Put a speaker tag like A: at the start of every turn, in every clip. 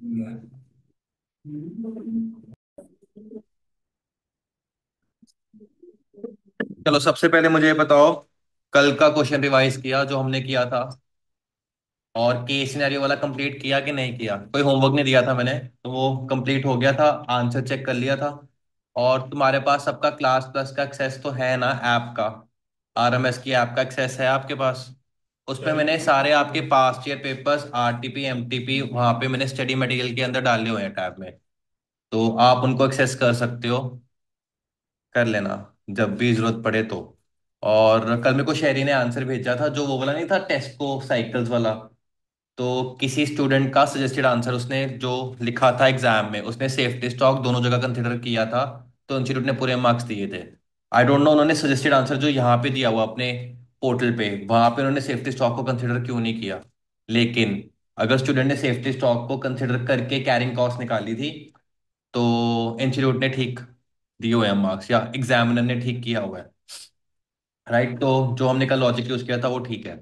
A: चलो सबसे पहले मुझे ये बताओ, कल का क्वेश्चन रिवाइज किया जो हमने किया था? और केस सिनेरियो वाला कंप्लीट किया कि नहीं किया? कोई होमवर्क नहीं दिया था मैंने, तो वो कंप्लीट हो गया था, आंसर चेक कर लिया था। और तुम्हारे पास सबका क्लास प्लस का एक्सेस तो है ना, ऐप का? आरएमएस की ऐप का एक्सेस है आपके पास? उसमें मैंने सारे आपके past year papers, RTP MTP, वहां पे मैंने स्टडी मटेरियल के अंदर डाले हुए हैं टैब में। तो आप उनको एक्सेस कर सकते हो, कर लेना जब भी जरूरत पड़े तो। और कल मेरे को शेरी ने आंसर भेजा था, जो वो वाला नहीं था, टेस्को साइकिल्स वाला। तो किसी स्टूडेंट का सजेस्टेड आंसर उसने जो लिखा था एग्जाम में, उसने सेफ्टी स्टॉक दोनों जगह कंसिडर किया था, तो इंस्टीट्यूट ने पूरे मार्क्स दिए थे। आई डोंट नो उन्होंने सजेस्टेड आंसर जो यहाँ पे दिया हुआ अपने पोर्टल पे, वहां पे उन्होंने सेफ्टी स्टॉक को कंसिडर क्यों नहीं किया? लेकिन अगर स्टूडेंट ने सेफ्टी स्टॉक को कंसिडर करके कैरिंग कॉस्ट निकाली थी, तो इंस्टीट्यूट ने ठीक दिए हुए हैं मार्क्स, या एग्जामिनर ने ठीक किया हुआ है। राइट, तो जो हमने कल लॉजिक यूज किया था वो ठीक है।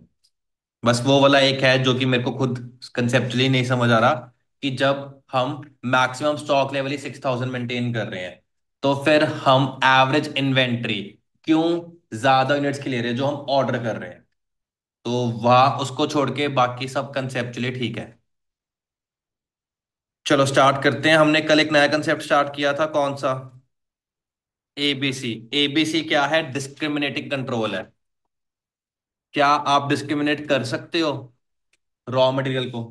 A: बस वो वाला एक है जो कि मेरे को खुद कंसेप्चुअली नहीं समझ आ रहा, कि जब हम मैक्सिमम स्टॉक लेवल ही 6,000 मेंटेन कर रहे हैं, तो फिर हम एवरेज इन्वेंट्री क्यों ज्यादा यूनिट्स की ले रहे हैं जो हम ऑर्डर कर रहे हैं? तो वह उसको छोड़ के बाकी सब कंसेप्चुअली ठीक है। चलो स्टार्ट करते हैं। हमने कल एक नया कंसेप्ट स्टार्ट किया था, कौन सा? एबीसी। एबीसी क्या है? डिस्क्रिमिनेटिंग कंट्रोल है। क्या आप डिस्क्रिमिनेट कर सकते हो रॉ मटेरियल को?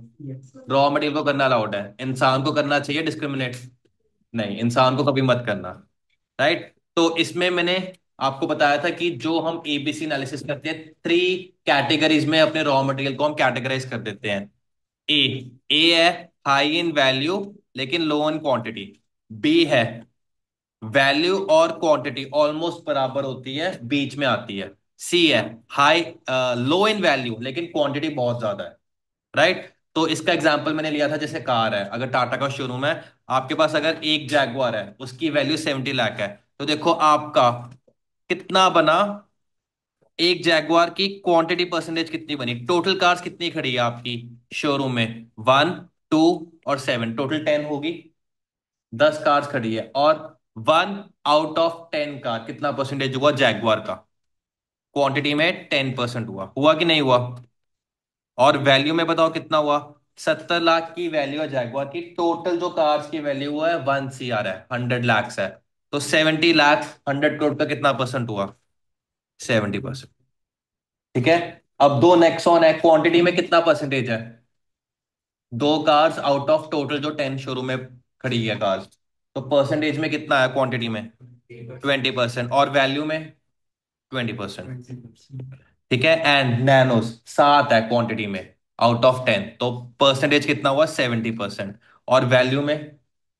A: रॉ मटेरियल को करना अलाउड है, इंसान को करना चाहिए डिस्क्रिमिनेट? नहीं, इंसान को कभी मत करना। राइट, तो इसमें मैंने आपको बताया था कि जो हम एबीसी एनालिसिस करते हैं, थ्री कैटेगरीज में अपने रॉ मटेरियल को हम कैटेगराइज कर देते हैं। ए ए है हाई इन वैल्यू लेकिन लो इन क्वांटिटी। बी है वैल्यू और क्वांटिटी ऑलमोस्ट बराबर होती है, बीच में आती है। सी है हाई लो इन वैल्यू लेकिन क्वांटिटी बहुत ज्यादा है। राइट, तो इसका एग्जांपल मैंने लिया था, जैसे कार है, अगर टाटा का शोरूम है, आपके पास अगर एक जैगवार है, उसकी वैल्यू 70 लाख है, तो देखो आपका कितना बना, एक जैगवार की क्वांटिटी परसेंटेज कितनी बनी, टोटल कार्स कितनी खड़ी है आपकी शोरूम में? 1, 2 और 7, टोटल 10 होगी। 10 कार्स खड़ी है, और 1 आउट ऑफ 10 कार कितना परसेंटेज हुआ जैगवार का? क्वांटिटी में 10% हुआ, हुआ कि नहीं हुआ? और वैल्यू में बताओ कितना हुआ? 70 लाख की वैल्यू है जैगवार की, टोटल जो कार्स की वैल्यू हुआ है 1 CR है, 100 लैक्स है। तो 70 लाख 100 करोड़ का कितना परसेंट हुआ? 70%। ठीक है। अब दो नेक्सॉन है, क्वांटिटी में कितना परसेंटेज है? दो कार्स आउट ऑफ टोटल जो 10 शोरूम में खड़ी है कार्स, तो परसेंटेज में कितना है क्वांटिटी में? 20%। और वैल्यू में 20%। ठीक है। एंड नैनोस 7 है क्वांटिटी में आउट ऑफ 10, तो परसेंटेज कितना हुआ? 70%। और वैल्यू में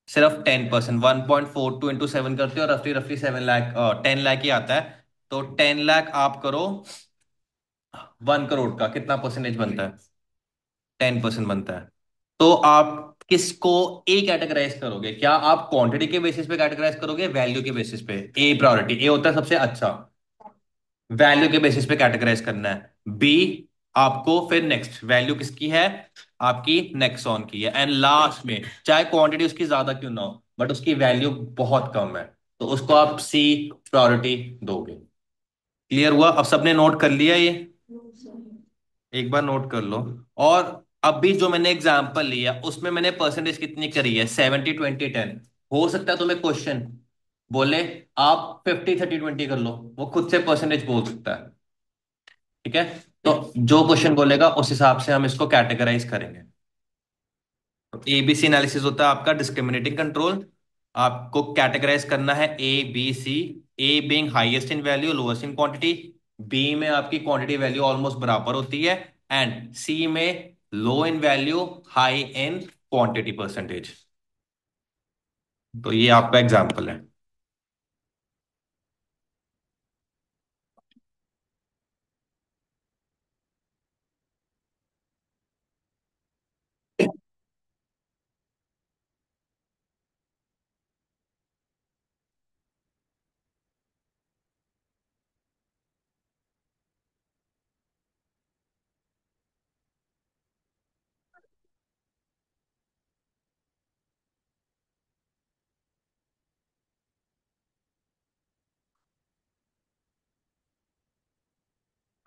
A: सिर्फ 10%। 1.42 इंटू 7 करते हो, रफली रफली 7 लाख 10 लाख ही आता है। तो 10 लाख आप करो 1 करोड़ का, कितना परसेंटेज बनता है? 10% बनता है। तो आप किसको ए कैटेगराइज करोगे? क्या आप क्वांटिटी के बेसिस पे कैटेगराइज करोगे, वैल्यू के बेसिस पे? ए प्रायोरिटी, ए होता है सबसे अच्छा। वैल्यू के बेसिस पे कैटेगराइज करना है। बी आपको फिर नेक्स्ट वैल्यू किसकी है? आपकी नेक्सॉन की है। एंड लास्ट में चाहे क्वांटिटी उसकी ज्यादा क्यों ना हो, बट उसकी वैल्यू बहुत कम है, तो उसको आप सी प्रायोरिटी दोगे। क्लियर हुआ? अब सबने नोट कर लिया ये? एक बार नोट कर लो। और अभी जो मैंने एग्जांपल लिया उसमें मैंने परसेंटेज कितनी करी है? 70, 20, 10। हो सकता है तुम्हें क्वेश्चन बोले आप 50, 30, 20 कर लो, वो खुद से परसेंटेज बोल सकता है। ठीक है, तो जो क्वेश्चन बोलेगा उस हिसाब से हम इसको कैटेगराइज करेंगे। तो एबीसी एनालिसिस होता है आपका डिस्क्रिमिनेटिंग कंट्रोल। आपको कैटेगराइज करना है A B C. A being highest in value, lowest in quantity. B में आपकी क्वांटिटी वैल्यू ऑलमोस्ट बराबर होती है। एंड सी में low in value, high in quantity percentage. तो ये आपका एग्जाम्पल है।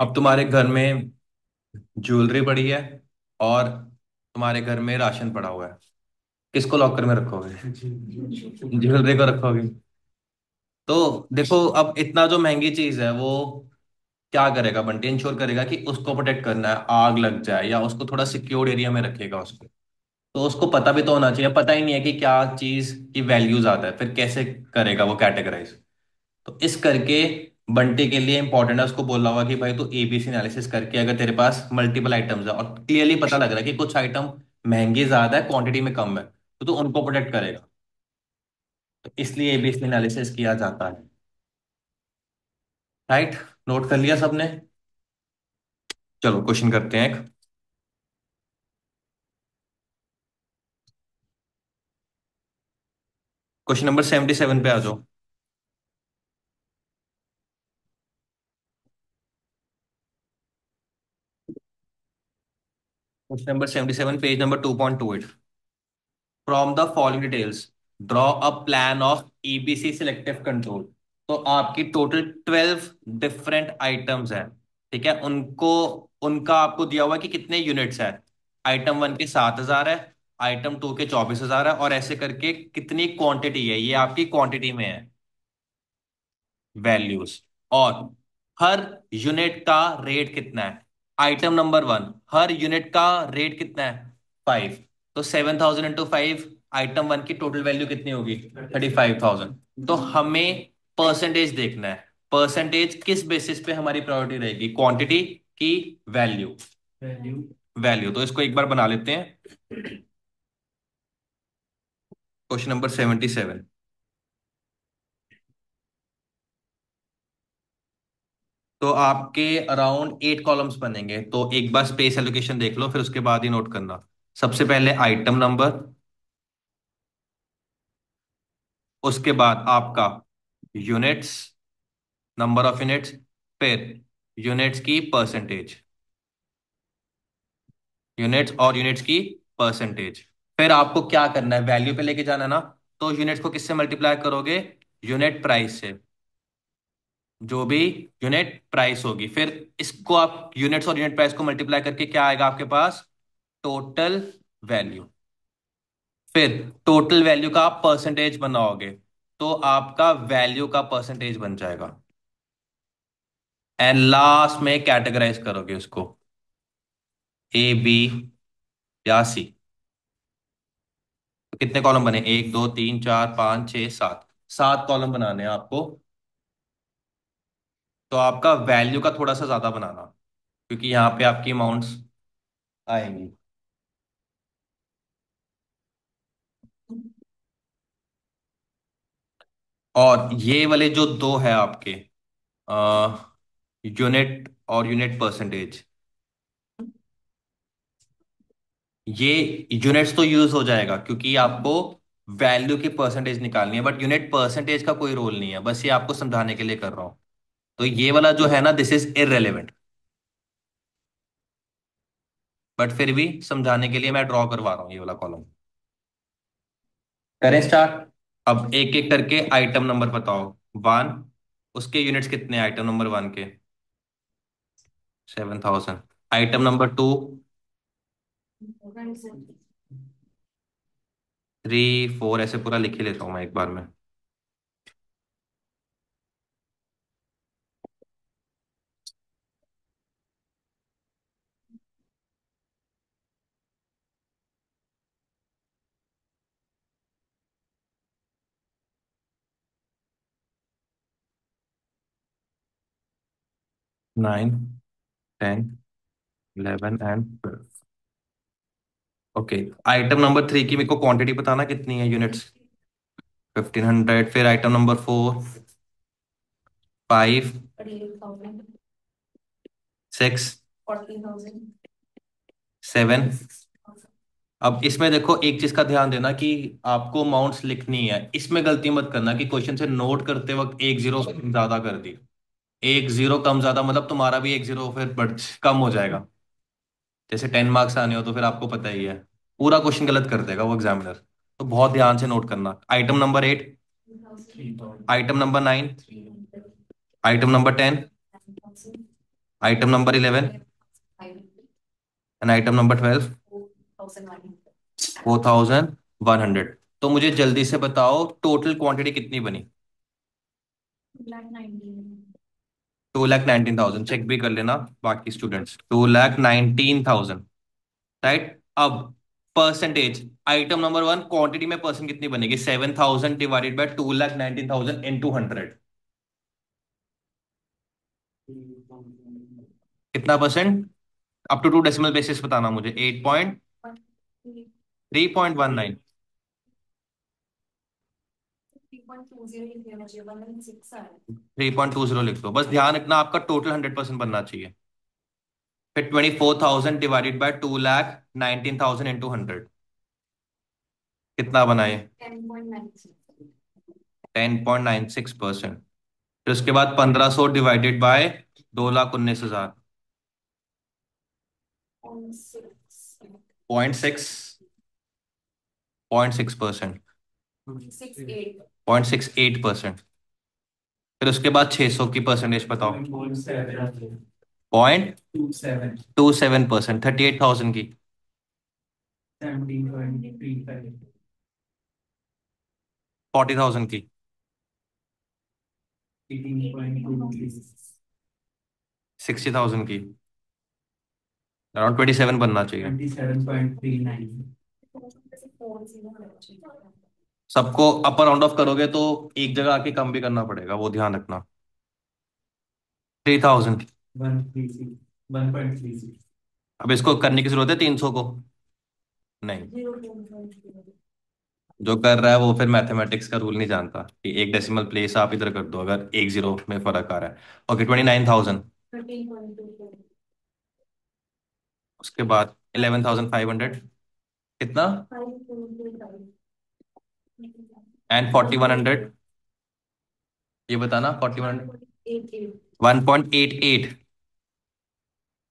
A: अब तुम्हारे घर में ज्वेलरी पड़ी है और तुम्हारे घर में राशन पड़ा हुआ है, किसको लॉकर में रखोगे? ज्वेलरी को रखोगे। तो देखो, अब इतना जो महंगी चीज है वो क्या करेगा बंटी? इंश्योर करेगा कि उसको प्रोटेक्ट करना है, आग लग जाए या उसको थोड़ा सिक्योर्ड एरिया में रखेगा उसको। तो उसको पता भी तो होना चाहिए, पता ही नहीं है कि क्या चीज की वैल्यू ज्यादा है, फिर कैसे करेगा वो कैटेगराइज? तो इस करके बंटी के लिए इंपॉर्टेंट है उसको बोला हुआ कि भाई तू एबीसी एनालिसिस करके, अगर तेरे पास मल्टीपल आइटम्स है और क्लियरली पता लग रहा है कि कुछ आइटम महंगे ज्यादा है क्वांटिटी में कम है, तो तू उनको प्रोटेक्ट करेगा। तो इसलिए एबीसी एनालिसिस किया जाता है। राइट? नोट कर लिया सबने? चलो क्वेश्चन करते हैं एक। क्वेश्चन नंबर 77 पे आ जाओ। Question number 77, page number 2.28। From the following details draw a plan of EBC selective control. तो आपकी टोटल 12 डिफरेंट आइटम्स हैं। ठीक है, उनको उनका आपको दिया हुआ है कि कितने यूनिट्स है। आइटम वन के 7,000 है, आइटम टू के 24,000 है, और ऐसे करके कितनी क्वांटिटी है, ये आपकी क्वांटिटी में है, वैल्यूज। और हर यूनिट का रेट कितना है? आइटम नंबर वन, हर यूनिट का रेट कितना है? 5। तो 7,000 इंटू 5, आइटम वन की टोटल वैल्यू कितनी होगी? 35,000। तो हमें परसेंटेज देखना है। परसेंटेज किस बेसिस पे हमारी प्रायोरिटी रहेगी, क्वांटिटी की वैल्यू? वैल्यू। तो इसको एक बार बना लेते हैं। Question number 77। तो आपके अराउंड 8 कॉलम्स बनेंगे, तो एक बार स्पेस एलोकेशन देख लो, फिर उसके बाद ही नोट करना। सबसे पहले आइटम नंबर, उसके बाद आपका यूनिट्स, नंबर ऑफ यूनिट्स, फिर यूनिट्स की परसेंटेज, यूनिट्स और यूनिट्स की परसेंटेज। फिर आपको क्या करना है, वैल्यू पे लेके जाना है ना। तो यूनिट्स को किससे मल्टीप्लाई करोगे? यूनिट प्राइस से। जो भी यूनिट प्राइस होगी, फिर इसको आप यूनिट्स और यूनिट प्राइस को मल्टीप्लाई करके क्या आएगा आपके पास? Total value. फिर टोटल वैल्यू का आप परसेंटेज बनाओगे, तो आपका वैल्यू का परसेंटेज बन जाएगा। एंड लास्ट में कैटेगराइज करोगे उसको, ए, बी या सी। तो कितने कॉलम बने? 1, 2, 3, 4, 5, 6, 7। 7 कॉलम बनाने हैं आपको। तो आपका वैल्यू का थोड़ा सा ज्यादा बनाना, क्योंकि यहाँ पे आपकी अमाउंट्स आएंगी। और ये वाले जो दो है आपके, यूनिट और यूनिट परसेंटेज, ये यूनिट्स तो यूज हो जाएगा क्योंकि आपको वैल्यू की परसेंटेज निकालनी है, बट यूनिट परसेंटेज का कोई रोल नहीं है, बस ये आपको समझाने के लिए कर रहा हूं। तो ये वाला जो है ना, दिस इज इररेलेवेंट, बट फिर भी समझाने के लिए मैं ड्रॉ करवा रहा हूँ ये वाला कॉलम। करें स्टार्ट? अब एक एक करके आइटम नंबर बताओ। वन, उसके यूनिट्स कितने हैं आइटम नंबर वन के? 7,000। आइटम नंबर टू, 3, 4, ऐसे पूरा लिख ही लेता हूँ मैं एक बार में। 9, 10, 11 and 12। Okay. Item number three की मेरे को क्वांटिटी बताना कितनी है यूनिट्स? 1,500। फिर आइटम नंबर फोर, 5, 6, 7। अब इसमें देखो, एक चीज का ध्यान देना कि आपको अमाउंट्स लिखनी है, इसमें गलती मत करना कि क्वेश्चन से नोट करते वक्त एक जीरो ज्यादा कर दी। एक जीरो कम ज्यादा मतलब तुम्हारा भी एक जीरो फिर बढ़ कम हो जाएगा। जैसे 10 मार्क्स आने हो तो फिर आपको पता ही है, पूरा क्वेश्चन गलत कर देगा वो एग्जामिनर। तो बहुत ध्यान से नोट करना। Item number 8, item number 9, item number 10, item number 11 and item number 12 4,100। तो मुझे जल्दी से बताओ टोटल क्वांटिटी कितनी बनी। 2,19,000। चेक भी कर लेना बाकी स्टूडेंट्स। 2,19,000। राइट। अब percentage item number one quantity में परसेंट कितनी बनेगी। 7,000 डिवाइडेड बाय 2,19,000 इन 200। कितना percent. Up to two decimal basis बताना मुझे। 8.3.19। 3.20 लिख दो। बस ध्यान रखना आपका टोटल 100% बनना चाहिए। फिर 24,000 डिवाइडेड बाय 2,19,000 इंटू 100। कितना बनाए। 10.96%। फिर उसके बाद 1,500 डिवाइडेड बाय 2,19,000। 0.6%। 0.68%। फिर उसके बाद 600 की परसेंटेज बताओ। 0.27%। 38,000 की। 40,000 की। 60,000 की। अराउंड 27 बनना चाहिए। सबको अपर राउंड ऑफ करोगे तो एक जगह आके कम भी करना पड़ेगा, वो ध्यान रखना। 3,000। अब इसको करने की जरूरत है 300 को। नहीं। जो कर रहा है वो फिर मैथमेटिक्स का रूल नहीं जानता कि एक डेसिमल प्लेस आप इधर कर दो अगर एक जीरो में फर्क आ रहा है। ओके 29,000। उसके बाद 11,500। कितना। एंड 4,100। ये बताना 4,100। 1.88।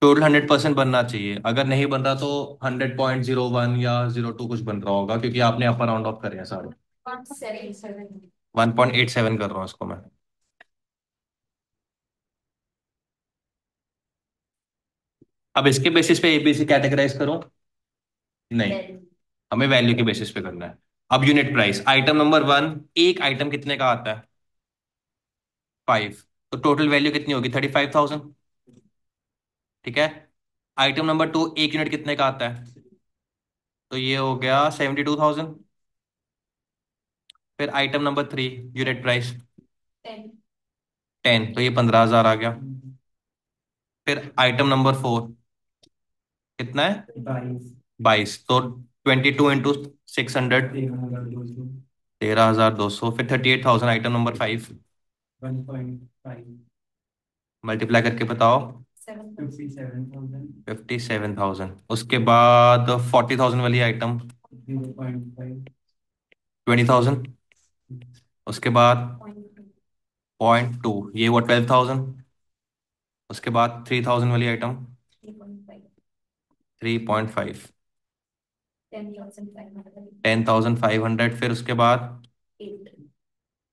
A: टोटल 100% बनना चाहिए। अगर नहीं बन रहा तो 100.01 या 02 कुछ बन रहा होगा क्योंकि आपने अपर राउंड ऑफ करे हैं सारे। 1.87 कर रहा हूँ इसको मैं। अब इसके बेसिस पे एबीसी कैटेगराइज करूं। नहीं। हमें वैल्यू के बेसिस पे करना है। अब unit price item number one. एक आइटम कितने का आता है। 5। तो टोटल वैल्यू कितनी होगी 35,000। ठीक है। आइटम नंबर टू एक यूनिट कितने का आता है। तो ये हो गया 72,000। फिर item number three unit price 10। तो ये 15,000 आ गया। फिर आइटम नंबर फोर कितना है। 22। तो 22 × 600। 13,200। फिर 38,000 आइटम नंबर फाइव। मल्टीप्लाई करके बताओ। 57,000। उसके बाद 40,000 वाली आइटम 20,000। उसके बाद 0.2 ये वो 12,000। उसके बाद 3,000 वाली आइटम 3.5। 10,500। फिर उसके बाद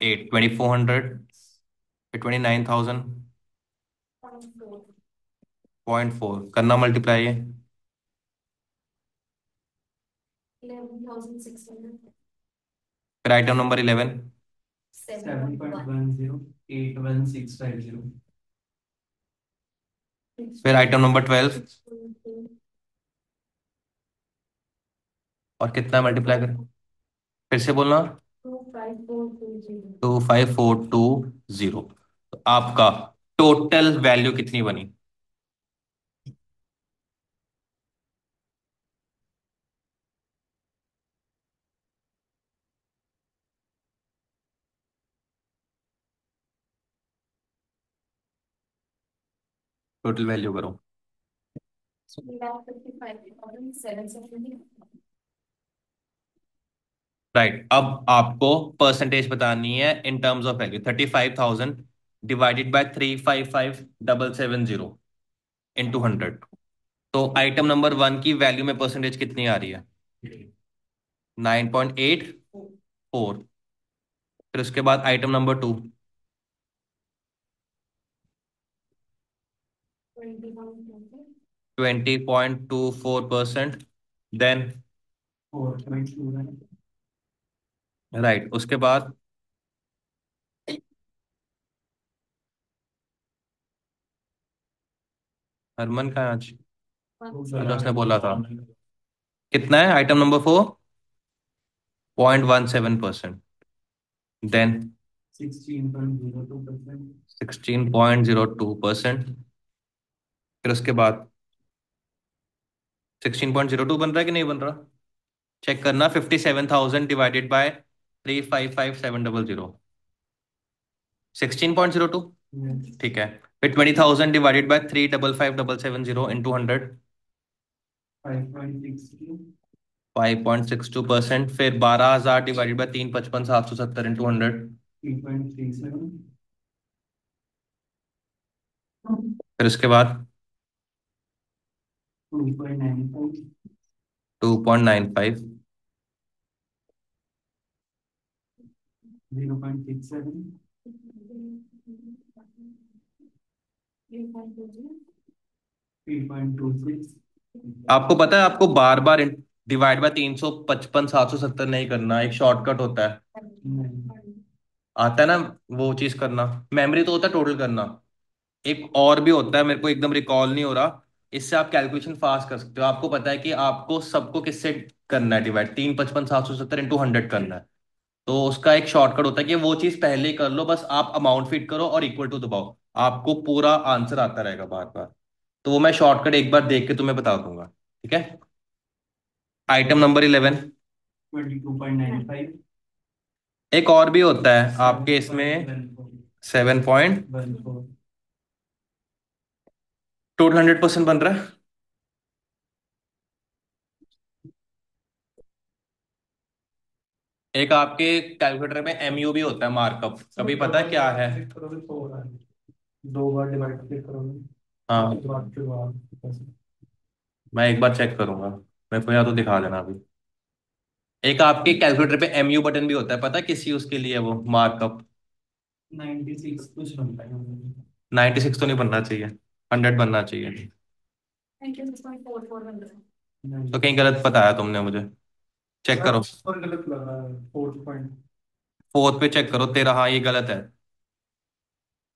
A: 2,400। फिर 29,000। 0.4 करना मल्टीप्लाई है। फिर आइटम नंबर 11। फिर आइटम नंबर 12। और कितना मल्टीप्लाई कर। फिर से बोलना। 25,420। तो आपका टोटल वैल्यू कितनी बनी। टोटल वैल्यू करो। राइट। अब आपको परसेंटेज बतानी है in terms of value. 35,000 divided by 355,770 into 100। तो आइटम नंबर वन की वैल्यू में परसेंटेज कितनी आ रही है। 9.84। फिर उसके बाद item number two 20.24%। Then right, उसके बाद हरमन का आज अच्छा उसने बोला था कितना है आइटम नंबर 4? 0.17%। देन 16.02%। फिर उसके बाद 16.02 बन रहा है कि नहीं बन रहा? चेक करना। 57,000 डिवाइडेड बाय 355,700। 16.02। ठीक है। फिर 20,000 डिवाइडेड बाय 355,570 इंटू 100। 5.62%। फिर 12,000 डिवाइडेड बाय 355,770 इंटू 100। फिर उसके बाद 2.95। 3.26। आपको पता है आपको बार बार डिवाइड बाय 355,770 नहीं करना, एक शॉर्टकट होता है। आता है ना वो चीज करना। मेमोरी तो होता है टोटल करना। एक और भी होता है, मेरे को एकदम रिकॉल नहीं हो रहा। इससे आप कैलकुलेशन फास्ट कर सकते हो। आपको पता है कि आपको सबको किससे करना है डिवाइड, 355,770 इंटू 100 करना है। तो उसका एक शॉर्टकट होता है कि वो चीज पहले ही कर लो, बस आप अमाउंट फिट करो और इक्वल टू दबाओ। आपको पूरा आंसर आता रहेगा बार बार। तो वो मैं शॉर्टकट एक बार देख के तुम्हें बता दूंगा। ठीक है। Item number 11। 22.95। एक और भी होता है आपके इसमें। 7 पॉइंट। टोटल 100% बन रहा है। एक आपके कैलकुलेटर में एमयू भी होता है, मार्कअप, कभी पता है क्या है? दो बार डिवाइड क्लिक करोगे। हाँ, मैं एक बार चेक करूंगा। मेरे को या तो दिखा देना अभी। एक आपके कैलकुलेटर पे एमयू बटन भी होता है, पता है किस यूज के लिए है वो मार्कअप? 96 कुछ बनता है। 96 तो नहीं बनना चाहिए, 100 बनना चाहिए। तो कहीं गलत बताया तुमने मुझे। चेक करो। और गलत लगा है 4 पॉइंट। फोर्थ पे चेक करो तेरा, हाँ ये गलत है।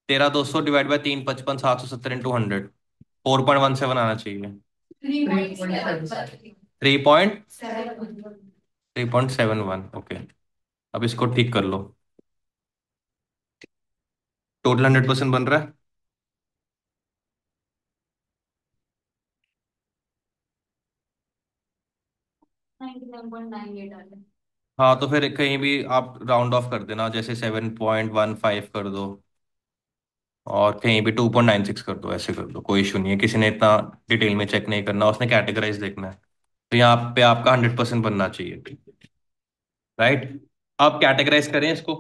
A: 13,200 डिवाइड बाय 355,770 इंटू 100। 4.17 आना चाहिए। 3.71। ओके। अब इसको ठीक कर लो। टोटल 100% बन रहा है। हाँ तो फिर कहीं भी आप राउंड ऑफ कर देना, जैसे 7.15 कर दो। और कहीं भी 2.96 कर दो, ऐसे कर दो, कोई इशू नहीं है। किसी ने इतना डिटेल में चेक नहीं करना, उसने कैटेगराइज देखना है। तो यहाँ पे आपका 100% बनना चाहिए। राइट। अब कैटेगराइज करें इसको।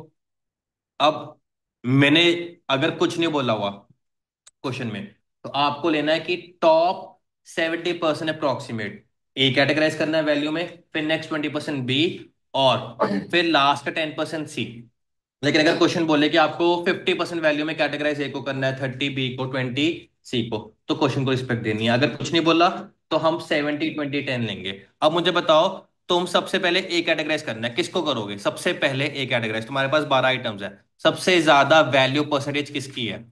A: अब मैंने अगर कुछ नहीं बोला हुआ क्वेश्चन में, तो आपको लेना है कि टॉप 70% अप्रोक्सीमेट ए कैटेगराइज करना है वैल्यू में, फिर नेक्स्ट 20% बी, और फिर लास्ट का 10% सी। लेकिन अगर क्वेश्चन बोले कि आपको 50% वैल्यू में कैटेगराइज ए को करना है, 30 बी को, 20 सी को, तो क्वेश्चन को रिस्पेक्ट देनी है। अगर कुछ नहीं बोला तो हम 70 20 10 लेंगे। अब मुझे बताओ, तुम सबसे पहले ए कैटेगराइज करना है, किसको करोगे सबसे पहले ए कैटेगराइज? तुम्हारे पास 12 आइटम्स है, सबसे ज्यादा वैल्यू परसेंटेज किसकी है?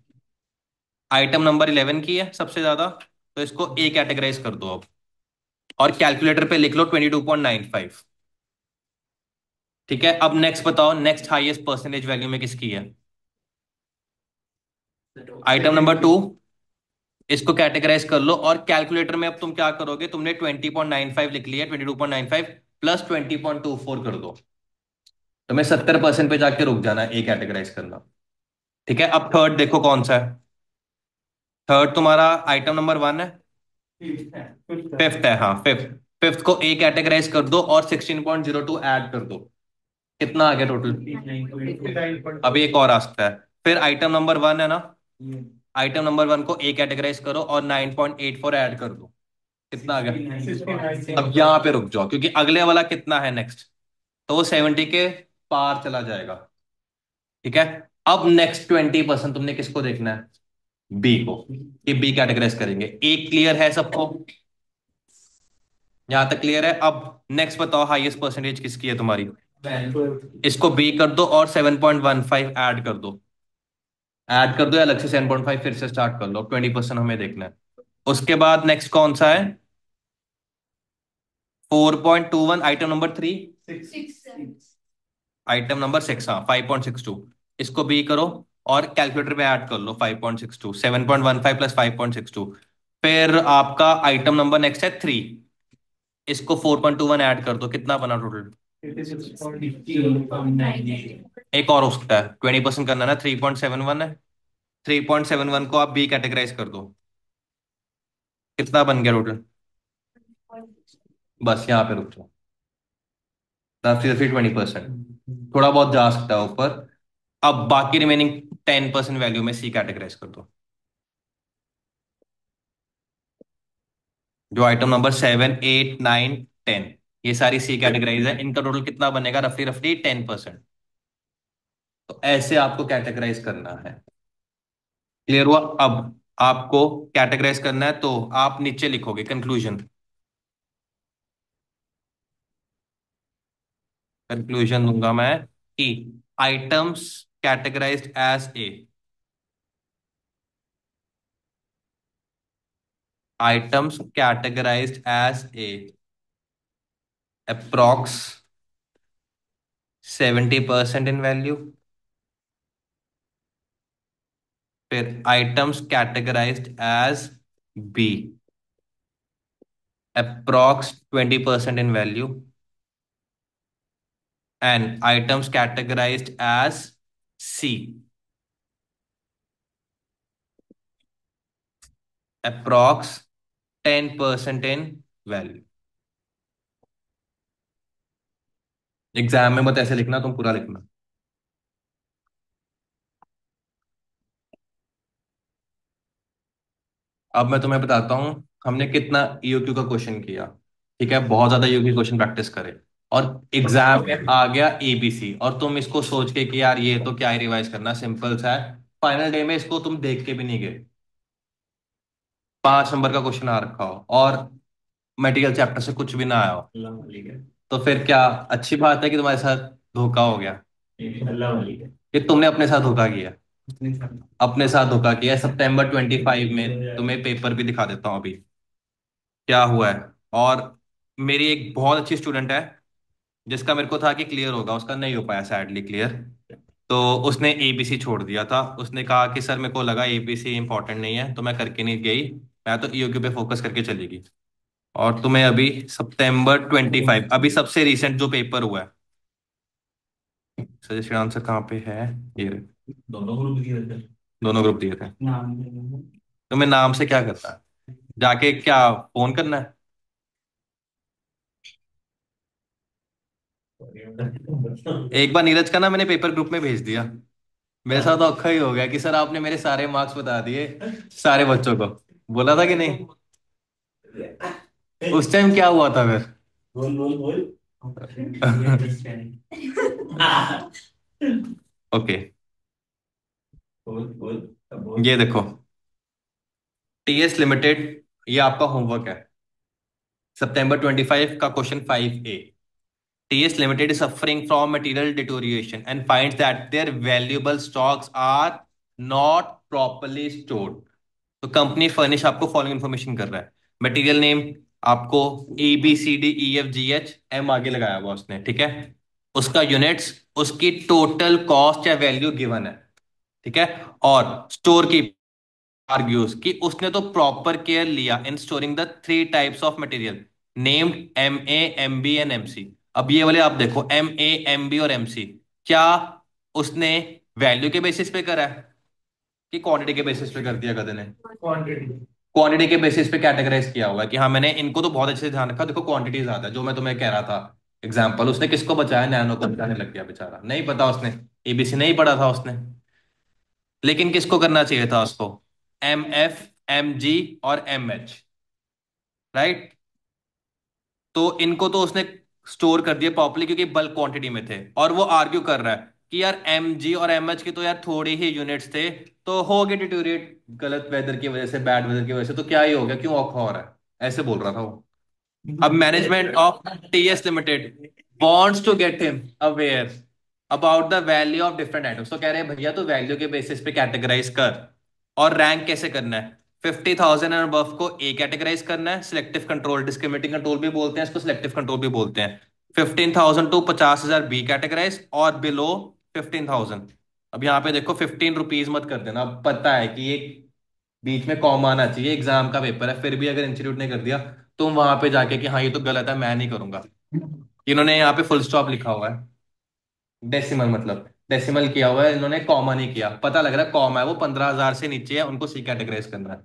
A: आइटम नंबर 11 की है सबसे ज्यादा। तो इसको ए कैटेगराइज कर दो अब। और कैलकुलेटर पे लिख लो 22.95। ठीक है। अब नेक्स्ट बताओ, नेक्स्ट हाईएस्ट परसेंटेज वैल्यू में किसकी है? Item number 2। इसको कैटेगराइज कर लो, और कैलकुलेटर में अब तुम क्या करोगे? तुमने 20.95 लिख लिया, 22.95 प्लस 20.24 कर दो। तुम्हें 70% पे जाके रुक जाना है ए कैटेगराइज करना। ठीक है। अब थर्ड देखो कौन सा है। थर्ड तुम्हारा आइटम नंबर 1 है। फिफ्थ है, हाँ फिफ्थ। फिफ्थ को ए कैटेगराइज कर दो और 16.02 ऐड कर दो। कितना आ गया टोटल? अभी एक और आ सकता है। फिर आइटम नंबर 1 है ना, आइटम नंबर 1 को ए कैटेगराइज करो और 9.84 ऐड कर दो। कितना आ गया? अब यहाँ पे रुक जाओ, क्योंकि अगले वाला कितना है नेक्स्ट, तो वो 70 के पार चला जाएगा। ठीक है। अब नेक्स्ट 20% तुमने किसको देखना है? बी को, कि बी कैटेगराइज करेंगे। एक क्लियर है सबको? यहां तक क्लियर है? अब नेक्स्ट बताओ हाईएस्ट परसेंटेज किसकी है तुम्हारी। इसको बी कर दो और 7.15 ऐड कर दो। ऐड कर दो या अलग से 7.5 फिर से स्टार्ट कर लो, 20% हमें देखना है। उसके बाद नेक्स्ट कौन सा है? 4.21, आइटम नंबर 3। आइटम नंबर 6, हाँ 5.62। इसको बी करो और कैलकुलेटर पे ऐड कर लो। 5.62, 7.15 प्लस 5.62। फिर आपका आइटम नंबर नेक्स्ट है 3। इसको 4.21 ऐड कर दो, कितना बना टोटल? एक और हो सकता है, 20% करना है ना, 3.71 है। 3.71 को आप बी कैटेगराइज कर दो, कितना बन गया टोटल? बस यहाँ पे रुक जाओ। रफली रफली 20%, थोड़ा बहुत जा सकता है ऊपर। अब बाकी रिमेनिंग 10% वैल्यू में सी कैटेगराइज कर दो। जो आइटम नंबर 7, 8, 9, 10, ये सारी सी कैटेगराइज है, इनका टोटल कितना बनेगा? रफली रफली 10%। तो ऐसे आपको कैटेगराइज करना है। क्लियर हुआ? अब आपको कैटेगराइज करना है तो आप नीचे लिखोगे कंक्लूजन। कंक्लूजन दूंगा मैं कि items categorised as A, items categorised as A approx 70% in value. फिर items categorised as B approx 20% in value. And items categorised as C approx 10% in value. Exam में मत ऐसे लिखना, तुम पूरा लिखना। अब मैं तुम्हें बताता हूँ हमने कितना ईओक्यू का क्वेश्चन किया। ठीक है, बहुत ज्यादा ईओक्यू क्वेश्चन प्रैक्टिस करें। और एग्जाम में आ गया एबीसी, और तुम इसको सोच के कि यार ये तो क्या ही रिवाइज करना, सिंपल सा है। फाइनल डे में इसको तुम देख के भी नहीं गए, 5 नंबर का क्वेश्चन आ रखा हो और मटेरियल चैप्टर से कुछ भी ना आया हो, तो फिर क्या अच्छी बात है कि तुम्हारे साथ धोखा हो गया? ये तुमने अपने साथ धोखा किया, अपने साथ धोखा किया। September 25 में तुम्हें पेपर भी दिखा देता हूँ अभी क्या हुआ है। और मेरी एक बहुत अच्छी स्टूडेंट है जिसका मेरे को था कि क्लियर होगा, उसका नहीं हो पाया सैडली क्लियर। तो उसने एबीसी छोड़ दिया था, उसने कहा कि सर मेरे को लगा एबीसी इंपॉर्टेंट नहीं है तो मैं करके नहीं गई, मैं तो ईओक्यू पे फोकस करके चलेगी। और तुम्हें अभी September 25, अभी सबसे रिसेंट जो पेपर हुआ है, सजेशन आंसर कहाँ पे है? ये रहे। दोनों ग्रुप दिए थे। तुम्हें नाम से क्या करता है? जाके क्या फोन करना है? एक बार नीरज का ना मैंने पेपर ग्रुप में भेज दिया, मेरे साथ औखा ही हो गया कि सर आपने मेरे सारे मार्क्स बता दिए सारे बच्चों को। बोला था कि नहीं? उस टाइम क्या हुआ था फिर? बोल बोल बोल। ओके, बोल बोल बोल। ये देखो, टीएस लिमिटेड, ये आपका होमवर्क है। September 25 का question 5A। TS Limited is suffering from material deterioration and finds that their valuable stocks are not properly stored। तो कंपनी फर्निश आपको फॉलोइंग इन्फॉर्मेशन कर रहा है। मटेरियल नेम आपको ABCDEFGHM आगे लगाया हुआ उसने, ठीक है। उसका यूनिट्स, उसकी टोटल कॉस्ट या वैल्यू गिवन है, ठीक है। और स्टोर की आर्ग्यूज कि उसने तो प्रॉपर केयर लिया इन storing the 3 types of material named MA, MB and MC। अब ये वाले आप देखो, MA, MB और MC, क्या उसने वैल्यू के बेसिस पे करा है कि क्वांटिटी के बेसिस पे कर दिया गधे ने? क्वांटिटी के बेसिस पे कैटेगराइज किया हुआ है कि हाँ मैंने इनको तो बहुत अच्छे से ध्यान रखा, देखो क्वांटिटी ज्यादा है, जो मैं तुम्हें कह रहा था। एग्जाम्पल उसने किसको बचाया? नैनो को बचाने लग गया बेचारा, नहीं पता उसने, एबीसी नहीं पढ़ा था उसने। लेकिन किसको करना चाहिए था उसको? MF, MG और MH, राइट। तो इनको तो उसने स्टोर कर दिया प्रॉपर्ली क्योंकि बल्क क्वांटिटी में थे, और वो आर्ग्यू कर रहा है कि यार एम जी और एम एच की तो यार थोड़ी ही यूनिट्स थे, तो हो गए डिटोरिएट गलत वेदर की वजह से, बैड वेदर की वजह से, तो क्या ही हो गया, क्यों औखा हो रहा है, ऐसे बोल रहा था वो। अब management of TS limited wants to get him aware about the value of different items, तो कह रहे हैं भैया तो वैल्यू के बेसिस पे कैटेगराइज कर, और रैंक कैसे करना है। 50,000 एंड अबव को ए कैटेगराइज करना है, सिलेक्टिव कंट्रोल, डिस्क्रिमिनेटिंग कंट्रोल भी बोलते हैं इसको, सिलेक्टिव कंट्रोल भी बोलते हैं। 15,000 टू 50,000 बी कैटेगराइज, और बिलो 15,000। अब यहाँ पे देखो 15 रुपीज मत कर देना, अब पता है कि ये बीच में कॉमा आना चाहिए, एग्जाम का पेपर है, फिर भी अगर इंस्टीट्यूट ने कर दिया, तुम वहां पे जाके कि हाँ ये तो गलत है, मैं नहीं करूंगा। इन्होंने यहाँ पे फुल स्टॉप लिखा हुआ है, डेसिमल मतलब डेसिमल किया हुआ है, इन्होंने कॉमा नहीं किया, पता लग रहा है कॉमा है, वो 15,000 से नीचे है, उनको सी कैटेगराइज करना है।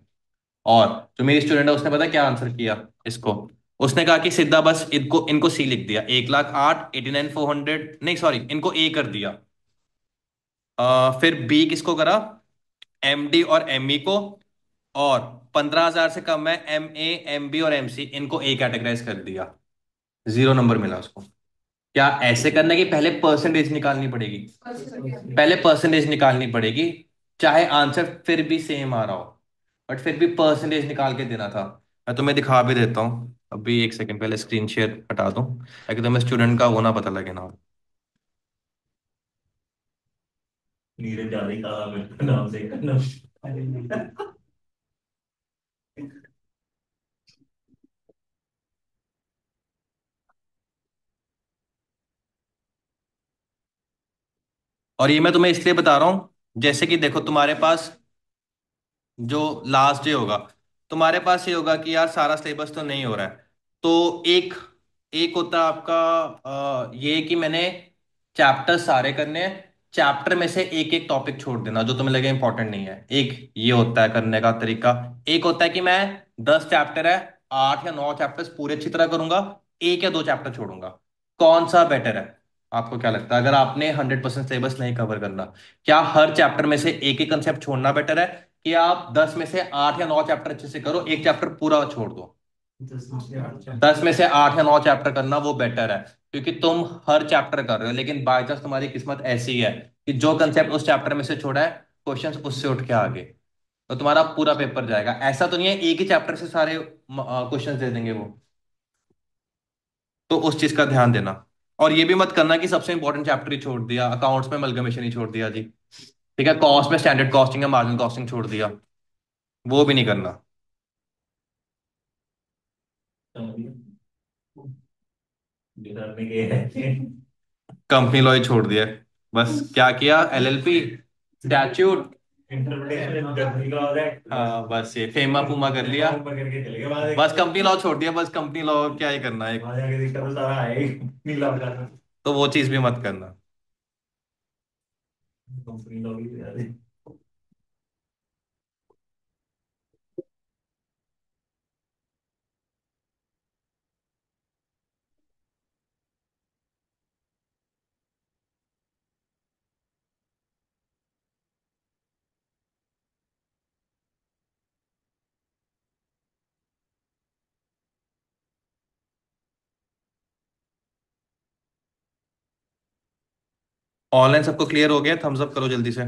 A: और जो मेरी स्टूडेंट है उसने पता क्या आंसर किया इसको, उसने कहा कि सीधा बस इनको इनको सी लिख दिया, 1,08,89,400, नहीं सॉरी, इनको ए कर दिया। फिर बी किसको करा, एम डी और एम ई को, और 15,000 से कम है एम ए एम बी और एम सी, इनको ए कैटेगराइज कर दिया, 0 नंबर मिला उसको। क्या ऐसे करना है कि पहले परसेंटेज निकालनी पड़ेगी, पहले परसेंटेज निकालनी पड़ेगी, चाहे आंसर फिर भी सेम आ रहा हो, बट फिर भी परसेंटेज निकाल के देना था। मैं तुम्हें दिखा भी देता हूँ अभी, एक सेकंड, पहले स्क्रीन शेयर हटा दूं ताकि तुम्हें स्टूडेंट का वो ना पता लगे ना। नीरज ज्यादा ही काला मेरे नाम से करना। और ये मैं तुम्हें इसलिए बता रहा हूँ, जैसे कि देखो तुम्हारे पास जो लास्ट डे होगा, तुम्हारे पास ये होगा कि यार सारा सिलेबस तो नहीं हो रहा है, तो एक एक होता है आपका ये कि मैंने चैप्टर सारे करने हैं, चैप्टर में से एक एक टॉपिक छोड़ देना जो तुम्हें लगे इंपॉर्टेंट नहीं है, एक ये होता है करने का तरीका। एक होता है कि मैं 10 चैप्टर है, 8 या 9 चैप्टर्स पूरे अच्छी तरह करूंगा, एक या दो चैप्टर छोड़ूंगा। कौन सा बेटर है, आपको क्या लगता है, अगर आपने 100% सिलेबस नहीं कवर करना, क्या हर चैप्टर में से एक एक कंसेप्ट छोड़ना बेटर है, कि आप 10 में से 8 या 9 चैप्टर अच्छे से करो, एक चैप्टर पूरा छोड़ दो। 10 में से 8 या 9 चैप्टर करना वो बेटर है, क्योंकि तुम हर चैप्टर कर रहे हो, लेकिन बाय चांस तुम्हारी किस्मत ऐसी है कि जो कंसेप्ट उस चैप्टर में से छोड़ा है, क्वेश्चंस उससे उठ के आगे, तो तुम्हारा पूरा पेपर जाएगा। ऐसा तो नहीं है एक ही चैप्टर से सारे क्वेश्चंस दे देंगे वो, तो उस चीज का ध्यान देना। और ये भी मत करना कि सबसे इंपॉर्टेंट चैप्टर ही छोड़ दिया, अकाउंट्स में अमलगमेशन ही छोड़ दिया जी, ठीक है, कॉस्ट में स्टैंडर्ड कॉस्टिंग या मार्जिनल कॉस्टिंग छोड़ दिया, वो भी नहीं करना। कंपनी लॉ ही छोड़ दिया, बस क्या किया, एलएलपी, स्टैट्यूट, इंटरप्रिटेशन, हाँ बस ये फेमा फूमा कर लिया, बस कंपनी लॉ छोड़ दिया, बस कंपनी लॉ क्या ही करना है, तो वो चीज भी मत करना। कंपनी लॉ भी ऑनलाइन सबको क्लियर हो गया, थम्स अप करो जल्दी से।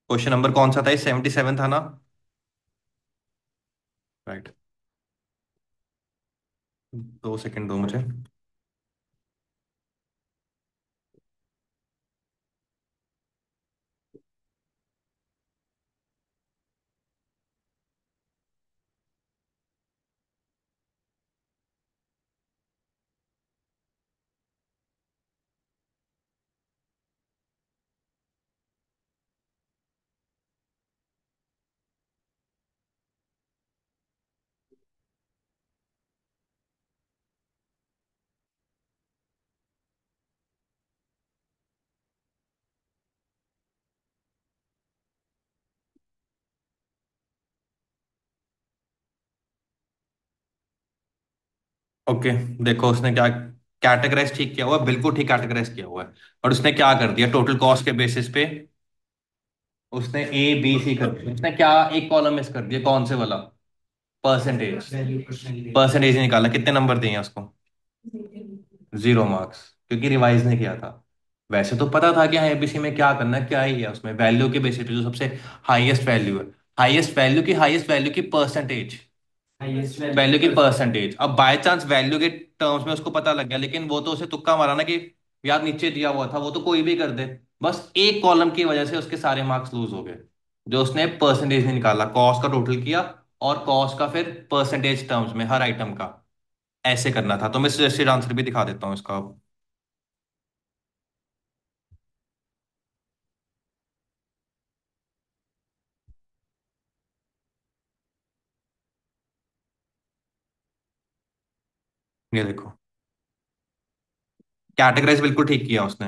A: क्वेश्चन नंबर कौन सा था, 77 था ना, राइट। 2 सेकंड दो मुझे। ओके, देखो उसने क्या कैटेगराइज ठीक किया हुआ है, बिल्कुल ठीक कैटेगराइज किया हुआ है। और उसने क्या कर दिया, टोटल कॉस्ट के बेसिस पे उसने ए बी सी कर दिया, उसने क्या एक कॉलम मिस कर दिया, कौन से वाला, परसेंटेज, परसेंटेज निकाला, कितने नंबर दिए हैं उसको, 0 मार्क्स, क्योंकि रिवाइज नहीं किया था। वैसे तो पता था कि हाँ एबीसी में क्या करना है, क्या ही है उसमें, वैल्यू के बेसिस पे जो सबसे हाईएस्ट वैल्यू है, हाईएस्ट वैल्यू की परसेंटेज, वैल्यू की परसेंटेज। अब बाय चांस वैल्यू के टर्म्स में उसको पता लग गया, लेकिन वो तो उसे तुक्का मारा ना कि यार नीचे दिया हुआ था, वो तो कोई भी कर दे। बस एक कॉलम की वजह से उसके सारे मार्क्स लूज हो गए, जो उसने परसेंटेज नहीं निकाला, कॉस्ट का टोटल किया और कॉस्ट का फिर परसेंटेज टर्म्स में हर आइटम का ऐसे करना था। तो मैं सजेस्टेड आंसर भी दिखा देता हूँ इसका अब। ये देखो, कैटेगराइज बिल्कुल ठीक किया उसने,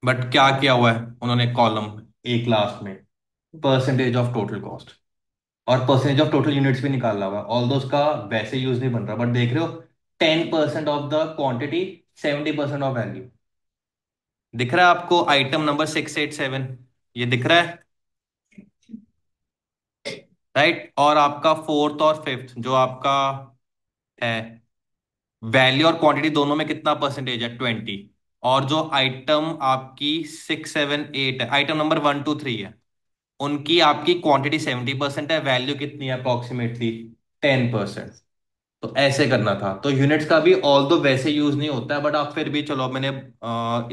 A: बट क्या किया हुआ है उन्होंने, कॉलम एक लास्ट में परसेंटेज ऑफ टोटल कॉस्ट और परसेंटेज ऑफ टोटल यूनिट्स भी निकाला हुआ है, ऑल दो उसका वैसे यूज नहीं बन रहा, बट देख रहे हो 10% of the quantity, 70% of value. दिख रहा है आपको आइटम नंबर 687, ये दिख रहा है, राइट। और आपका फोर्थ और फिफ्थ जो आपका है, वैल्यू और क्वांटिटी दोनों में कितना परसेंटेज है, 20। और जो आइटम आपकी 678 है, आइटम नंबर 1 2 3 है, उनकी आपकी क्वांटिटी 70% है, वैल्यू कितनी है अप्रोक्सीमेटली 10%। तो ऐसे करना था। तो यूनिट्स का भी ऑल दो वैसे यूज नहीं होता है, बट आप फिर भी चलो, मैंने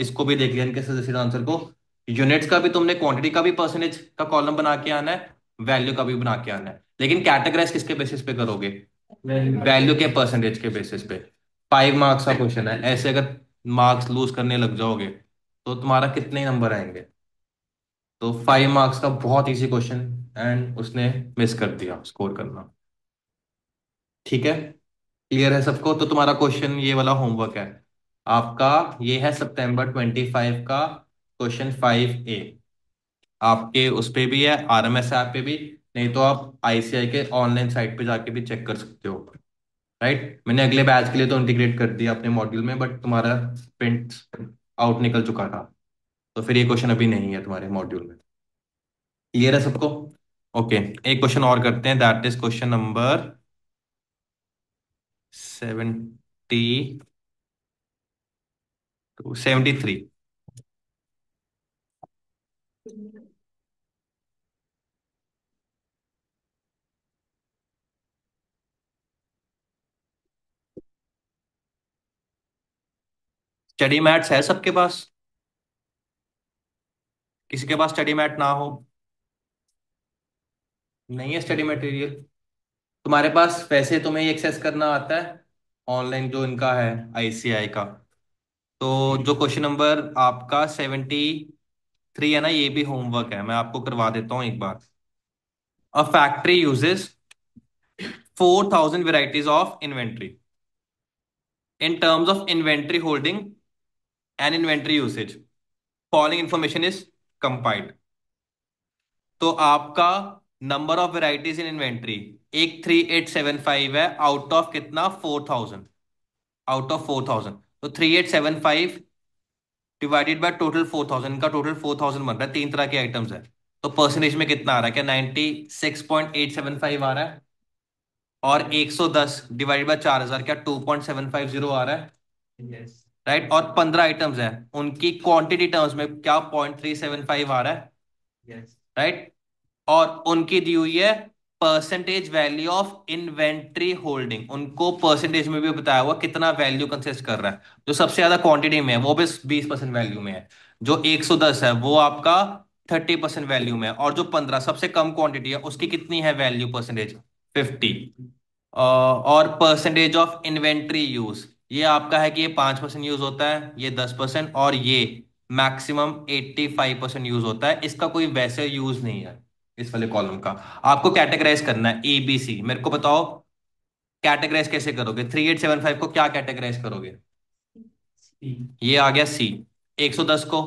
A: इसको भी देख लिया इनके सजेस्टेड आंसर को। यूनिट्स का भी तुमने क्वांटिटी का भी परसेंटेज का कॉलम बना के आना है, वैल्यू का भी बना के आना है, लेकिन कैटेगराइज किसके बेसिस पे करोगे, वैल्यू के परसेंटेज के बेसिस पे। 5 मार्क्स का क्वेश्चन है, ऐसे अगर मार्क्स लूज करने लग जाओगे तो तुम्हारा कितने नंबर आएंगे। तो 5 मार्क्स का बहुत इजी क्वेश्चन, एंड उसने मिस कर दिया स्कोर करना। ठीक है, क्लियर है सबको। तो तुम्हारा क्वेश्चन ये वाला होमवर्क है आपका, ये है September 25 का क्वेश्चन 5A। आपके उस पे भी है, आरएमएस ऐप पे भी, नहीं तो आप आईसीआई के ऑनलाइन साइट पे जाके भी चेक कर सकते हो। राइट, मैंने अगले बैच के लिए तो इंटीग्रेट कर दिया अपने मॉड्यूल में, बट तुम्हारा प्रिंट आउट निकल चुका था, तो फिर ये क्वेश्चन अभी नहीं है तुम्हारे मॉड्यूल में। क्लियर है सबको। ओके, एक क्वेश्चन और करते हैं, that is question number 73। Study mats है सबके पास, किसी के पास स्टडी मैट ना हो, नहीं है स्टडी मटेरियल तुम्हारे पास, वैसे तुम्हें एक्सेस करना आता है ऑनलाइन जो इनका है आईसीआई का। तो जो क्वेश्चन नंबर आपका 73 है ना, ये भी होमवर्क है, मैं आपको करवा देता हूँ एक बार। A factory uses 4,000 varieties of inventory in terms of inventory holding and inventory usage, following information is compiled. तो आपका number of varieties in inventory एक 3875 है, आउट ऑफ कितना 4,000, आउट ऑफ 4,000। तो 3875 डिवाइडेड बाय टोटल 4,000 का टोटल 4,000 बन रहा है, तीन तरह के आइटम्स है। तो परसेंटेज में कितना आ रहा है, क्या 96.875 आ रहा है, और 110 डिवाइडेड बाय 4,000 क्या 2.750 आ रहा है, राइट। और 15 आइटम्स है, उनकी क्वांटिटी टर्म्स में क्या 0.375 आ रहा है, राइट। और उनकी दी हुई है percentage value of inventory holding, उनको परसेंटेज में भी बताया हुआ कितना वैल्यू कंसिस्ट कर रहा है। जो सबसे ज्यादा क्वांटिटी में है वो भी 20% वैल्यू में है, जो 110 है वो आपका 30% वैल्यू में है, और जो 15 सबसे कम क्वांटिटी है उसकी कितनी है वैल्यू परसेंटेज, 50। और परसेंटेज ऑफ इन्वेंट्री यूज, ये आपका है कि ये 5% यूज होता है, ये 10%, और ये मैक्सिमम 85% यूज होता है, इसका कोई वैसे यूज नहीं है इस वाले कॉलम का। आपको कैटेगराइज करना है ए बी सी, मेरे को बताओ कैटेगराइज कैसे करोगे, 3875 को क्या कैटेगराइज करोगे। ये आ गया सी, 110 को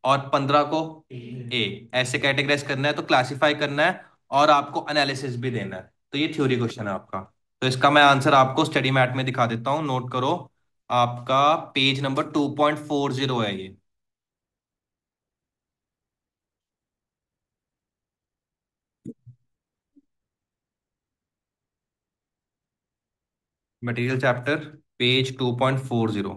A: और 15 को ए, ऐसे कैटेगराइज करना है, तो क्लासिफाई करना है और आपको एनालिसिस भी देना है। तो ये थ्योरी क्वेश्चन है आपका। तो इसका मैं आंसर आपको स्टडी मैट में दिखा देता हूँ, नोट करो। आपका पेज नंबर 2.40 है ये। Material chapter page 2.40।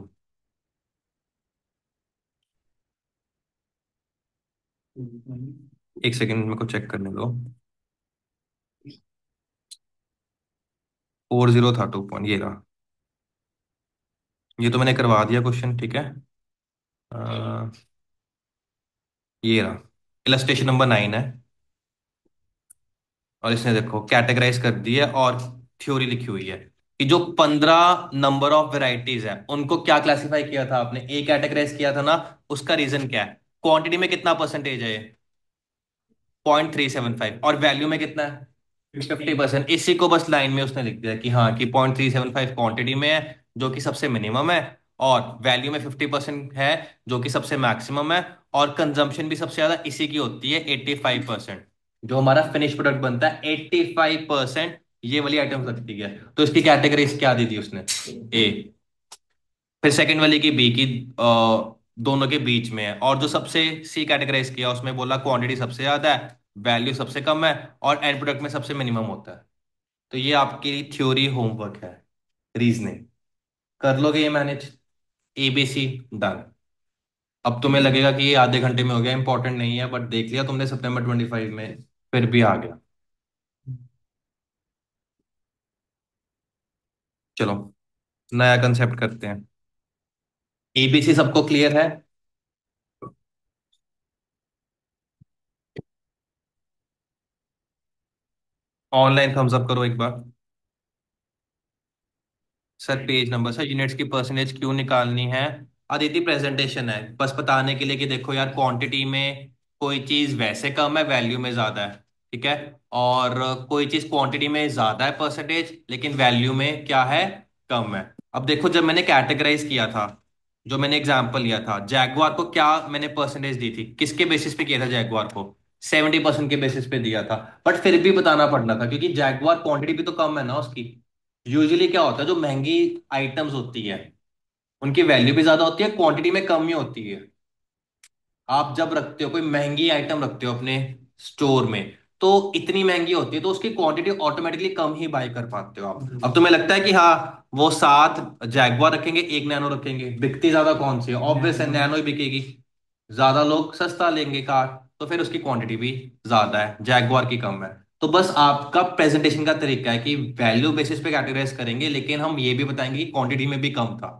A: एक सेकंड मेरे को चेक करने दो। 40 था 2 पॉइंट, ये रहा। ये तो मैंने करवा दिया क्वेश्चन, ठीक है। अ, ये रहा। इलस्ट्रेशन नंबर 9 है। और इसने देखो कैटेगराइज कर दी है और थ्योरी लिखी हुई है कि जो 15 नंबर ऑफ वेराइटीज है उनको क्या क्लासिफाई किया था आपने, ए कैटेगराइज किया था ना। उसका रीजन क्या है? क्वांटिटी में कितना परसेंटेज है? 0.375। और वैल्यू में कितना है? 50%। इसी को बस लाइन में उसने लिख दिया कि हाँ कि 0.375 क्वांटिटी में है, जो कि सबसे मिनिमम है। और वैल्यू में 50% है, जो कि सबसे मैक्सिमम है। और कंजम्पशन भी सबसे ज्यादा इसी की होती है, 85%। जो हमारा फिनिश प्रोडक्ट बनता है 85% ये वाली आइटम लगती है। तो इसकी कैटेगरी क्या दी थी उसने? ए। फिर सेकंड वाली की बी की, दोनों के बीच में है। और जो सबसे सी कैटेगराइज किया उसमें बोला क्वांटिटी सबसे ज्यादा है, वैल्यू सबसे कम है, और एंड प्रोडक्ट में सबसे मिनिमम होता है। तो ये आपकी थ्योरी होमवर्क है, रीजनिंग। कर लोगे ये मैनेज? ABC done. अब तुम्हें लगेगा कि ये आधे घंटे में हो गया, इंपॉर्टेंट नहीं है, बट देख लिया तुमने September 25 में, फिर भी आ गया। चलो, नया कंसेप्ट करते हैं। एबीसी सबको क्लियर है? ऑनलाइन थम्स अप करो एक बार। Sir page number, sir units की परसेंटेज क्यों निकालनी है? अदिति प्रेजेंटेशन है, बस बताने के लिए कि देखो यार, क्वांटिटी में कोई चीज वैसे कम है, वैल्यू में ज्यादा है। ठीक है। और कोई चीज क्वांटिटी में ज्यादा है परसेंटेज, लेकिन वैल्यू में क्या है? कम है। अब देखो, जब मैंने कैटेगराइज किया था, जो मैंने एग्जांपल लिया था जैगवार को, क्या मैंने परसेंटेज दी थी? किसके बेसिस पे किया था जैगवार को? 70% के बेसिस पे दिया था। बट फिर भी बताना पड़ना था, क्योंकि जैगवार क्वांटिटी भी तो कम है ना उसकी। यूजुअली क्या होता है, जो महंगी आइटम्स होती है उनकी वैल्यू भी ज्यादा होती है, क्वांटिटी में कम ही होती है। आप जब रखते हो कोई महंगी आइटम रखते हो अपने स्टोर में, तो इतनी महंगी होती है तो उसकी क्वांटिटी ऑटोमेटिकली कम ही बाय कर पाते हो आप। अब तुम्हें लगता है कि हाँ, वो 7 जैगवार रखेंगे, एक नैनो रखेंगे, बिकती ज्यादा कौन सी है? ऑब्वियस है, नैनो ही बिकेगी। ज्यादा लोग सस्ता लेंगे कार, तो फिर उसकी क्वांटिटी भी ज्यादा है, जैगवार की कम है। तो बस आपका प्रेजेंटेशन का तरीका है कि वैल्यू बेसिस पे कैटेगराइज करेंगे, लेकिन हम ये भी बताएंगे कि क्वांटिटी में भी कम था।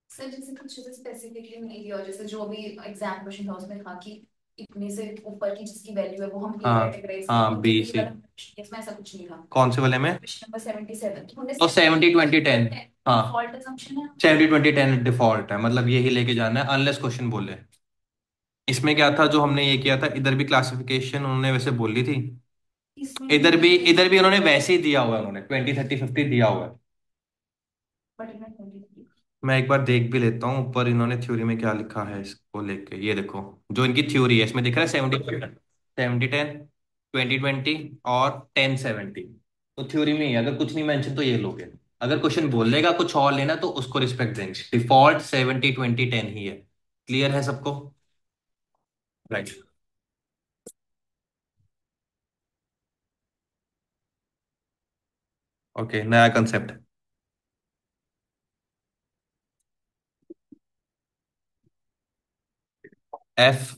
B: सर जैसे कुछ जैसे स्पेसिफिकली नहीं दिया, और जैसे जो अभी एग्जाम क्वेश्चन था उसमें था कि इतने से ऊपर की जिसकी वैल्यू है वो हम ए
A: हाँ
B: कैटेगराइज
A: हाँ,
B: करेंगे, तो
A: बी
B: ये
A: सी।
B: वाला इसमें ऐसा कुछ नहीं था।
A: कौन से वाले में?
B: क्वेश्चन नंबर 77 तो हमने
A: तो 70 20 10। हाँ,
B: डिफॉल्ट असम्पशन है।
A: 70 20 10 डिफॉल्ट है, मतलब यही लेके जाना है अनलेस क्वेश्चन बोले। इसमें क्या था जो हमने ये किया था, इधर भी क्लासिफिकेशन उन्होंने वैसे बोली थी।
B: इसमें भी
A: इधर भी उन्होंने वैसे ही दिया हुआ है, उन्होंने 20 30 50 दिया हुआ है।
B: बट
A: मैं एक बार देख भी लेता हूँ ऊपर इन्होंने थ्योरी में क्या लिखा है इसको लेके। ये देखो, जो इनकी थ्योरी है इसमें दिख रहा है 70 70 10 20 20 और 10 70। तो थ्योरी में ही है, अगर कुछ नहीं मेंशन तो ये लोगे। अगर क्वेश्चन बोल लेगा कुछ और लेना तो उसको रिस्पेक्ट देंगे। डिफॉल्ट 70 20 10 ही है। क्लियर है सबको? राइट। ओके, नया concept. FSN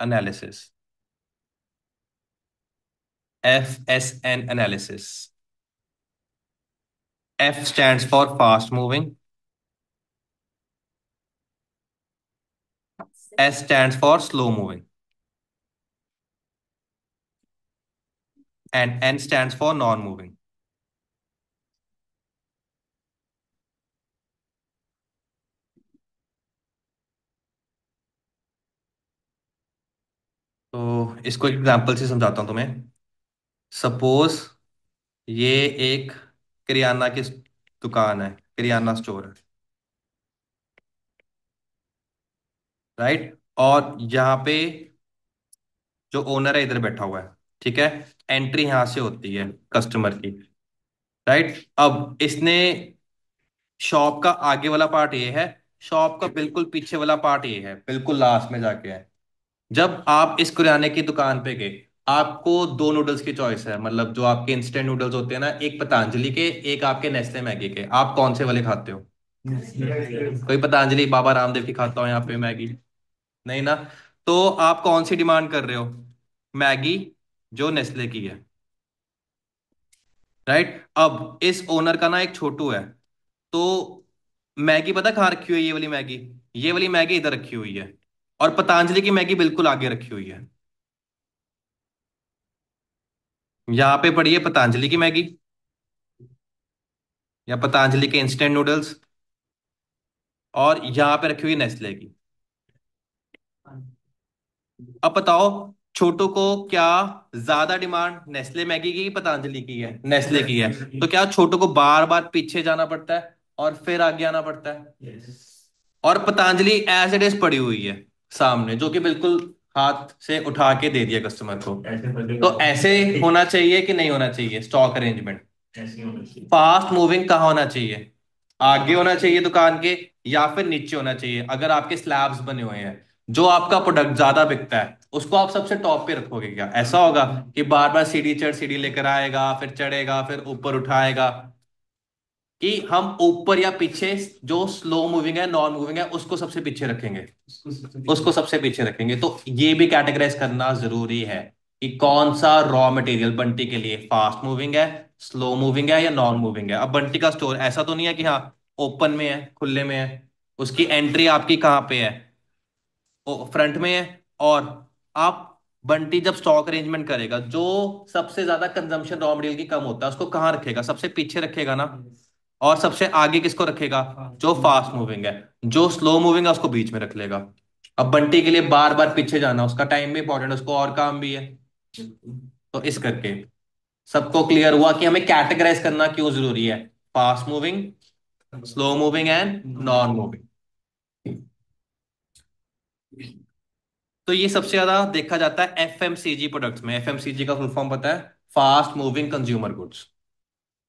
A: analysis. FSN analysis. F stands for fast moving, S stands for slow moving, and N stands for non moving. तो इसको एग्जांपल से समझाता हूं तुम्हें। सपोज ये एक किराना की दुकान है, किराना स्टोर है। राइट। और यहाँ पे जो ओनर है इधर बैठा हुआ है। ठीक है। एंट्री यहां से होती है कस्टमर की। राइट। अब इसने, शॉप का आगे वाला पार्ट ये है, शॉप का बिल्कुल पीछे वाला पार्ट ये है, बिल्कुल लास्ट में जाके है। जब आप इस किराने की दुकान पे गए, आपको दो नूडल्स की चॉइस है, मतलब जो आपके इंस्टेंट नूडल्स होते हैं ना, एक पतंजलि के, एक आपके नेस्ले मैगी के। आप कौन से वाले खाते हो? कोई पतंजलि बाबा रामदेव की खाता हो यहाँ पे मैगी? नहीं ना। तो आप कौन सी डिमांड कर रहे हो? मैगी जो नेस्ले की है, राइट? अब इस ओनर का ना एक छोटू है, तो मैगी पता कहाँ रखी हुई है? ये वाली मैगी, ये वाली मैगी इधर रखी हुई है, और पतंजलि की मैगी बिल्कुल आगे रखी हुई है। यहाँ पे पड़ी है पतंजलि की मैगी, या पतंजलि के इंस्टेंट नूडल्स, और यहाँ पे रखी हुई है नेस्ले की। अब बताओ, छोटू को क्या ज्यादा डिमांड, नेस्ले मैगी की पतंजलि की है? नेस्ले की है। तो क्या छोटू को बार बार पीछे जाना पड़ता है और फिर आगे आना पड़ता है? और पतंजलि एज इट इज पड़ी हुई है सामने, जो कि बिल्कुल हाथ से उठा के दे दिया कस्टमर को। तो ऐसे होना चाहिए कि नहीं होना चाहिए स्टॉक अरेंजमेंट? फास्ट मूविंग कहाँ होना चाहिए? आगे होना चाहिए दुकान के, या फिर नीचे होना चाहिए? अगर आपके स्लैब्स बने हुए हैं, जो आपका प्रोडक्ट ज्यादा बिकता है उसको आप सबसे टॉप पे रखोगे क्या? ऐसा होगा कि बार बार सीढ़ी चढ़ सीढ़ी लेकर आएगा, फिर चढ़ेगा, फिर ऊपर उठाएगा? कि हम ऊपर या पीछे, जो स्लो मूविंग है, नॉन मूविंग है, उसको सबसे पीछे रखेंगे? उसको सबसे पीछे रखेंगे। तो ये भी कैटेगराइज करना जरूरी है कि कौन सा रॉ मटेरियल बंटी के लिए फास्ट मूविंग है, स्लो मूविंग है, या नॉन मूविंग है। अब बंटी का स्टोर ऐसा तो नहीं है कि हाँ ओपन में है, खुले में है। उसकी एंट्री आपकी कहाँ पे है? फ्रंट में है। और आप, बंटी जब स्टॉक अरेंजमेंट करेगा, जो सबसे ज्यादा कंजम्पशन रॉ मटेरियल की कम होता है उसको कहाँ रखेगा? सबसे पीछे रखेगा ना। और सबसे आगे किसको रखेगा? जो फास्ट मूविंग है। जो स्लो मूविंग है उसको बीच में रख लेगा। अब बंटी के लिए बार बार पीछे जाना, उसका टाइम भी इंपॉर्टेंट है, उसको और काम भी है। तो इस करके सबको क्लियर हुआ कि हमें कैटेगराइज करना क्यों जरूरी है? Fast moving, slow moving and non moving. तो ये सबसे ज्यादा देखा जाता है एफएमसीजी प्रोडक्ट्स में। एफएमसीजी का फुल फॉर्म पता है? Fast moving consumer goods.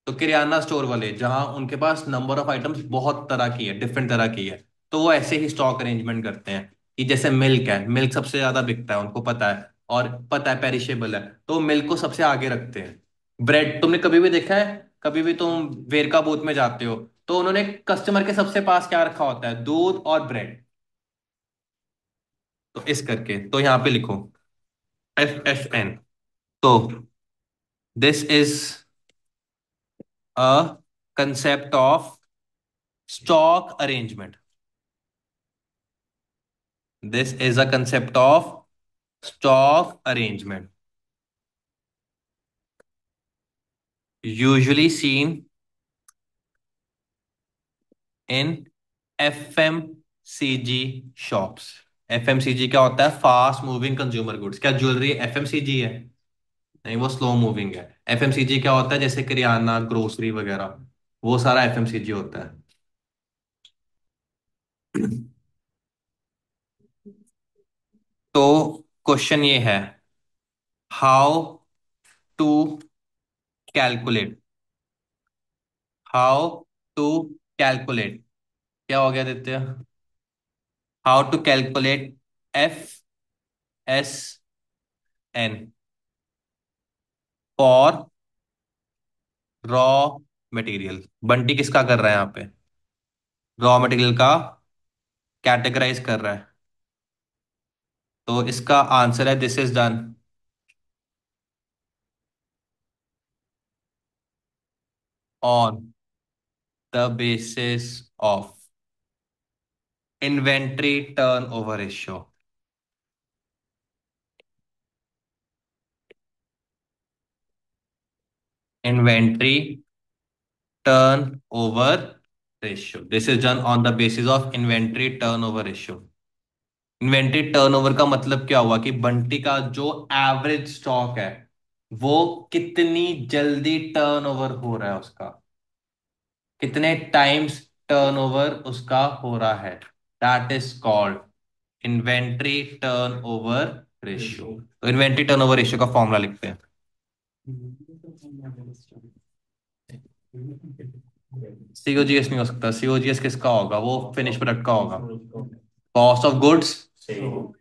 A: तो किराना स्टोर वाले, जहां उनके पास नंबर ऑफ आइटम्स बहुत तरह की है, डिफरेंट तरह की है, तो वो ऐसे ही स्टॉक अरेंजमेंट करते हैं। कि जैसे मिल्क है, मिल्क सबसे ज्यादा बिकता है, उनको पता है, और पता है पेरिशेबल है, तो मिल्क को सबसे आगे रखते हैं। ब्रेड तुमने कभी भी देखा है? कभी भी तुम वेरका बूथ में जाते हो तो उन्होंने कस्टमर के सबसे पास क्या रखा होता है? दूध और ब्रेड। तो इस करके तो यहाँ पे लिखो FFN। तो this is a concept of stock arrangement. This is a concept of stock arrangement, usually seen in FMCG shops. FMCG क्या होता है? Fast moving consumer goods. क्या ज्वेलरी FMCG है? नहीं, वो स्लो मूविंग है। FMCG क्या होता है? जैसे किराना, ग्रोसरी वगैरह, वो सारा FMCG होता है। तो क्वेश्चन ये है, how to calculate, how to calculate, क्या हो गया Aditya? How to calculate FSN for raw material. Bunty किसका कर रहा है यहाँ पे? रॉ मटेरियल का कैटेगराइज कर रहा है। तो इसका आंसर है, this is done on the basis of inventory turn over ratio. Inventory turn over ratio, this is done on the basis of inventory turn over ratio. Inventory turnover का मतलब क्या हुआ? कि बंटी का जो एवरेज स्टॉक है, वो कितनी जल्दी टर्नओवर हो रहा है उसका, कितने टाइम्स टर्नओवर उसका हो रहा है, that is called inventory turnover ratio. तो इन्वेंट्री टर्नओवर रेशियो का फॉर्मूला लिखते हैं। सीओजीएस नहीं हो सकता। सीओजीएस किसका होगा? वो फिनिश प्रोडक्ट का होगा। Cost of goods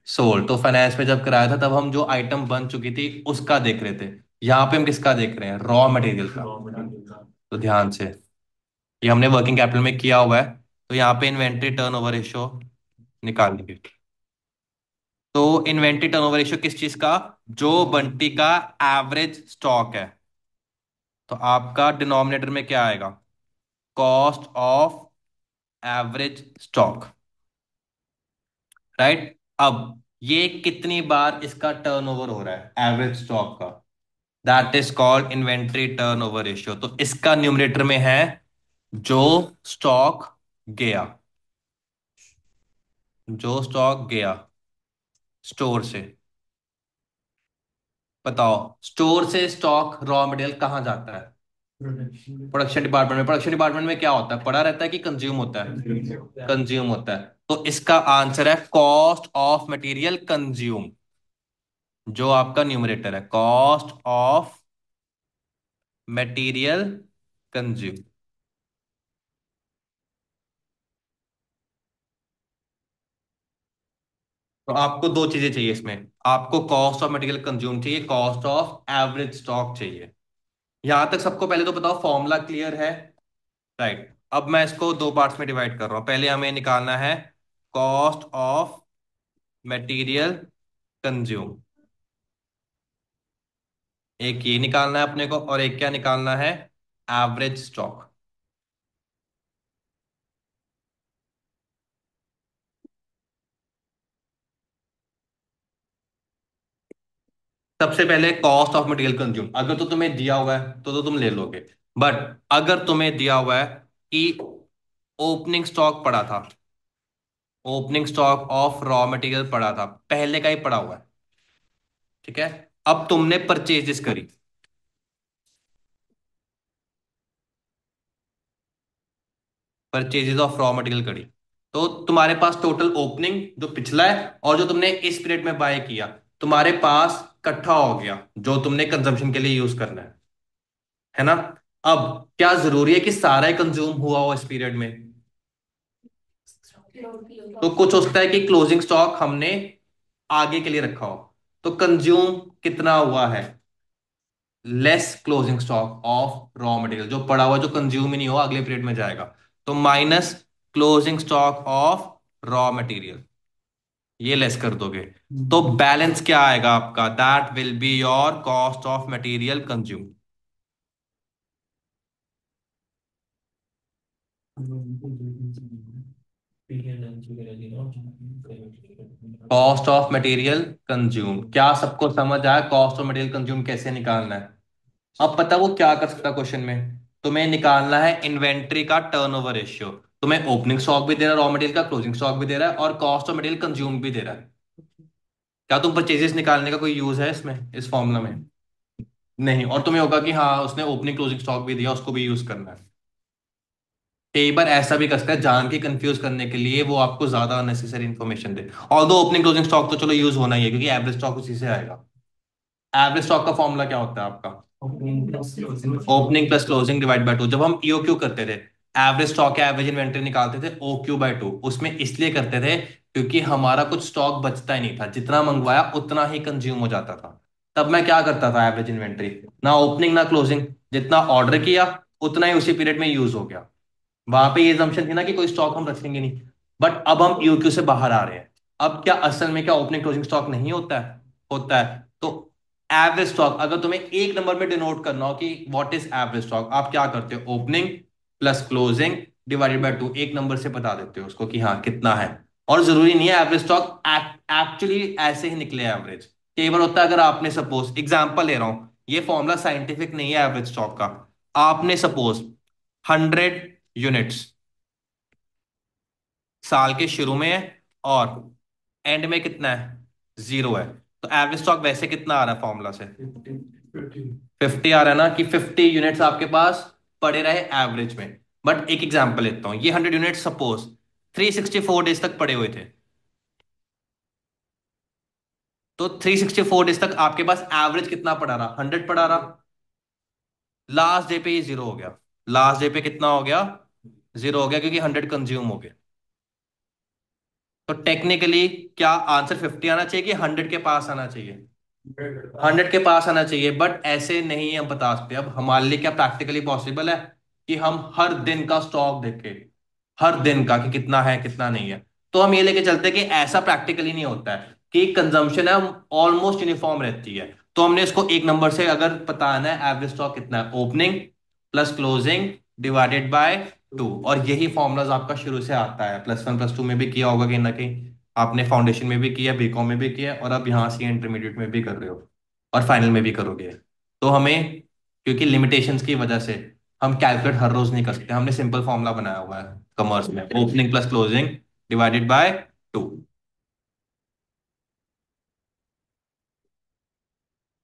A: sold. तो फाइनेंस में जब कराया था तब हम जो आइटम बन चुकी थी उसका देख रहे थे। यहाँ पे हम किसका देख रहे हैं? रॉ मटेरियल का। तो ध्यान से, ये हमने वर्किंग कैपिटल में किया हुआ है। तो यहाँ पे इन्वेंट्री टर्नओवर रेशियो निकालेंगे। तो इन्वेंट्री टर्नओवर रेशियो किस चीज का? जो बंटी का एवरेज स्टॉक है। तो आपका डिनोमिनेटर में क्या आएगा? Cost of average stock. Right. अब ये कितनी बार इसका टर्नओवर हो रहा है एवरेज स्टॉक का? That is called inventory turnover ratio. तो इसका न्यूमरेटर में है जो स्टॉक गया, जो स्टॉक गया स्टोर से। बताओ, स्टोर से स्टॉक रॉ मटेरियल कहाँ जाता है? प्रोडक्शन डिपार्टमेंट में। प्रोडक्शन डिपार्टमेंट में क्या होता है, पड़ा रहता है कि कंज्यूम होता है? कंज्यूम होता है। तो इसका आंसर है कॉस्ट ऑफ मटेरियल कंज्यूम, जो आपका न्यूमरेटर है, कॉस्ट ऑफ मटेरियल कंज्यूम। तो आपको दो चीजें चाहिए इसमें, आपको कॉस्ट ऑफ मटेरियल कंज्यूम चाहिए, कॉस्ट ऑफ एवरेज स्टॉक चाहिए। यहां तक सबको पहले तो बताओ, फॉर्मूला क्लियर है? राइट। अब मैं इसको दो पार्ट्स में डिवाइड कर रहा हूं। पहले हमें निकालना है कॉस्ट ऑफ मटेरियल कंज्यूम, एक ये निकालना है अपने को, और एक क्या निकालना है? Average stock. सबसे पहले कॉस्ट ऑफ मटेरियल कंज्यूम, अगर तो तुम्हें दिया हुआ है तो तुम ले लोगे। बट अगर तुम्हें दिया हुआ है कि ओपनिंग स्टॉक पड़ा था, opening stock of raw material पड़ा था, पहले का ही पड़ा हुआ है, ठीक है। अब तुमने परचेजेस करी, परचेजेस ऑफ रॉ मटेरियल करी, तो तुम्हारे पास टोटल ओपनिंग जो पिछला है और जो तुमने इस पीरियड में बाय किया, तुम्हारे पास इकट्ठा हो गया, जो तुमने कंजम्पशन के लिए यूज करना है ना? अब क्या जरूरी है कि सारा ही कंज्यूम हुआ हो इस पीरियड में? तो कुछ होता है कि क्लोजिंग स्टॉक हमने आगे के लिए रखा हो, तो कंज्यूम कितना हुआ है? Less closing stock of raw material, जो पड़ा हुआ, जो कंज्यूम ही नहीं हुआ, अगले पीरियड में जाएगा, तो minus closing stock of raw material, ये लेस कर दोगे। तो बैलेंस क्या आएगा आपका? That will be your cost of material consume. Cost of material consume, क्या सबको समझ आया कॉस्ट ऑफ मटेरियल कंज्यूम कैसे निकालना है? अब पता वो क्या कर सकता क्वेश्चन में, तुम्हें निकालना है इन्वेंट्री का टर्नओवर रेशियो। तुम्हें ओपनिंग स्टॉक भी दे रहा है रॉ मटेरियल का, क्लोजिंग स्टॉक भी दे रहा है, और कॉस्ट ऑफ मटेरियल कंज्यूम भी दे रहा है। क्या तुम परचेजेस निकालने का कोई यूज है इसमें, इस फॉर्मूला में? नहीं। और तुम्हें होगा कि हाँ उसने ओपनिंग क्लोजिंग स्टॉक भी दिया, उसको भी यूज करना है। कई बार ऐसा भी कर सकता है जान के कंफ्यूज करने के लिए, वो आपको ज्यादा अननेसेसरी इन्फॉर्मेशन दे। ऑल्दो ओपनिंग क्लोजिंग स्टॉक तो चलो यूज होना ही है, क्योंकि एवरेज स्टॉक उसी से आएगा। एवरेज स्टॉक का फॉर्मूला क्या होता है आपका? Opening plus closing divide by two. जब हम ईओक्यू करते थे, एवरेज स्टॉक या एवरेज इन्वेंटरी निकालते थे ओ क्यू बाय टू, उसमें इसलिए करते थे क्योंकि हमारा कुछ स्टॉक बचता ही नहीं था, जितना मंगवाया उतना ही कंज्यूम हो जाता था। तब मैं क्या करता था, एवरेज इन्वेंट्री, ना ओपनिंग ना क्लोजिंग, जितना ऑर्डर किया उतना ही उसी पीरियड में यूज हो गया। वहां पे ये assumption थी ना कि कोई स्टॉक हम रखेंगे नहीं। बट अब हम ईओक्यू से बाहर आ रहे हैं। अब क्या असल में क्या ओपनिंग क्लोजिंग स्टॉक नहीं होता है? होता है। तो एवरेज स्टॉक, अगर तुम्हें एक नंबर में डिनोट करना हो कि व्हाट इज एवरेज स्टॉक, आप क्या करते हो? Opening plus closing divided by to, एक नंबर से बता देते हो उसको कि हाँ कितना है। और जरूरी नहीं है एवरेज स्टॉक एक्चुअली ऐसे ही निकले एवरेज। कई बार होता है, अगर आपने सपोज एग्जांपल ले रहा हूं, ये फॉर्मूला साइंटिफिक नहीं है एवरेज स्टॉक का। आपने सपोज 100 यूनिट्स साल के शुरू में है, और एंड में कितना है? जीरो है। तो एवरेज स्टॉक वैसे कितना आ रहा है फॉर्मूला से? 50 आ रहा है ना, कि 50 यूनिट्स आपके पास पड़े रहे एवरेज में। बट एक एग्जांपल लेता हूं, ये 100 यूनिट सपोज 364 डेज तक पड़े हुए थे, तो 364 डेज तक आपके पास एवरेज कितना पड़ा रहा? 100 पड़ा रहा। लास्ट डे पे ये जीरो हो गया। लास्ट डे पे कितना हो गया? जीरो हो गया, क्योंकि 100 कंज्यूम हो गए। तो टेक्निकली क्या आंसर 50 आना चाहिए कि 100 के पास आना चाहिए? 100 के पास आना चाहिए। बट ऐसे नहीं हम बता सकते। अब हमारे लिए क्या प्रैक्टिकली पॉसिबल है कि हम हर दिन का स्टॉक देखें, हर दिन का कि कितना है कितना नहीं है? तो हम ये लेके चलते हैं कि ऐसा प्रैक्टिकली नहीं होता है। कि कंजम्पशन है ऑलमोस्ट यूनिफॉर्म रहती है। तो हमने इसको एक नंबर से अगर बताना है एवरेज स्टॉक कितना है, opening plus closing divided by to. और यही फॉर्मूलाज आपका शुरू से आता है, प्लस 1 प्लस 2 में भी किया होगा कहीं ना कहीं, आपने फाउंडेशन में भी किया, बीकॉम में भी किया, और अब यहाँ से इंटरमीडिएट में भी कर रहे हो और फाइनल में भी करोगे। तो हमें, क्योंकि लिमिटेशंस की वजह से हम कैलकुलेट हर रोज नहीं कर सकते, हमने सिंपल फॉर्मूला बनाया हुआ है कॉमर्स में, opening plus closing divided by to.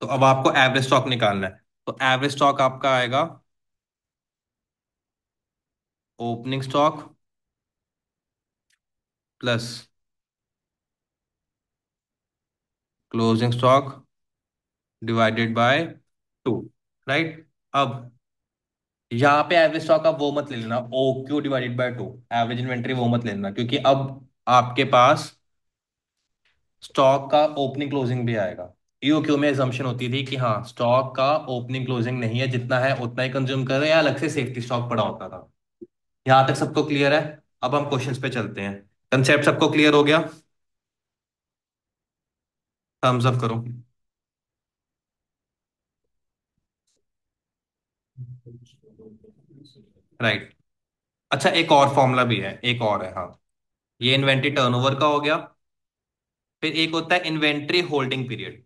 A: तो अब आपको एवरेज स्टॉक निकालना है। तो एवरेज स्टॉक आपका आएगा opening stock plus closing stock divided by to, right. अब यहाँ पे एवरेज स्टॉक आप वो मत ले लेना, O Q divided by two, average inventory वो मत लेना, क्योंकि अब आपके पास स्टॉक का ओपनिंग क्लोजिंग भी आएगा। ईओक्यू में एजम्पशन होती थी कि हाँ स्टॉक का ओपनिंग क्लोजिंग नहीं है, जितना है उतना ही कंज्यूम करे, या अलग से सेफ्टी स्टॉक पड़ा होता था। यहाँ तक सबको क्लियर है? अब हम क्वेश्चंस पे चलते हैं। कंसेप्ट सबको क्लियर हो गया? थम्स अप करो। राइट। अच्छा, एक और फॉर्मूला भी है, एक और है, हाँ। ये इन्वेंट्री टर्नओवर का हो गया। फिर एक होता है इन्वेंट्री होल्डिंग पीरियड।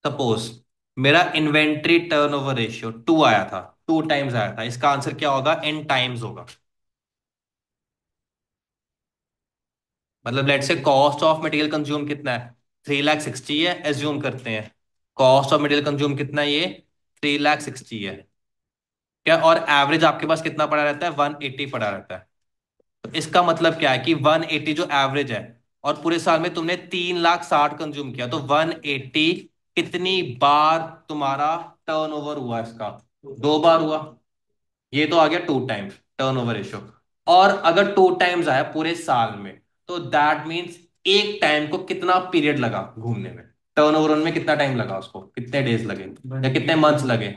A: सपोज मेरा इन्वेंट्री टर्नओवर रेशियो 2 आया था, 2 टाइम्स आया था, इसका आंसर क्या होगा? इन टाइम्स होगा। मतलब लेट से कॉस्ट ऑफ मटेरियल कंज्यूम कितना है? 3,60,000 है, एज्यूम करते हैं। कॉस्ट ऑफ मटेरियल कंज्यूम कितना है? ये 3,60,000 है। क्या? और एवरेज आपके पास कितना पड़ा रहता है? 180 पड़ा रहता है। तो इसका मतलब क्या है कि 180 जो एवरेज है, और पूरे साल में तुमने 3,60,000 कंज्यूम किया, तो 180 कितनी बार तुम्हारा टर्नओवर हुआ इसका? 2 बार हुआ। ये तो आ गया 2 टाइम्स टर्नओवर रेशियो। और अगर 2 टाइम्स आया पूरे साल में, तो दैट मीन्स एक टाइम को कितना पीरियड लगा घूमने में? टर्नओवर में कितना टाइम लगा उसको, कितने डेज लगे या कितने मंथ्स लगे?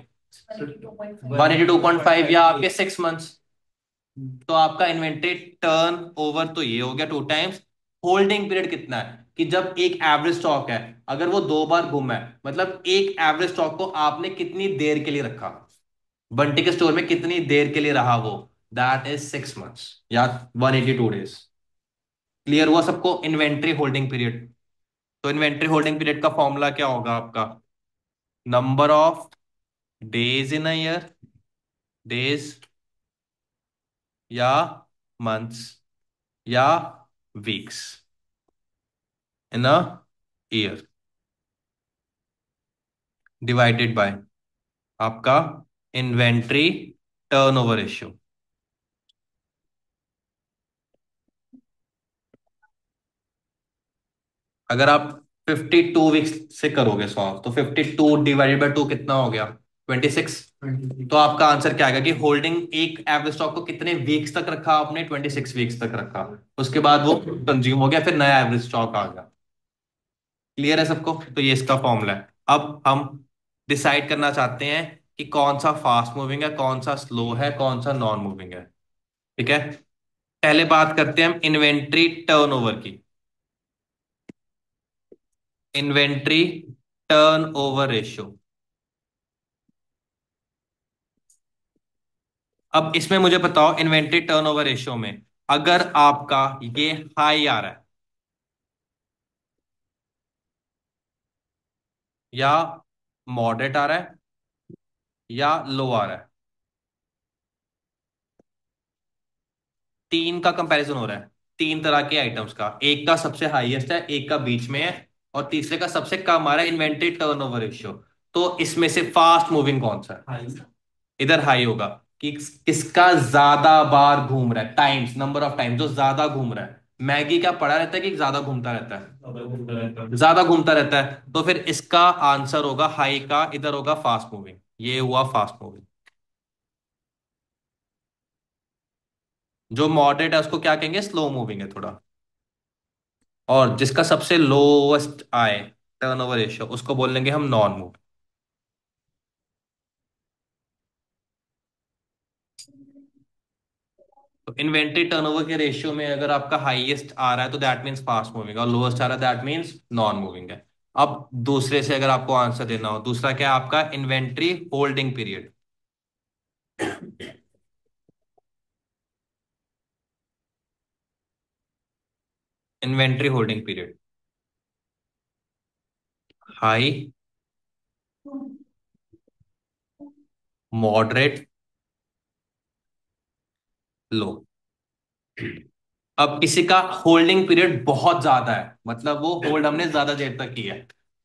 A: 182.5 या आपके 6 मंथ्स। तो आपका इन्वेंट्री टर्न ओवर तो ये हो गया 2 टाइम्स। होल्डिंग पीरियड कितना है? कि जब एक एवरेज स्टॉक है, अगर वो 2 बार घूमा है, मतलब एक एवरेज स्टॉक को आपने कितनी देर के लिए रखा, बंटी के स्टोर में कितनी देर के लिए रहा वो? दैट इज 6 मंथ्स या 182 डेज। क्लियर हुआ सबको? Inventory holding period. तो इन्वेंट्री होल्डिंग पीरियड का फॉर्मूला क्या होगा आपका? Number of days in a year, days या मंथ्स या weeks in a year, divided by आपका इन्वेंट्री टर्नओवर रेशियो। अगर आप 52 वीक्स से करोगे सॉल्व, तो 52 डिवाइडेड बाय 2 कितना हो गया? 26। तो आपका आंसर क्या आएगा कि होल्डिंग एक एवरेज स्टॉक को कितने वीक्स तक रखा आपने? 26 वीक्स तक रखा। उसके बाद वो कंज्यूम हो गया, फिर नया एवरेज स्टॉक आ गया। क्लियर है सबको? तो ये इसका फॉर्मूला है। अब हम डिसाइड करना चाहते हैं कि कौन सा फास्ट मूविंग है, कौन सा स्लो है, कौन सा नॉन मूविंग है। ठीक है। पहले बात करते हैं हम इन्वेंट्री टर्नओवर की। Inventory turnover ratio. अब इसमें मुझे बताओ, इन्वेंट्री टर्नओवर रेशियो में अगर आपका ये हाई आ रहा है या मॉडरेट आ रहा है या लो आ रहा है, तीन का कंपैरिजन हो रहा है, तीन तरह के आइटम्स का, एक का सबसे हाईएस्ट है, एक का बीच में है, और तीसरे का सबसे कम आ रहा है, इन्वेंट्री टर्नओवर रेशियो। तो इसमें से फास्ट मूविंग कौन सा है? इधर हाई होगा। कि किसका ज्यादा बार घूम रहा है, टाइम्स, नंबर ऑफ टाइम्स जो ज्यादा घूम रहा है। मैगी क्या पड़ा रहता है कि ज्यादा घूमता रहता है? ज्यादा घूमता रहता है। तो फिर इसका आंसर होगा हाई का, इधर होगा फास्ट मूविंग। ये हुआ फास्ट मूविंग। जो मॉडरेट है उसको क्या कहेंगे? स्लो मूविंग है थोड़ा। और जिसका सबसे लोएस्ट आए टर्नओवर रेशियो, उसको बोल लेंगे हम नॉन मूविंग। तो इन्वेंट्री टर्नओवर के रेशियो में अगर आपका हाईएस्ट आ रहा है तो दैट मीन्स फास्ट मूविंग, और लोएस्ट आ रहा है दैट मीन्स नॉन मूविंग है। अब दूसरे से अगर आपको आंसर देना हो, दूसरा क्या है आपका, inventory holding period. Inventory holding period, high, moderate, low. अब किसी का होल्डिंग पीरियड बहुत ज्यादा है, मतलब वो होल्ड हमने ज्यादा देर तक की है,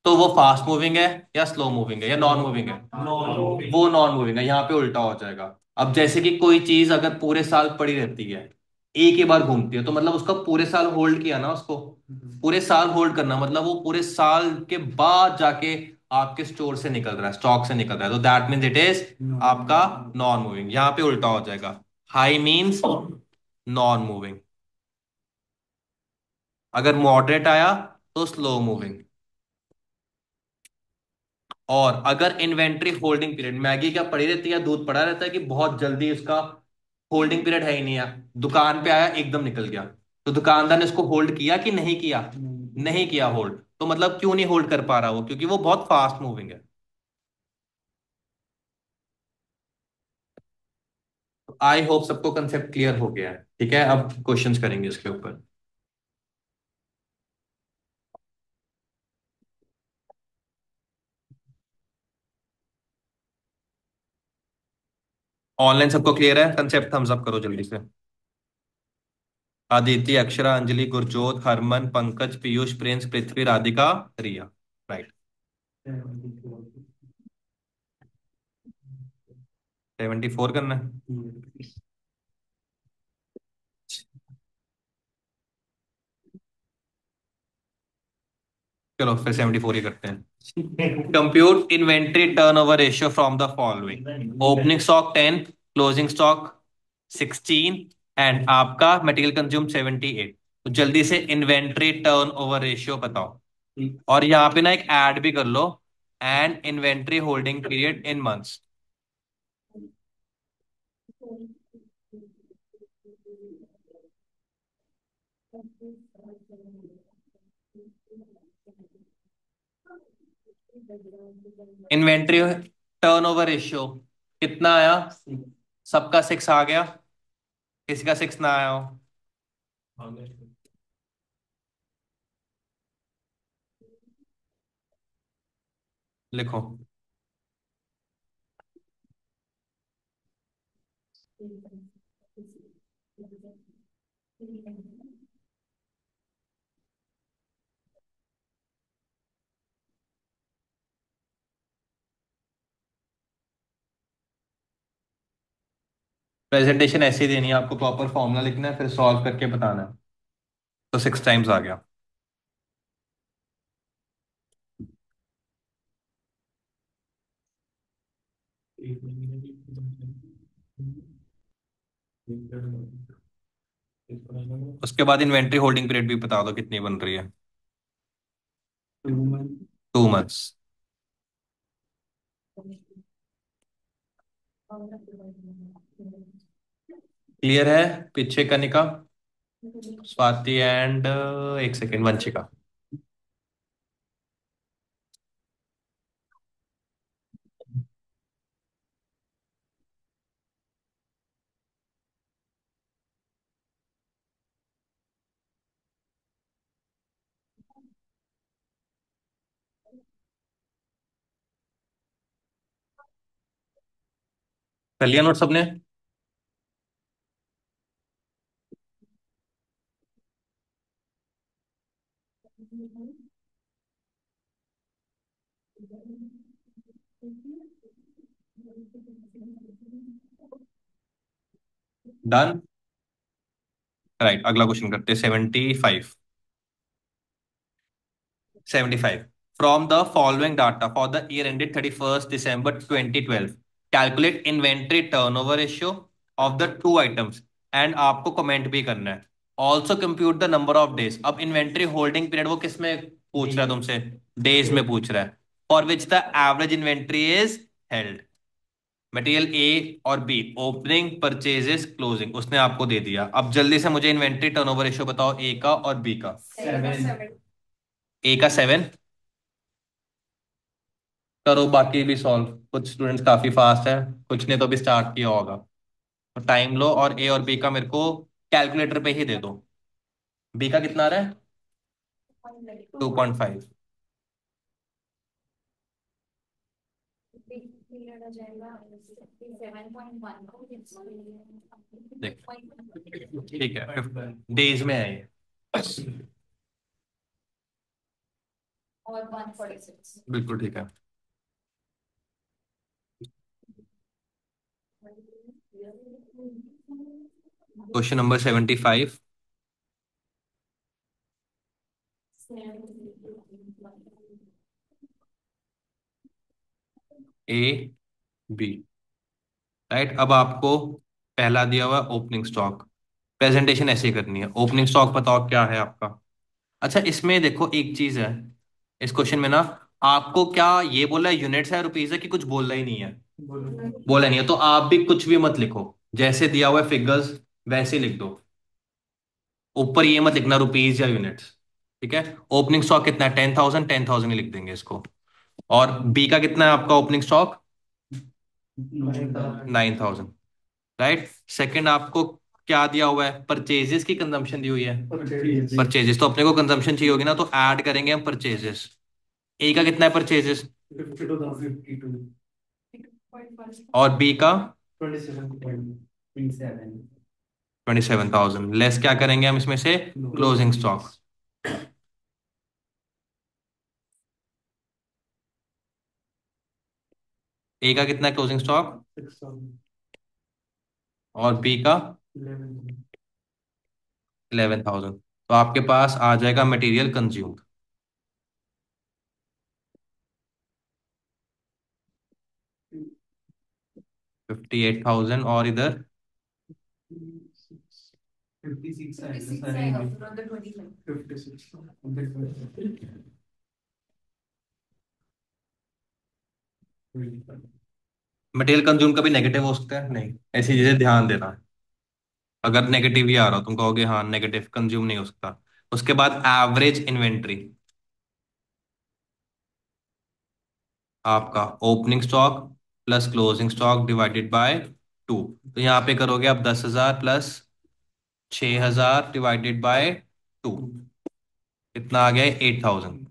A: तो वो फास्ट मूविंग है या स्लो मूविंग है या नॉन मूविंग है? वो नॉन मूविंग है। यहाँ पे उल्टा हो जाएगा। अब जैसे कि कोई चीज अगर पूरे साल पड़ी रहती है, एक ही बार घूमती है, तो मतलब उसका पूरे साल होल्ड किया ना उसको। पूरे साल होल्ड करना मतलब वो पूरे साल के बाद जाके आपके स्टोर से निकल रहा है, स्टॉक से निकल रहा है, तो दैट मीन्स इट इज आपका नॉन मूविंग। यहाँ पे उल्टा हो जाएगा, हाई मीन्स नॉन मूविंग, अगर मॉडरेट आया तो स्लो मूविंग। और अगर इन्वेंट्री होल्डिंग पीरियड, मैगी क्या पड़ी रहती है, दूध पड़ा रहता है कि बहुत जल्दी उसका होल्डिंग पीरियड है ही नहीं है, दुकान पे आया एकदम निकल गया, तो दुकानदार ने उसको होल्ड किया कि नहीं किया? नहीं किया होल्ड। तो मतलब क्यों नहीं होल्ड कर पा रहा वो? क्योंकि वो बहुत फास्ट मूविंग है। आई होप सबको कंसेप्ट क्लियर हो गया है। ठीक है, अब क्वेश्चंस करेंगे इसके ऊपर। ऑनलाइन सबको क्लियर है कंसेप्ट? थम्स अप करो जल्दी से। आदित्य, अक्षरा, अंजलि, गुरजोत, हरमन, पंकज, पीयूष, प्रिंस, पृथ्वी, राधिका, रिया। राइट। 74 करना है। चलो फिर 74 ही करते हैं। Compute inventory turnover ratio from the following: opening stock 10, closing stock 16, and आपका मटेरियल कंज्यूम 78। तो जल्दी से इन्वेंट्री टर्नओवर रेशियो बताओ। और यहाँ पे ना एक ऐड भी कर लो, and inventory holding period in months. Inventory turnover ratio कितना आया? सबका 6 आ गया, किसी का 6 ना आया हो? लिखो। प्रेजेंटेशन ऐसे ही देनी है आपको, प्रॉपर फॉर्मूला लिखना है, फिर सॉल्व करके बताना है। तो 6 टाइम्स आ गया। उसके बाद इन्वेंट्री होल्डिंग पीरियड भी बता दो कितनी बन रही है। 2 मंथ्स। क्लियर है? पीछे कनिका, स्वाति एंड एक सेकेंड, वंशिका। कर लिया नोट सबने? डन। राइट, अगला क्वेश्चन करते हैं। 75। 75, from the following data for the year ended 31st December 2012, calculate inventory turnover ratio of the two items, and आपको कमेंट भी करना है। Also compute the number of days. अब इन्वेंट्री होल्डिंग पीरियड वो किस में पूछ रहा है तुमसे? डेज में पूछ रहा है। For which the average inventory is held. Material A और बी, ओपनिंग, परचेजेस, क्लोजिंग, उसने आपको दे दिया। अब जल्दी से मुझे इन्वेंट्री टर्नओवर रेशियो बताओ, ए का और बी का।
B: 7
A: ए का 7। करो बाकी भी सॉल्व। कुछ स्टूडेंट्स काफी फास्ट है, कुछ ने तो अभी स्टार्ट किया होगा। तो टाइम लो और ए और बी का मेरे को कैलकुलेटर पे ही दे दो। बी का कितना आ रहा है? 2.5।
B: पीरियड आ जाएगा 7.1 को
A: देख, ठीक है, डेज में है ये।
B: और 146।
A: बिल्कुल ठीक है। Question number 75। ए, बी। राइट, अब आपको पहला दिया हुआ ओपनिंग स्टॉक। प्रेजेंटेशन ऐसे ही करनी है। ओपनिंग स्टॉक बताओ क्या है आपका। अच्छा, इसमें देखो एक चीज है, इस क्वेश्चन में ना, आपको क्या ये बोला है यूनिट्स है रुपीज है, कि कुछ बोला ही नहीं है? बोला नहीं है तो आप भी कुछ भी मत लिखो, जैसे दिया हुआ है फिगर्स वैसे लिख दो। ऊपर ये मत लिखना रुपीज या यूनिट्स। ठीक है। ओपनिंग स्टॉक कितना है? 10,000, 10,000 ही लिख देंगे इसको। और बी का कितना है आपका ओपनिंग स्टॉक? 9,000। राइट। सेकंड आपको क्या दिया हुआ है? परचेजेस की कंजम्पशन दी हुई है। परचेजेस तो अपने को कंजम्पशन चाहिए होगी ना, तो ऐड करेंगे हम परचेजेस। ए का कितना है परचेजेस? और बी का? 27,000। लेस क्या करेंगे हम इसमें से? Closing stock. ए का कितना है क्लोजिंग स्टॉक? और बी का? 11,000। तो आपके पास आ जाएगा मटेरियल कंज्यूम्ड 58,000। और इधर
B: 56 आएगा फिर on the 25।
A: मटेरियल कंज्यूम कभी नेगेटिव हो सकता है? नहीं, ऐसी चीजें ध्यान देना। अगर नेगेटिव ही आ रहा हो तुम कहोगे हाँ नेगेटिव कंज्यूम नहीं हो सकता। उसके बाद एवरेज इन्वेंट्री, आपका opening stock plus closing stock divided by 2। तो यहाँ पे करोगे आप 10,000 प्लस 6,000 डिवाइडेड बाय 2। कितना आ गया? 8,000।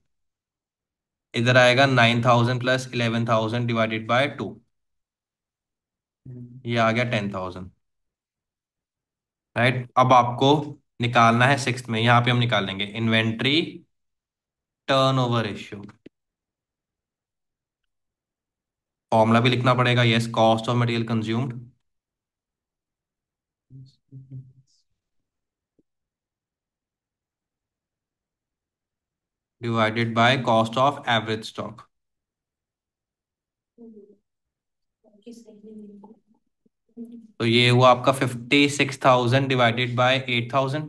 A: इधर आएगा 9,000 प्लस 11,000 डिवाइडेड बाय 2। ये आ गया 10,000। राइट, अब आपको निकालना है सिक्स्थ में, यहाँ पे हम निकाल लेंगे इन्वेंट्री टर्नओवर रेशियो। फॉर्मूला भी लिखना पड़ेगा, yes, cost of material consumed divided by cost of average stock. तो ये हुआ आपका 56,000 डिवाइडेड बाय 8,000,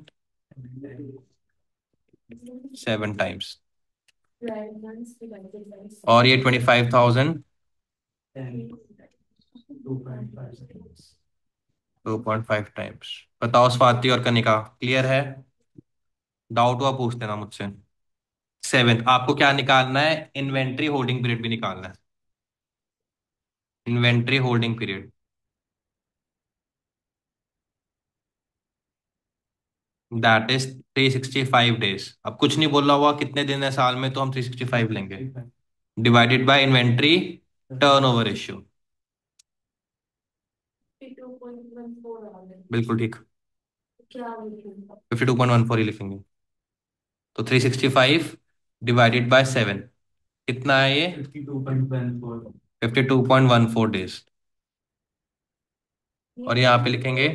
A: 7 टाइम्स। और ये 25,000, 2.5 टाइम्स। बताओ स्वाति और कनिका, क्लियर है? डाउट हुआ पूछ लेना मुझसे। सेवेंथ आपको क्या निकालना है? इन्वेंट्री होल्डिंग पीरियड भी निकालना है। Inventory holding period, that is 365 days. अब कुछ नहीं बोला हुआ कितने दिन है साल में, तो हम 365 लेंगे, divided by inventory turnover ratio.
B: 52.14
A: बिल्कुल ठीक।
B: क्या
A: 52.14 ही लिखेंगे। तो 365 डिवाइडेड बाय 7, कितना है ये? 52.14 डेज। और यहाँ पे लिखेंगे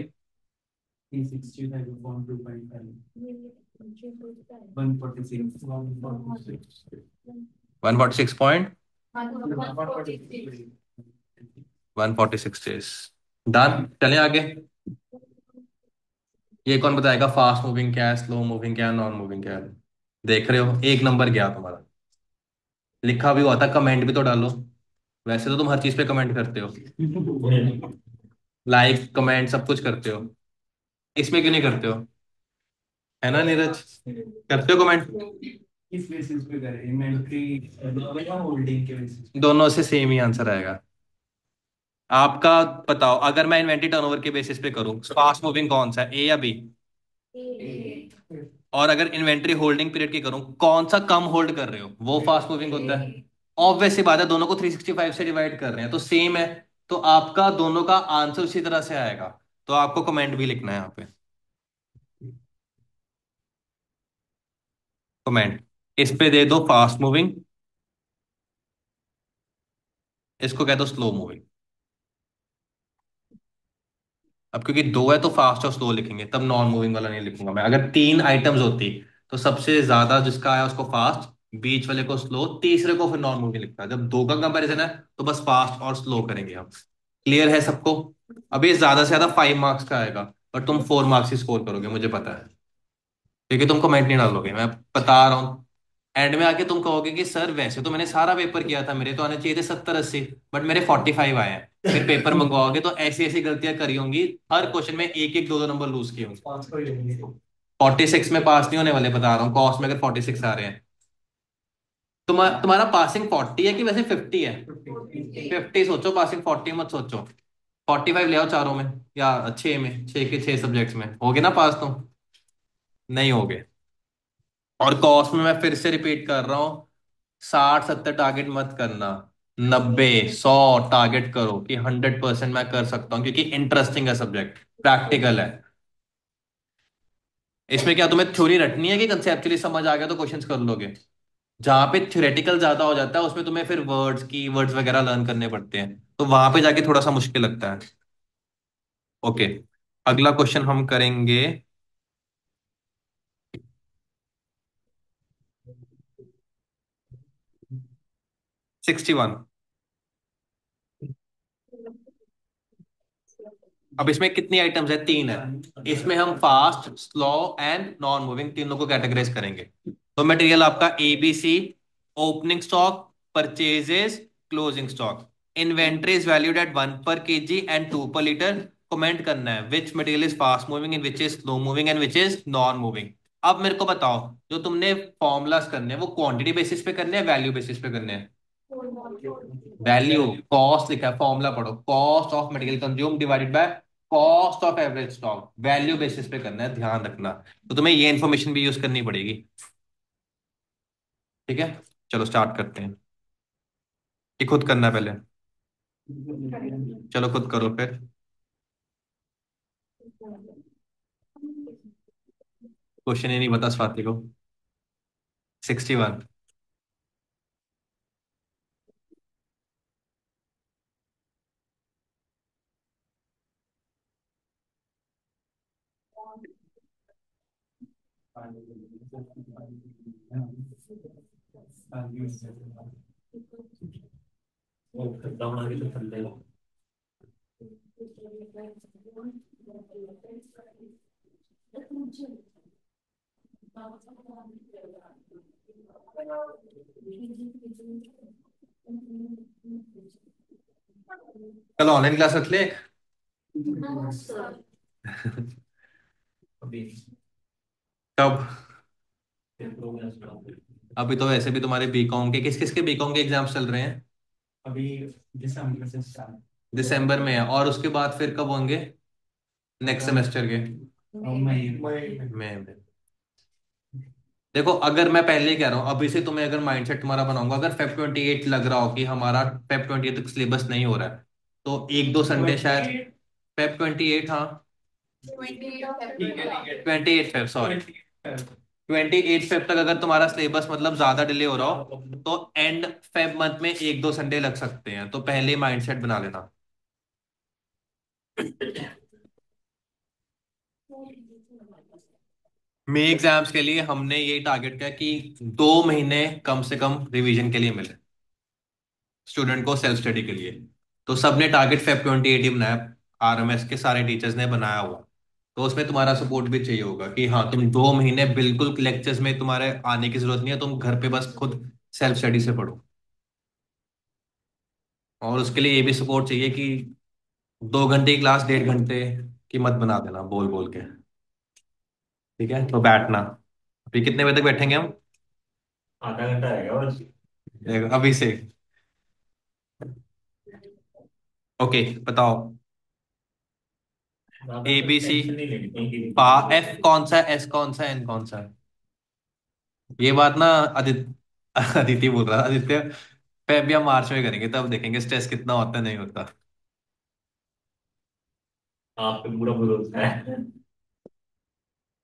A: 146.146 डन। चलें आगे। ये कौन बताएगा फास्ट मूविंग क्या है, स्लो मूविंग क्या है, नॉन मूविंग क्या है? देख रहे हो, एक नंबर गया तुम्हारा। लिखा भी हुआ था, कमेंट भी तो डालो। वैसे तो तुम हर चीज पे कमेंट करते हो, लाइक कमेंट सब कुछ करते हो, इसमें क्यों नहीं करते हो? है ना नीरज, करते हो कमेंट? किस बेसिस पे करें, इन्वेंट्री या होल्डिंग के बेसिस पे? दोनों से सेम ही आंसर आएगा। आपका बताओ, अगर मैं इन्वेंट्री टर्नओवर के बेसिस पे करूं, फास्ट मूविंग कौन सा है, ए या बी? और अगर इन्वेंट्री होल्डिंग पीरियड की करूं, कौन सा कम होल्ड कर रहे हो वो फास्ट मूविंग होता है? ऑब्वियस सी बात है, दोनों को 365 से डिवाइड कर रहे हैं तो सेम है। तो आपका दोनों का आंसर उसी तरह से आएगा। तो आपको कमेंट भी लिखना है यहाँ पे, कमेंट इस पे दे दो फास्ट मूविंग, इसको कह दो स्लो मूविंग। अब क्योंकि दो है तो फास्ट और स्लो लिखेंगे, तब नॉन मूविंग वाला नहीं लिखूंगा मैं। अगर तीन आइटम्स होती तो सबसे ज्यादा जिसका आया उसको फास्ट, बीच वाले को स्लो, तीसरे को फिर नॉन मूविंग लिखता है। जब दो का कंपैरिजन है तो बस फास्ट और स्लो करेंगे हम। क्लियर है सबको? अभी ज्यादा से ज्यादा 5 मार्क्स का आएगा, पर तुम 4 मार्क्स ही स्कोर करोगे मुझे पता है, क्योंकि तुम कमेंट नहीं डालोगे, मैं बता रहा हूँ। एंड में आके तुम कहोगे कि सर वैसे तो मैंने सारा पेपर किया था, मेरे तो आने चाहिए थे 70-80, बट मेरे 45 आए हैं। फिर पेपर मंगवाओगे तो ऐसी ऐसी गलतियां करी होंगी, हर क्वेश्चन में एक एक दो दो नंबर लूज किए होंगे। 46 में पास नहीं होने वाले, बता रहा हूँ, कॉस्ट में अगर 46 आ रहे हैं। तुम्हारा पासिंग 40 है कि वैसे 50 है? 50 सोचो, पासिंग 40 मत सोचो। 45 ले आओ चारों में, या 6 में, 6 के 6 सब्जेक्ट्स में होगे ना पास तुम? नहीं होगे। और कॉस्ट में मैं फिर से रिपीट कर रहा हूँ, 60-70 टारगेट मत करना, 90-100 टारगेट करो कि 100% मैं कर सकता हूँ, क्योंकि इंटरेस्टिंग है सब्जेक्ट, प्रैक्टिकल है। इसमें क्या तुम्हें थ्योरी रटनी है कि कंसेप्चुअली समझ आ गया तो क्वेश्चंस कर लोगे? जहां पे थ्योरेटिकल ज्यादा हो जाता है उसमें तुम्हें फिर वर्ड्स की वर्ड्स वगैरह लर्न करने पड़ते हैं, तो वहां पे जाके थोड़ा सा मुश्किल लगता है। ओके, अगला क्वेश्चन हम करेंगे। 61। अब इसमें कितनी आइटम्स है, तीन है। इसमें हम fast, slow and non moving तीनों को कैटेगराइज करेंगे। तो मटेरियल आपका ABC, opening stock, purchases, closing stock. Inventory is valued at 1 per kg and 2 per liter। Comment करना है which material is fast moving and which is slow moving and which is non moving. अब मेरे को बताओ, जो तुमने formulas करने हैं वो क्वांटिटी बेसिस पे करने हैं, वैल्यू बेसिस पे करने हैं? वैल्यू, कॉस्ट लिखा है, फॉर्मूला पढ़ो, cost of material consume divided by cost of average stock. Value basis पे करना है, ध्यान रखना। तो तुम्हें ये इन्फॉर्मेशन भी यूज करनी पड़ेगी। ठीक है, चलो स्टार्ट करते हैं। ये खुद करना है पहले, चलो खुद करो फिर। क्वेश्चन ही नहीं बता स्वाति को। 61। कल ऑनलाइन क्लास रख ले। कब? अभी तो वैसे भी तुम्हारे बीकॉम के, किस किस के बीकॉम के एग्जाम्स चल रहे हैं? अभी दिसंबर से स्टार्ट। दिसंबर में है, और उसके बाद फिर कब होंगे नेक्स्ट सेमेस्टर के? मई में। देखो, अगर मैं पहले ही कह रहा हूँ, अभी से तुम्हें अगर माइंडसेट तुम्हारा बनाऊंगा, अगर Feb 28 लग रहा हो कि हमारा Feb 28 तक सिलेबस नहीं हो रहा है, तो एक दो संडे शायद। Feb 28, हाँ। 28 फेब, सॉरी। 28 फेब तक अगर तुम्हारा सिलेबस मतलब ज्यादा डिले हो रहा हो, तो एंड फेब मंथ में एक दो संडे लग सकते हैं, तो पहले माइंडसेट बना लेना। मे एग्जाम्स के लिए हमने ये टारगेट किया कि 2 महीने कम से कम रिवीजन के लिए मिले स्टूडेंट को, सेल्फ स्टडी के लिए। तो सबने टारगेट Feb 28 ही बनाया, RMS के सारे टीचर्स ने बनाया हुआ। तो उसमें तुम्हारा सपोर्ट भी चाहिए होगा कि हाँ, तुम 2 महीने बिल्कुल लेक्चर्स में तुम्हारे आने की जरूरत नहीं है, तुम घर पे बस खुद सेल्फ स्टडी से पढ़ो। और उसके लिए ये भी सपोर्ट चाहिए कि 2 घंटे की क्लास 1.5 घंटे की मत बना देना बोल बोल के। ठीक है, तो बैठना। अभी कितने बजे तक बैठेंगे हम?
B: आधा घंटा रहेगा बस।
A: अभी से। ओके, बताओ।
B: ज्यादा
A: ए बी सी।
B: टेंशन नहीं लेनी क्योंकि
A: पा एफ कौन सा है, एस कौन सा है, एन कौन सा है? ये बात ना आदित्य अदिति बोल रहा था, आदित्य पे अभी हम मार्च में करेंगे, तब देखेंगे स्ट्रेस कितना होता है नहीं होता।
B: आप पे पूरा भरोसा है।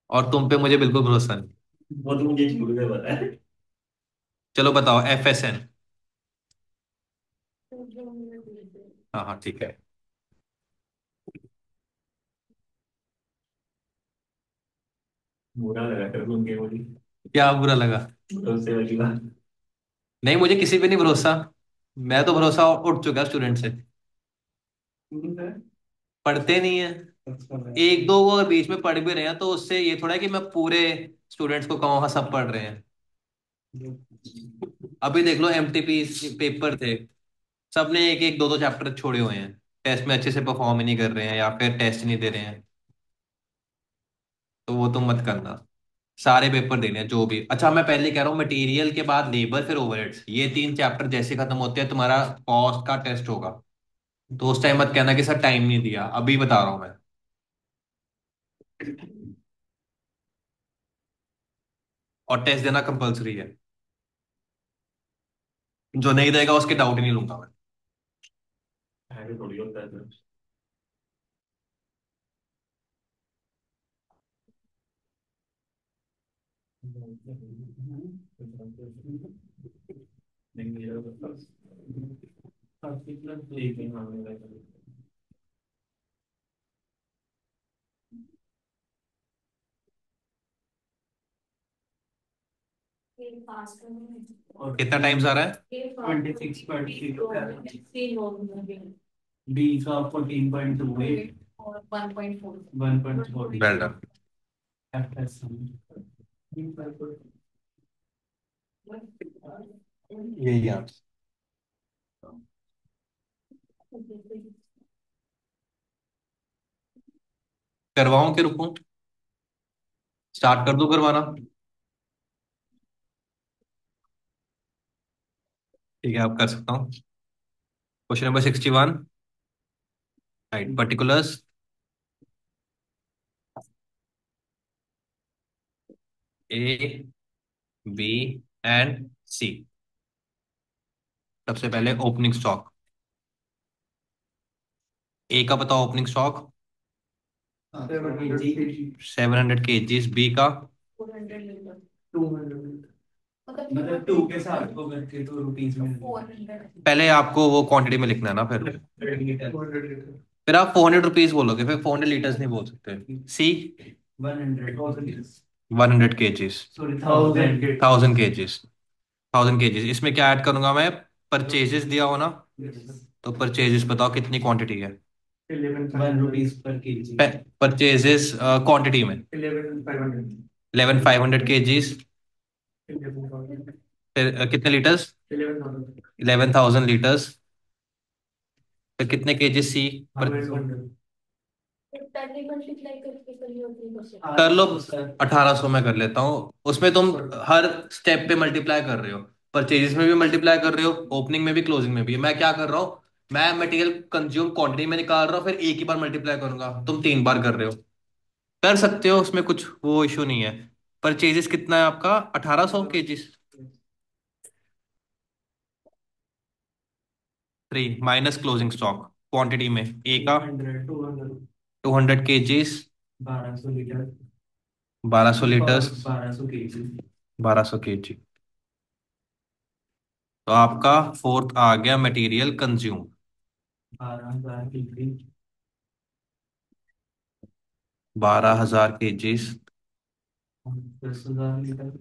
A: और तुम पे मुझे बिल्कुल भरोसा नहीं।
B: वो तो मुझे झूठ में पता है।
A: चलो बताओ, एफ एस एन। हाँ हाँ ठीक है।
B: बुरा लगा कर सुन के मुझे।
A: क्या बुरा लगा?
B: भरोसे वाली बात।
A: नहीं, मुझे किसी पे नहीं भरोसा। मैं तो भरोसा उठ चुका स्टूडेंट से। पढ़ते नहीं है। एक दो वो अगर बीच में पढ़ भी रहे हैं तो उससे ये थोड़ा है कि मैं पूरे स्टूडेंट्स को कहूँ हाँ सब पढ़ रहे हैं। अभी देख लो, एमटीपी पेपर थे, सबने एक एक दो दो चैप्टर छोड़े हुए हैं, टेस्ट में अच्छे से परफॉर्म ही नहीं कर रहे हैं या फिर टेस्ट नहीं दे रहे हैं। तो वो तुम मत करना। सारे पेपर देने हैं जो भी। अच्छा, मैं पहले कह रहा हूँ, मटेरियल के बाद लेबर फिर ओवरहेड्स, ये 3 चैप्टर जैसे खत्म होते हैं तुम्हारा कॉस्ट का टेस्ट होगा। तो उस टाइम मत कहना कि सर टाइम नहीं दिया, अभी बता रहा हूँ मैं। और टेस्ट देना कंपलसरी है। जो नहीं देगा उसके डाउट ही नहीं लूंगा मैं।
B: ऐसे थोड़ी होता है सर। नहीं मेरा तो बस। ठीक है हाँ मेरा और
A: कितना टाइम आ रहा है?
B: 26.0 बी का 14.2 और 1.4 1.4
A: वेल डन। यही आंसर। करवाऊं कि रुकूं? स्टार्ट कर दूं करवाना? ठीक है, आप कर सकता हूँ। Question number 61। Right, particulars A B and C. सबसे पहले ओपनिंग स्टॉक। ए का बताओ ओपनिंग स्टॉक। 700 kgs। बी का?
B: 400 लीटर 200 मतलब 2 के साथ को करके तो रुपीज में 400
A: पहले आपको वो क्वांटिटी में लिखना है ना,
B: लीटर
A: फिर आप 400 रुपीज बोलोगे, फिर 400 लीटर्स नहीं बोल सकते। सी?
B: 100
A: 100 kgs।
B: Sorry 1000
A: 1000 kgs। 1000 kgs, इसमें क्या ऐड करूंगा मैं? परचेजेस दिया हो ना, तो परचेजेस बताओ कितनी क्वांटिटी है?
B: 1 rupees per KG
A: purchases quantity में। 11,500 kgs। फिर कितने लीटर्स? 11,000 लीटर्स। फिर कितने केजी सी? पर
B: पहले मल्टीप्लाई करके करिए अपनी क्वेश्चन
A: कर लो। 1,800 में कर लेता हूँ। उसमें तुम हर स्टेप पे मल्टीप्लाई कर रहे हो। परचेजेस में भी मल्टीप्लाई कर रहे हो, ओपनिंग में भी, क्लोजिंग में भी। मैं क्या कर रहा हूँ, मैं मटेरियल कंज्यूम क्वांटिटी में निकाल रहा हूँ, फिर एक ही बार मल्टीप्लाई करूंगा, तुम 3 बार कर रहे हो। कर सकते हो, उसमें कुछ वो इशू नहीं है। परचेजेस कितना है आपका? 1,800 केजीस। 3 - क्लोजिंग स्टॉक क्वांटिटी में ए का। 200 kgs.
B: 1200 litre
A: 1,200 litres.
B: 1200 KG
A: 1,200 KG. तो आपका फोर्थ आ गया material consume.
B: 12,000 KG
A: 12,000 kgs.
B: 10,000 litre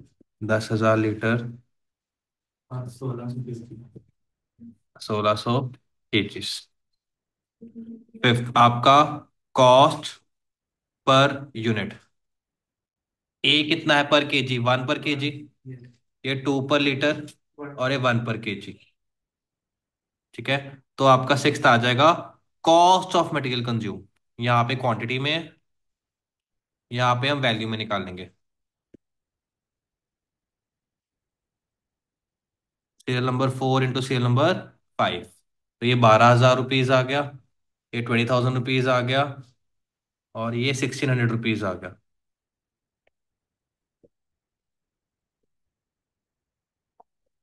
A: 10,000 litre.
B: और 1600 केजी
A: 1,600 केजीस। फिफ्थ आपका कॉस्ट पर यूनिट। ए कितना है पर केजी? 1 पर केजी। ये 2 पर लीटर और ये 1 पर केजी। ठीक है। तो आपका सिक्स्थ आ जाएगा कॉस्ट ऑफ मटेरियल कंज्यूम। यहाँ पे क्वांटिटी में, यहाँ पे हम वैल्यू में निकाल लेंगे। Serial number 4 into serial number 5, तो ये 12,000 रुपीज आ गया, ये 20,000 रुपीज आ गया, और ये 1,600 रुपीज आ गया।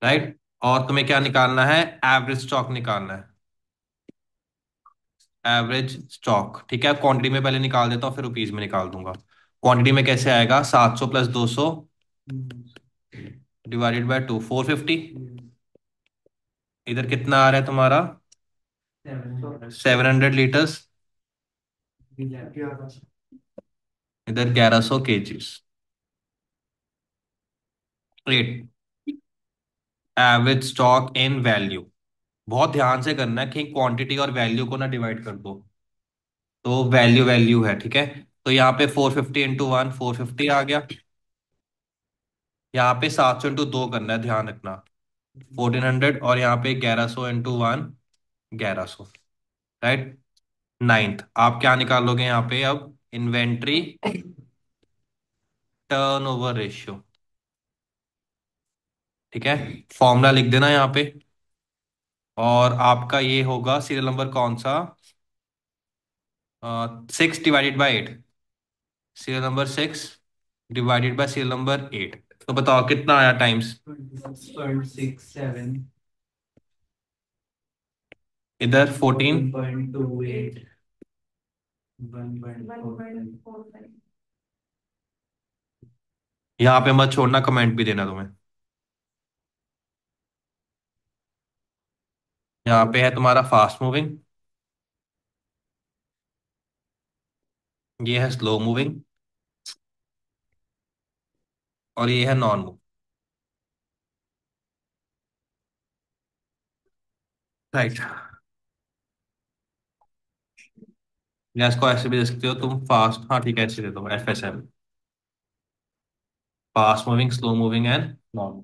A: राइट। और तुम्हें क्या निकालना है? एवरेज स्टॉक निकालना है। एवरेज स्टॉक, ठीक है। क्वांटिटी में पहले निकाल देता हूँ, फिर रुपीज में निकाल दूंगा। क्वांटिटी में कैसे आएगा? 700 प्लस 200 डिवाइडेड बाय 2, 450। इधर कितना आ रहा है तुम्हारा? 700 लीटर्स। इधर 1100 KGs. Rate, average stock in value. बहुत ध्यान से करना है, कहीं क्वांटिटी और वैल्यू को ना डिवाइड कर दो। तो वैल्यू वैल्यू है, ठीक है। तो यहाँ पे 450 इंटू 1, 450 आ गया। यहाँ पे 700 इंटू 2 करना है, ध्यान रखना, 1400। और यहाँ पे 1100 इंटू 1, 1100। राइट। नाइन्थ आप क्या निकालोगे यहाँ पे अब? Inventory turnover ratio. ठीक है। फॉर्मूला लिख देना यहाँ पे। और आपका ये होगा सीरियल नंबर कौन सा? 6 divided by 8। Serial number 6 divided by serial number 8। तो बताओ कितना आया टाइम्स? 26.67। इधर 14.28।
B: 1.45।
A: यहाँ पे मत छोड़ना, कमेंट भी देना तुम्हें। यहाँ पे है तुम्हारा फास्ट मूविंग, ये है स्लो मूविंग, और ये है नॉन मूविंग। राइट। या इसको ऐसे भी दे सकते हो तुम, फास्ट, हाँ ठीक है, ऐसे दे दो, FSM। Fast moving, slow moving and non.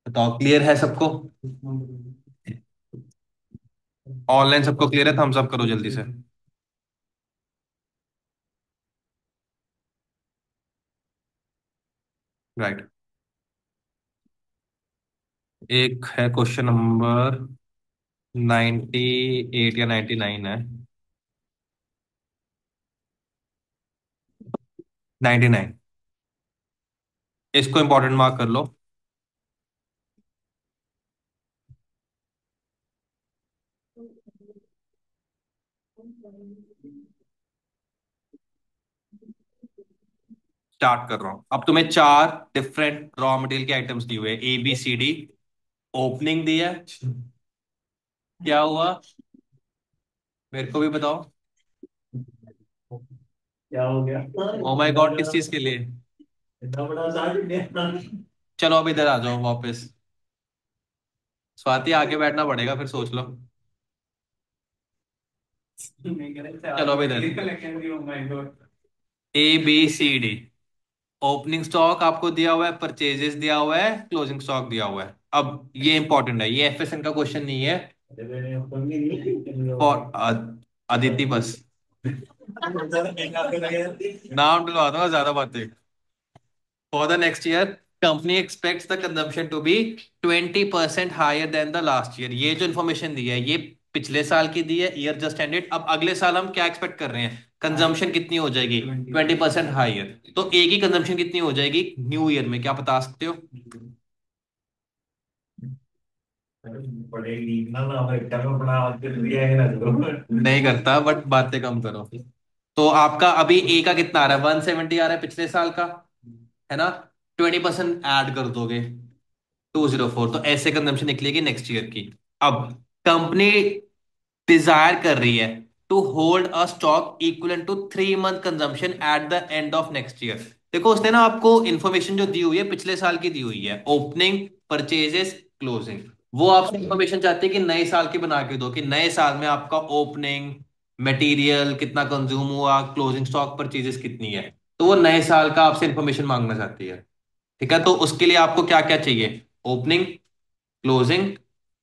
A: बताओ क्लियर है सबको? ऑनलाइन सबको क्लियर है? थम्स अप करो जल्दी से। राइट। एक है क्वेश्चन नंबर 98 या 99 है। 99। इसको इंपॉर्टेंट मार्क कर लो। स्टार्ट कर रहा हूं। अब तुम्हें चार डिफरेंट रॉ मटेरियल के आइटम्स दिए हुए, ABCD। ओपनिंग दी है। क्या हुआ? मेरे को भी बताओ। क्या हो गया? ओ माय गॉड, किस चीज के लिए? इतना बड़ा चार्ट। चलो अब इधर आ जाओ वापस। स्वाति आगे बैठना पड़ेगा, फिर सोच लो। चलो अब इधर, ABCD। ओपनिंग स्टॉक आपको दिया हुआ है, परचेजेस दिया हुआ है, क्लोजिंग स्टॉक दिया हुआ है। अब ये इंपॉर्टेंट है, ये FSN का क्वेश्चन नहीं है। फॉर अदिति बस। नाम डलवा दूंगा, ज्यादा बातें। For the next year, company expects the consumption to be 20% higher than the last year। ये जो इन्फॉर्मेशन दी है, ये पिछले साल की दी है, ईयर जस्ट एंडेड। अब अगले साल हम क्या एक्सपेक्ट कर रहे हैं? कंजम्पशन कितनी हो जाएगी? 20% हायर। तो एक ही कंजम्पशन कितनी हो जाएगी न्यू ईयर में, क्या बता सकते हो? पड़ेगी ना ना, नहीं करता, बट बातें कम करो। तो आपका अभी ए का कितना आ रहा है? 170 आ रहा है पिछले साल का, है ना? 20% ऐड कर दोगे, 204। तो ऐसे कंजम्पशन निकलेगी नेक्स्ट ईयर की। अब कंपनी डिजायर कर रही है to hold a stock equal to 3 month consumption at the end of next year. देखो उसने ना आपको इंफॉर्मेशन जो दी हुई है पिछले साल की दी हुई है, ओपनिंग, परचेजेस, क्लोजिंग। वो आपसे इंफॉर्मेशन चाहती है कि नए साल की बना के दो, कि नए साल में आपका ओपनिंग मटेरियल कितना कंज्यूम हुआ, क्लोजिंग स्टॉक परचेजेस कितनी है। तो वो नए साल का आपसे इंफॉर्मेशन मांगना चाहती है। ठीक है। तो उसके लिए आपको क्या क्या चाहिए? ओपनिंग, क्लोजिंग,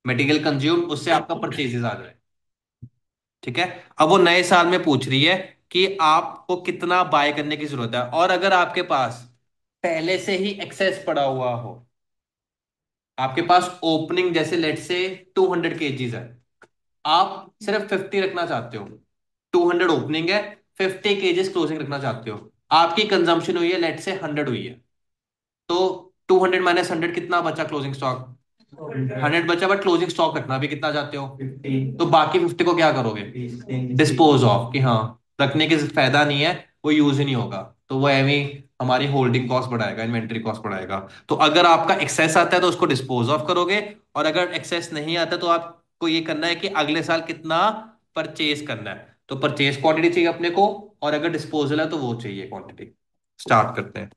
A: मटेरियल कंज्यूम उससे आपका परचेजेस आ जाए। ठीक है। अब वो नए साल में पूछ रही है कि आपको कितना बाय करने की जरूरत है, और अगर आपके पास पहले से ही एक्सेस पड़ा हुआ हो, आपके पास ओपनिंग जैसे लेट से 200 kgs है, आप सिर्फ 50 रखना चाहते हो, 200 ओपनिंग है, 50 kgs क्लोजिंग रखना चाहते हो, आपकी कंजम्पशन हुई है लेट से 100 हुई है, तो 200 - 100 कितना बचा क्लोजिंग स्टॉक? 100 बचा, बट क्लोजिंग स्टॉक रखना भी कितना चाहते हो? 50। तो बाकी 50 को क्या करोगे? डिस्पोज ऑफ, कि हाँ, रखने के फायदा नहीं है, वो यूज ही नहीं होगा, तो वो एवं हमारी होल्डिंग कॉस्ट बढ़ाएगा, इन्वेंट्री कॉस्ट बढ़ाएगा। तो अगर आपका एक्सेस आता है तो उसको डिस्पोज ऑफ करोगे, और अगर एक्सेस नहीं आता तो आपको ये करना है कि अगले साल कितना परचेज करना है। तो परचेज क्वांटिटी चाहिए अपने को, और अगर डिस्पोजल है तो वो चाहिए क्वांटिटी। स्टार्ट करते हैं।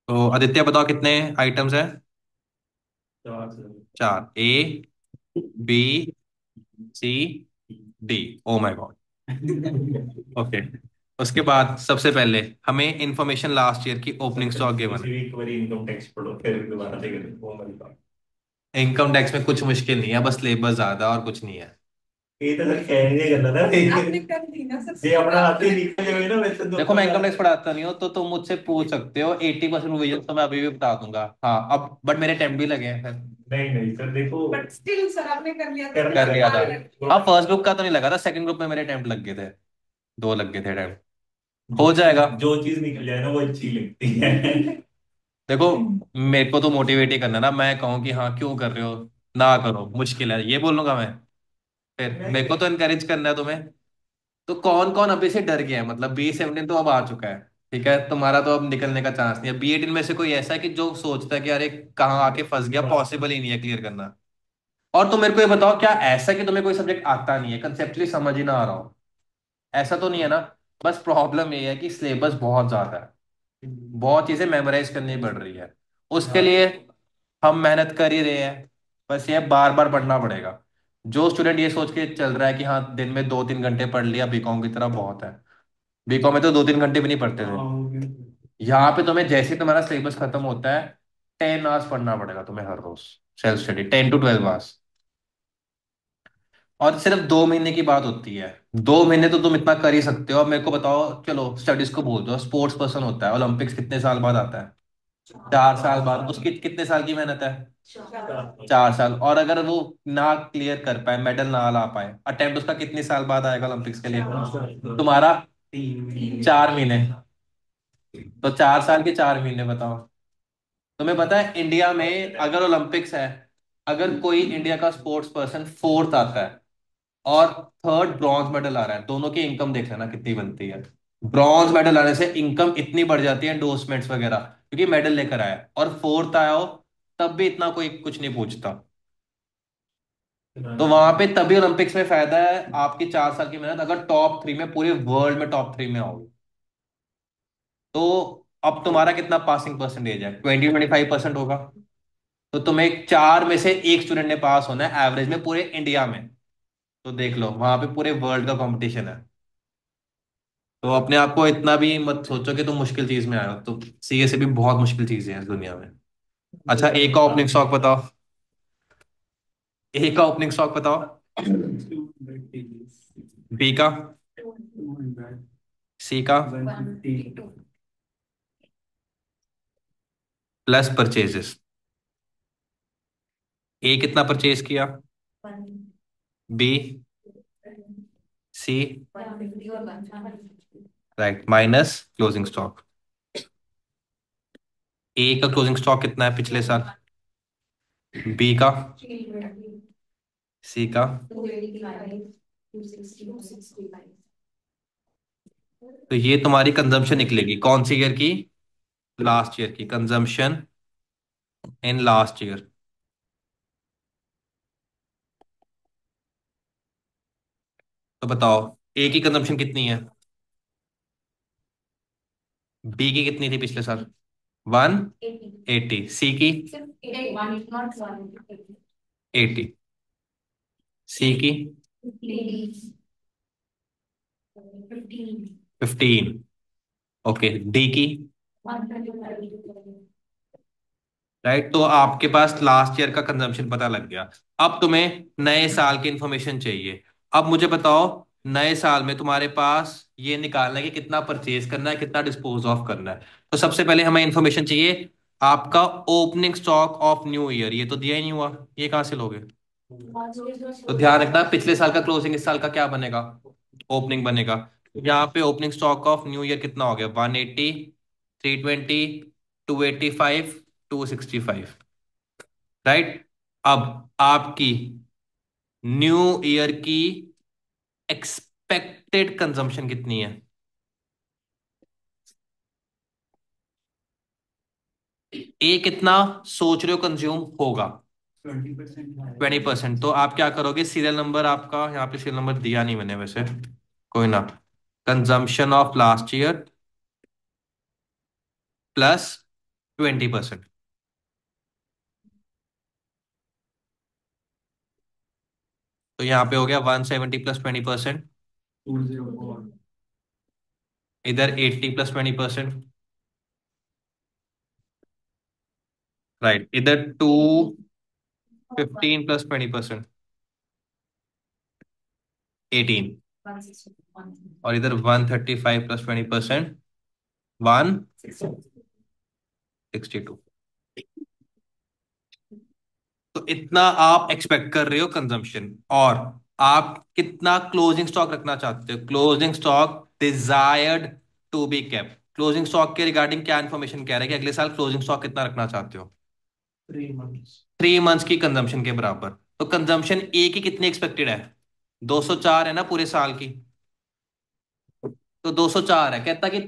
A: तो आदित्य बताओ कितने आइटम्स हैं? चार। A, B, C, D. Oh my god. Okay. उसके बाद सबसे पहले हमें इंफॉर्मेशन लास्ट ईयर की ओपनिंग स्टॉक गिवन है।
B: एक बारी इनकम टैक्स पढ़ो फिर दोबारा देखेंगे वो वाली बात।
A: इनकम टैक्स में कुछ मुश्किल नहीं है, बस सिलेबस ज्यादा और कुछ नहीं है।
B: ये तो सर कह नहीं करना था आपने कर दी ना सर ये अपना हाथ ही निकल जाए ना वैसे तो
A: देखो, मैं इनकम टैक्स पढ़ाता नहीं हूँ, तो तुम मुझसे पूछ सकते हो, 80% रिवीजन तो मैं अभी भी बता दूंगा। हाँ, अब बट मेरे अटेम्प्ट भी लगे हैं फिर।
B: नहीं नहीं सर देखो बट स्टिल सर आपने कर लिया था
A: कर लिया था। हाँ, फर्स्ट ग्रुप का तो नहीं लगा था, सेकंड ग्रुप में मेरे अटेम्प्ट लग गए थे, दो लग गए थे अटेम्प्ट। हो जाएगा।
B: जो चीज निकल जाए ना वो अच्छी लगती है
A: देखो, मेरे को तो मोटिवेट ही करना ना, मैं कहूँ कि हाँ क्यों कर रहे हो, ना करो, मुश्किल है, ये बोलूंगा मैं? फिर मेरे को तो इनकरेज करना है तुम्हें। तो कौन कौन अभी से डर गया है? मतलब B17 तो अब आ चुका है, ठीक है, तुम्हारा तो अब निकलने का चांस नहीं है। B18 में से कोई ऐसा है कि जो सोचता है कि अरे कहाँ आके फंस गया, पॉसिबल ही नहीं है क्लियर करना? और तुम मेरे को ये बताओ, क्या ऐसा है कि तुम्हें कोई सब्जेक्ट आता नहीं है, कंसेप्चुअली समझ ही ना आ रहा हो? ऐसा तो नहीं है ना? बस प्रॉब्लम ये है कि सिलेबस बहुत ज्यादा है, बहुत चीजें मेमोराइज करनी पड़ रही है। उसके लिए हम मेहनत कर ही रहे हैं, बस ये बार बार पढ़ना पड़ेगा। जो स्टूडेंट ये सोच के चल रहा है कि हाँ दिन में 2-3 घंटे पढ़ लिया, बीकॉम की तरह बहुत है, बीकॉम में तो 2-3 घंटे भी नहीं पढ़ते थे। यहाँ पे तुम्हें जैसे ही तुम्हारा सिलेबस खत्म होता है, 10 आवर्स पढ़ना पड़ेगा तुम्हें हर रोज, सेल्फ स्टडी 10 to 12 आवर्स। और सिर्फ 2 महीने की बात होती है, 2 महीने तो तुम इतना कर ही सकते हो। अब मेरे को बताओ, चलो स्टडीज को भूल दो, स्पोर्ट्स पर्सन होता है, ओलंपिक्स कितने साल बाद आता है? 4 साल बाद। उसकी कितने साल की मेहनत है? 4 साल। और अगर वो ना क्लियर कर पाए, मेडल ना ला पाए, अटेम्प्ट उसका कितने साल बाद आएगा ओलंपिक्स के लिए? तुम्हारा 4 महीने। तो 4 साल के 4 महीने बताओ। तुम्हें पता है इंडिया में अगर ओलंपिक्स है, अगर कोई इंडिया का स्पोर्ट्स पर्सन फोर्थ आता है और थर्ड ब्रॉन्ज मेडल आ रहा है, दोनों की इनकम देख लेना कितनी बनती है। ब्रॉन्ज मेडल आने से इनकम इतनी बढ़ जाती है, एंडोर्समेंट्स वगैरह, क्योंकि मेडल लेकर आया है। और फोर्थ आया हो तब भी इतना कोई कुछ नहीं पूछता। तो वहां पे तभी ओलंपिक्स में फायदा है आपकी 4 साल की मेहनत, अगर टॉप 3 में, पूरे वर्ल्ड में टॉप 3 में आओगे तो। अब तुम्हारा कितना पासिंग परसेंटेज है? 20-25% होगा। तो तुम्हें 4 में से 1 स्टूडेंट ने पास होना है एवरेज में पूरे इंडिया में। तो देख लो, वहां पे पूरे वर्ल्ड का कंपटीशन है। तो अपने आप को इतना भी मत सोचो कि तुम मुश्किल चीज में आए हो, तो सीए से भी बहुत मुश्किल चीजें हैं इस दुनिया में। अच्छा, ए का ओपनिंग स्टॉक बताओ। ए का ओपनिंग स्टॉक बताओ। बी का? सी का? Plus purchases. ए कितना परचेज किया? B? C? Right, minus closing stock. A का क्लोजिंग स्टॉक कितना है पिछले साल? बी का? सी का? तो ये तुम्हारी कंजम्पशन निकलेगी कौन सी ईयर की? लास्ट ईयर की कंजम्पशन इन लास्ट ईयर। तो बताओ, ए की कंजम्पशन कितनी है? बी की कितनी थी पिछले साल? 180। सी की? 80। सी की? 15। ओके, डी की। राइट, तो आपके पास लास्ट ईयर का कंजम्पशन पता लग गया। अब तुम्हें नए साल की इंफॉर्मेशन चाहिए। अब मुझे बताओ, नए साल में तुम्हारे पास ये निकालना है कि कितना परचेज करना है, कितना डिस्पोज ऑफ करना है। तो सबसे पहले हमें इंफॉर्मेशन चाहिए आपका opening stock of new year. ये तो दिया ही नहीं हुआ, ये कहाँ से लोगे? तो ध्यान रखना, पिछले साल का क्लोजिंग इस साल का क्या बनेगा? ओपनिंग बनेगा। यहाँ पे opening stock of new year कितना हो गया? 180, 320, 285, 265। राइट। अब आपकी न्यू ईयर की एक्सपेक्टेड कंजम्पशन कितनी है? ए कितना सोच रहे हो कंज्यूम होगा? 20%। तो आप क्या करोगे, सीरियल नंबर आपका यहाँ पे, सीरियल नंबर दिया नहीं मैंने वैसे, कोई ना। Consumption of last year plus 20%। तो यहाँ पे हो गया 170 प्लस 20%। इधर 80 प्लस 20%। राइट, इधर 215 प्लस 20%, 18। और इधर 135 प्लस 20%, 162। तो इतना आप एक्सपेक्ट कर रहे हो कंजम्पशन। और आप कितना क्लोजिंग स्टॉक रखना चाहते हो? Closing stock desired to be kept. Closing stock के रिगार्डिंग क्या इन्फॉर्मेशन कह रहा है कि अगले साल क्लोजिंग स्टॉक कितना रखना चाहते हो? 3 मंथ्स की कंजम्पशन के बराबर। तो कंजम्पशन ए की कितनी एक्सपेक्टेड है? 204 है ना पूरे साल की। तो 204 है, कहता कि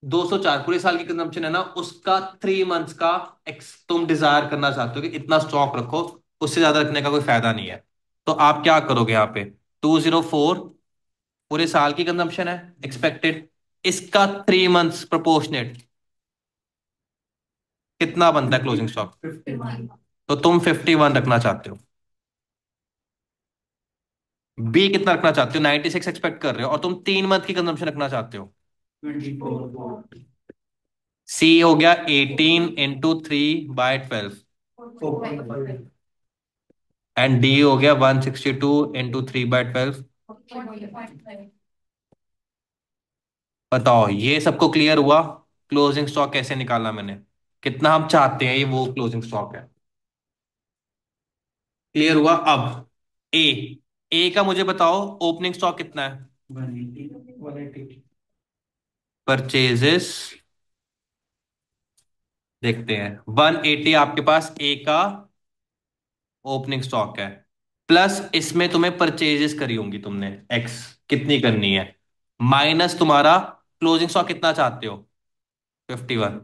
A: 204 पूरे साल की कंजम्पशन है ना, उसका 3 मंथ्स का तुम डिजायर करना चाहते हो कि इतना स्टॉक रखो, उससे ज्यादा रखने का कोई फायदा नहीं है। तो आप क्या करोगे यहाँ पे? 204 पूरे साल की कंजम्पशन है एक्सपेक्टेड, इसका 3 मंथ्स प्रोपोर्शनेट कितना बनता है क्लोजिंग स्टॉक? तो तुम 51 रखना चाहते हो। बी कितना रखना चाहते हो? 96 एक्सपेक्ट कर रहे हो और तुम 3 मंथ की कंजम्पशन रखना चाहते हो। सी हो गया 18 × 3/12। एंड डी हो गया 162 × 3/12। बताओ, ये सबको क्लियर हुआ? क्लोजिंग स्टॉक कैसे निकालना मैंने, कितना हम चाहते हैं, ये वो क्लोजिंग स्टॉक है। क्लियर हुआ? अब ए, ए का मुझे बताओ ओपनिंग स्टॉक कितना है? परचेजेस देखते हैं। 180 आपके पास ए का ओपनिंग स्टॉक है, प्लस इसमें तुम्हें परचेजेस करी होंगी तुमने एक्स, कितनी करनी है, माइनस तुम्हारा क्लोजिंग स्टॉक कितना चाहते हो? 51।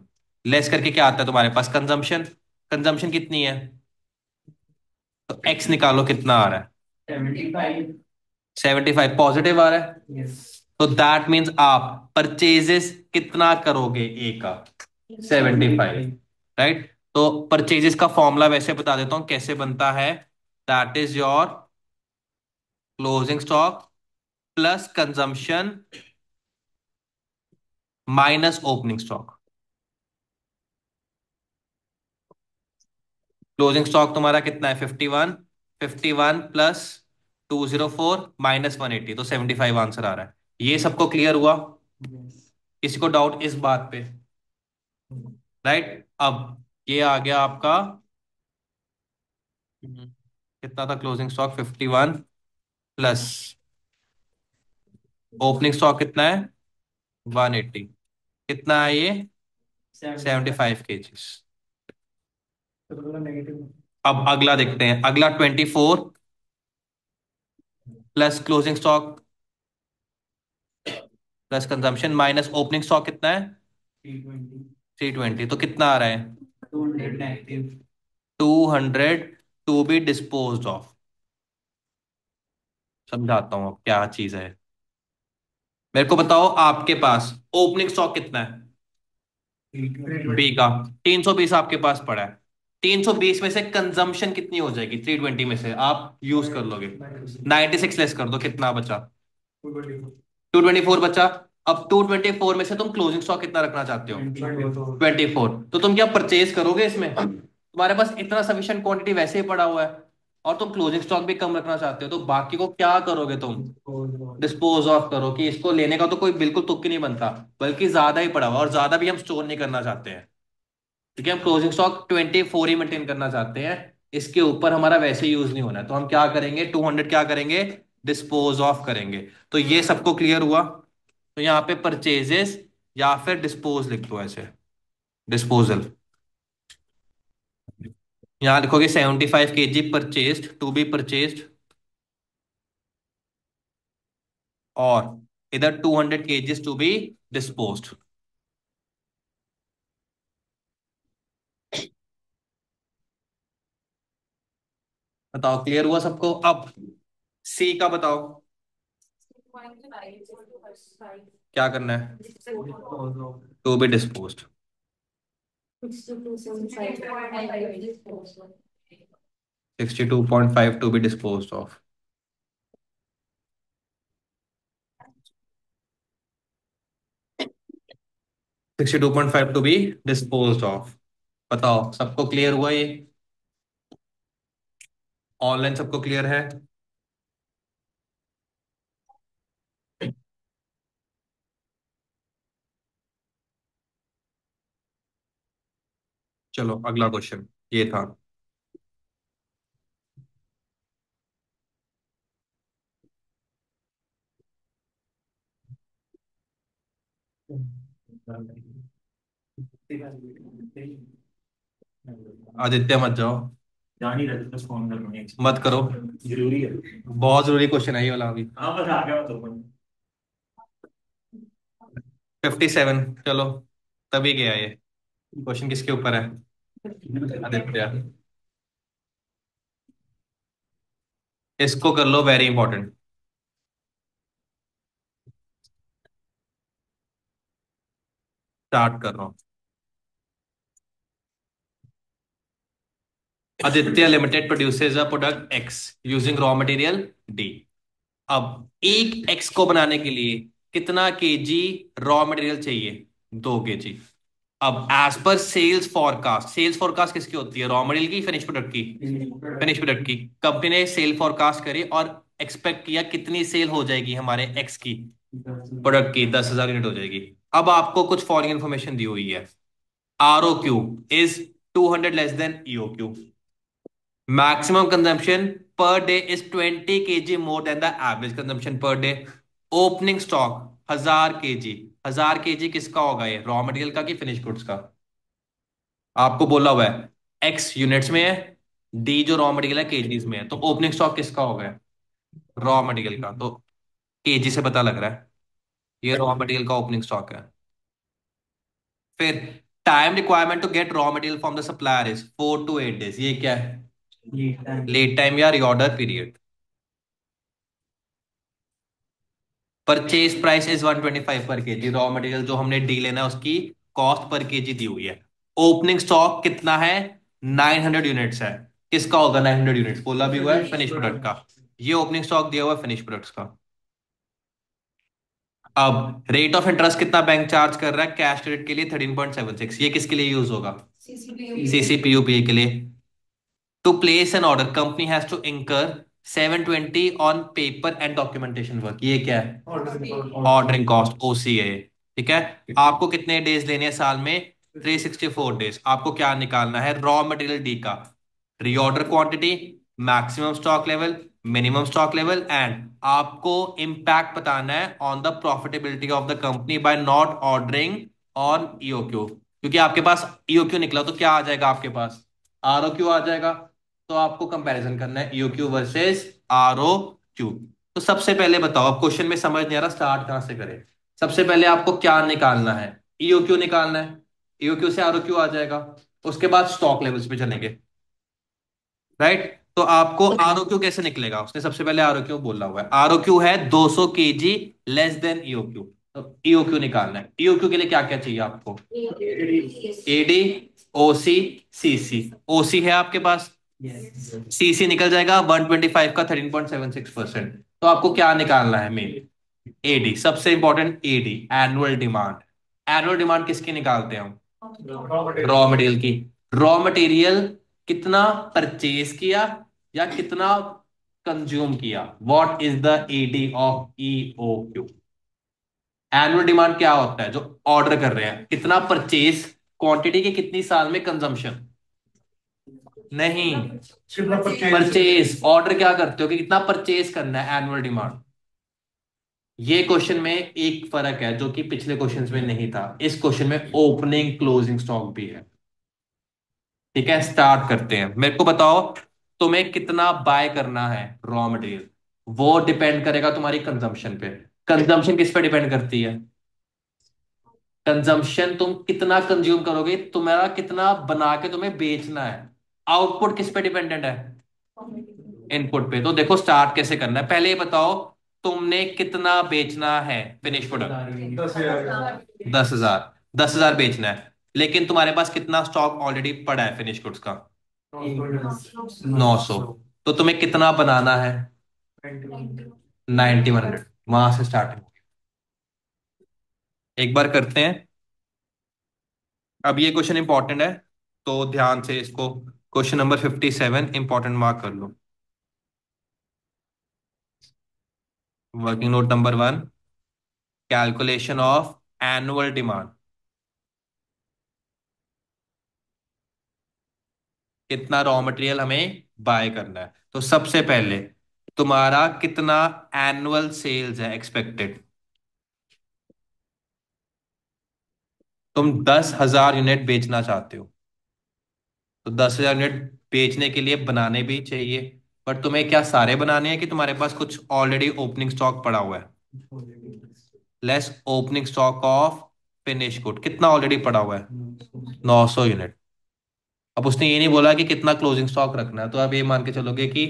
A: लेस करके क्या आता है तुम्हारे पास? कंजम्पशन। कंजम्पशन कितनी है? तो एक्स निकालो कितना आ रहा है? 75 पॉजिटिव आ रहा है। तो दैट मीन्स आप परचेजेस कितना करोगे ए का? 75। राइट। तो परचेजेस का फॉर्मूला वैसे बता देता हूं कैसे बनता है। That is your closing stock plus consumption minus opening stock. Closing stock तुम्हारा कितना है? 51। 51 प्लस 204 माइनस 180, तो 75 आंसर आ रहा है। ये सबको क्लियर हुआ? किसी को डाउट इस बात पे? राइट। अब ये आ गया आपका, कितना था closing stock? 51 plus opening stock कितना है? 180। कितना है ये? 75 kgs। अब अगला देखते हैं, अगला 24 plus closing stock plus consumption minus opening stock कितना है? 320। तो कितना आ रहा है? 200 टू बी डिस्पोज ऑफ। समझाता हूँ अब क्या चीज है। मेरे को बताओ आपके पास ओपनिंग स्टॉक कितना है बी का? 320 आपके पास पड़ा है। 320 में से कंजम्पशन कितनी हो जाएगी? 320 में से आप यूज कर लोगे, 96 लेस कर दो, कितना बचा? 224 बचा। अब 224 में से तुम क्लोजिंग स्टॉक कितना रखना चाहते हो? 24। तो तुम क्या परचेज करोगे इसमें? तुम्हारे पास इतना सफिशिएंट क्वांटिटी वैसे ही पड़ा हुआ है, और तुम क्लोजिंग स्टॉक भी कम रखना चाहते हो, तो बाकी को क्या करोगे तुम? डिस्पोज ऑफ करो, कि इसको लेने का तो कोई बिल्कुल तुक ही नहीं बनता, बल्कि ज्यादा ही पड़ा हुआ, और ज्यादा भी हम स्टोर नहीं करना चाहते हैं, क्योंकि हम क्लोजिंग स्टॉक 24 ही मेंटेन करना चाहते हैं। इसके ऊपर हमारा वैसे यूज नहीं होना है, तो हम क्या करेंगे, 200 क्या करेंगे, डिस्पोज ऑफ करेंगे। तो ये सबको क्लियर हुआ? तो यहाँ पे परचेजेस या फिर डिस्पोज लिख दो ऐसे, डिस्पोजल। यहाँ लिखोगे 75 kg purchased to be purchased, और इधर 200 kg टू बी डिस्पोज्ड। बताओ क्लियर हुआ सबको? अब सी का बताओ, क्या करना है? To be disposed. 62.5 to be disposed of. 62.5 to be disposed of. बताओ सबको क्लियर हुआ ये? ऑनलाइन सबको क्लियर है? चलो अगला क्वेश्चन ये था। आदित्य मत जाओ,
C: जान ही रहे थे, बस फोन करना है।
A: मत करो।
C: जरूरी है।
A: बहुत जरूरी क्वेश्चन है ये वाला अभी।
C: हाँ बस आ गया, तो
A: 57, चलो तभी गया ये। क्वेश्चन किसके ऊपर है? आदित्य। इसको कर लो वेरी इंपॉर्टेंट। स्टार्ट कर रहा हूँ। Aditya limited produces a product x using raw material D. अब एक एक्स को बनाने के लिए कितना केजी रॉ मटेरियल चाहिए? 2 kg। अब एज पर सेल्स फॉरकास्ट किसकी होती है, रॉ मटेरियल की, फिनिश प्रोडक्ट की? फिनिश प्रोडक्ट की। कंपनी ने सेल फॉरकास्ट करी और एक्सपेक्ट किया कितनी सेल हो जाएगी हमारे एक्स की प्रोडक्ट की, 10,000 यूनिट हो जाएगी। अब आपको कुछ फॉलोइंग इन्फॉर्मेशन दी हुई है। R O Q is 200 less than E O Q. Maximum consumption per day is 20 kg more than the average consumption per day. Opening stock 1000 kg। 1000 kg किसका होगा, ये रॉ मटेरियल का कि फिनिश गुड्स का? आपको बोला हुआ है एक्स यूनिट्स में है, डी जो रॉ मटेरियल है केजीज में है, तो ओपनिंग स्टॉक किसका होगा? रॉ मटेरियल का। तो केजी से पता लग रहा है ये रॉ मटेरियल का ओपनिंग स्टॉक है। फिर time requirement to get raw material from the supplier is 4 to 8 days। ये क्या है? लीड टाइम या reorder period. Purchase price is 125 per KG. Raw material जो हमने डी लेना है उसकी कॉस्ट पर केजी दी हुई है। ओपनिंग स्टॉक कितना है? 900 यूनिट्स है। किसका होगा 900 यूनिट्स? बोला भी हुआ है फिनिश प्रोडक्ट का। ये ओपनिंग स्टॉक दिया हुआ है फिनिश प्रोडक्ट्स का। अब रेट ऑफ इंटरेस्ट कितना बैंक चार्ज कर रहा है कैश क्रेडिट के लिए? 13.76। ये किसके लिए यूज होगा? सीसीपीयूपी के लिए। To place an order company has to incur 720 on paper and documentation work. ये क्या है? Ordering cost, OCA. ठीक है। आपको कितने डेज लेने हैं साल में? 364 डेज। आपको क्या निकालना है, रॉ मटेरियल डी का reorder quantity, maximum stock level, minimum stock level, and आपको इम्पैक्ट बताना है on the profitability of the company by not ordering on EOQ. क्योंकि आपके पास ईओक्यू निकला तो क्या आ जाएगा आपके पास? आरओक्यू आ जाएगा। तो आपको कंपैरिजन करना है ईओक्यू वर्सेस आरओक्यू। तो सबसे पहले बताओ, अब क्वेश्चन में समझ नहीं आ रहा स्टार्ट कहां से करें। सबसे पहले आपको क्या निकालना है? ईओक्यू निकालना है। ईओक्यू से आरओक्यू आ जाएगा। उसके बाद स्टॉक लेवल्स पे चलेंगे, राइट? तो आपको आरओक्यू कैसे निकलेगा? उसने सबसे पहले आरओक्यू बोला हुआ है, आरओक्यू है 200 kg लेस देन ईओक्यू। तो ईओक्यू निकालना है। ईओक्यू के लिए क्या क्या चाहिए आपको? एडी, ओसी, सीसी। ओसी है आपके पास, सीसी निकल जाएगा 125 का 13.76%। तो आपको क्या निकालना है मेन? एडी सबसे important, AD annual demand. Annual demand किसकी निकालते हैं हम? रॉ मटेरियल की। रॉ मटेरियल कितना परचेज किया या कितना कंज्यूम किया, what is the AD of EOQ. Annual demand क्या होता है? जो ऑर्डर कर रहे हैं कितना परचेज, क्वांटिटी की कितनी साल में कंजम्पशन। नहीं, परचेज। ऑर्डर क्या करते हो कि कितना परचेज करना है, एनुअल डिमांड। ये क्वेश्चन में एक फर्क है जो कि पिछले क्वेश्चंस में नहीं था, इस क्वेश्चन में ओपनिंग क्लोजिंग स्टॉक भी है। ठीक है, स्टार्ट करते हैं। मेरे को बताओ तुम्हें कितना बाय करना है रॉ मटेरियल, वो डिपेंड करेगा तुम्हारी कंजम्पशन पे। कंजम्पशन किस पे डिपेंड करती है? कंजम्पशन तुम कितना कंज्यूम करोगे, तुम्हारा कितना बना के तुम्हें बेचना है। आउटपुट किस पे डिपेंडेंट है? इनपुट पे। तो देखो स्टार्ट कैसे करना है, पहले ये बताओ तुमने कितना बेचना है फिनिश प्रोडक्ट। 10,000। 10,000 बेचना है, लेकिन तुम्हारे पास कितना स्टॉक ऑलरेडी पड़ा है फिनिश गुड्स का? 900। तो तुम्हें कितना बनाना है? 9100। वहां से स्टार्टिंग। एक बार करते हैं। अब ये क्वेश्चन इंपॉर्टेंट है, तो ध्यान से इसको, क्वेश्चन नंबर 57 इंपॉर्टेंट मार्क कर लो। Working note number 1, calculation of annual demand. कितना रॉ मटेरियल हमें बाय करना है। तो सबसे पहले तुम्हारा कितना एनुअल सेल्स है एक्सपेक्टेड। तुम 10,000 यूनिट बेचना चाहते हो, तो 10,000 यूनिट बेचने के लिए बनाने भी चाहिए। पर तुम्हें क्या सारे बनाने हैं कि तुम्हारे पास कुछ ऑलरेडी ओपनिंग स्टॉक पड़ा हुआ है? Less opening stock of finish good, कितना ऑलरेडी पड़ा हुआ है? 900 यूनिट। अब उसने ये नहीं बोला कि कितना क्लोजिंग स्टॉक रखना है, तो आप ये मान के चलोगे कि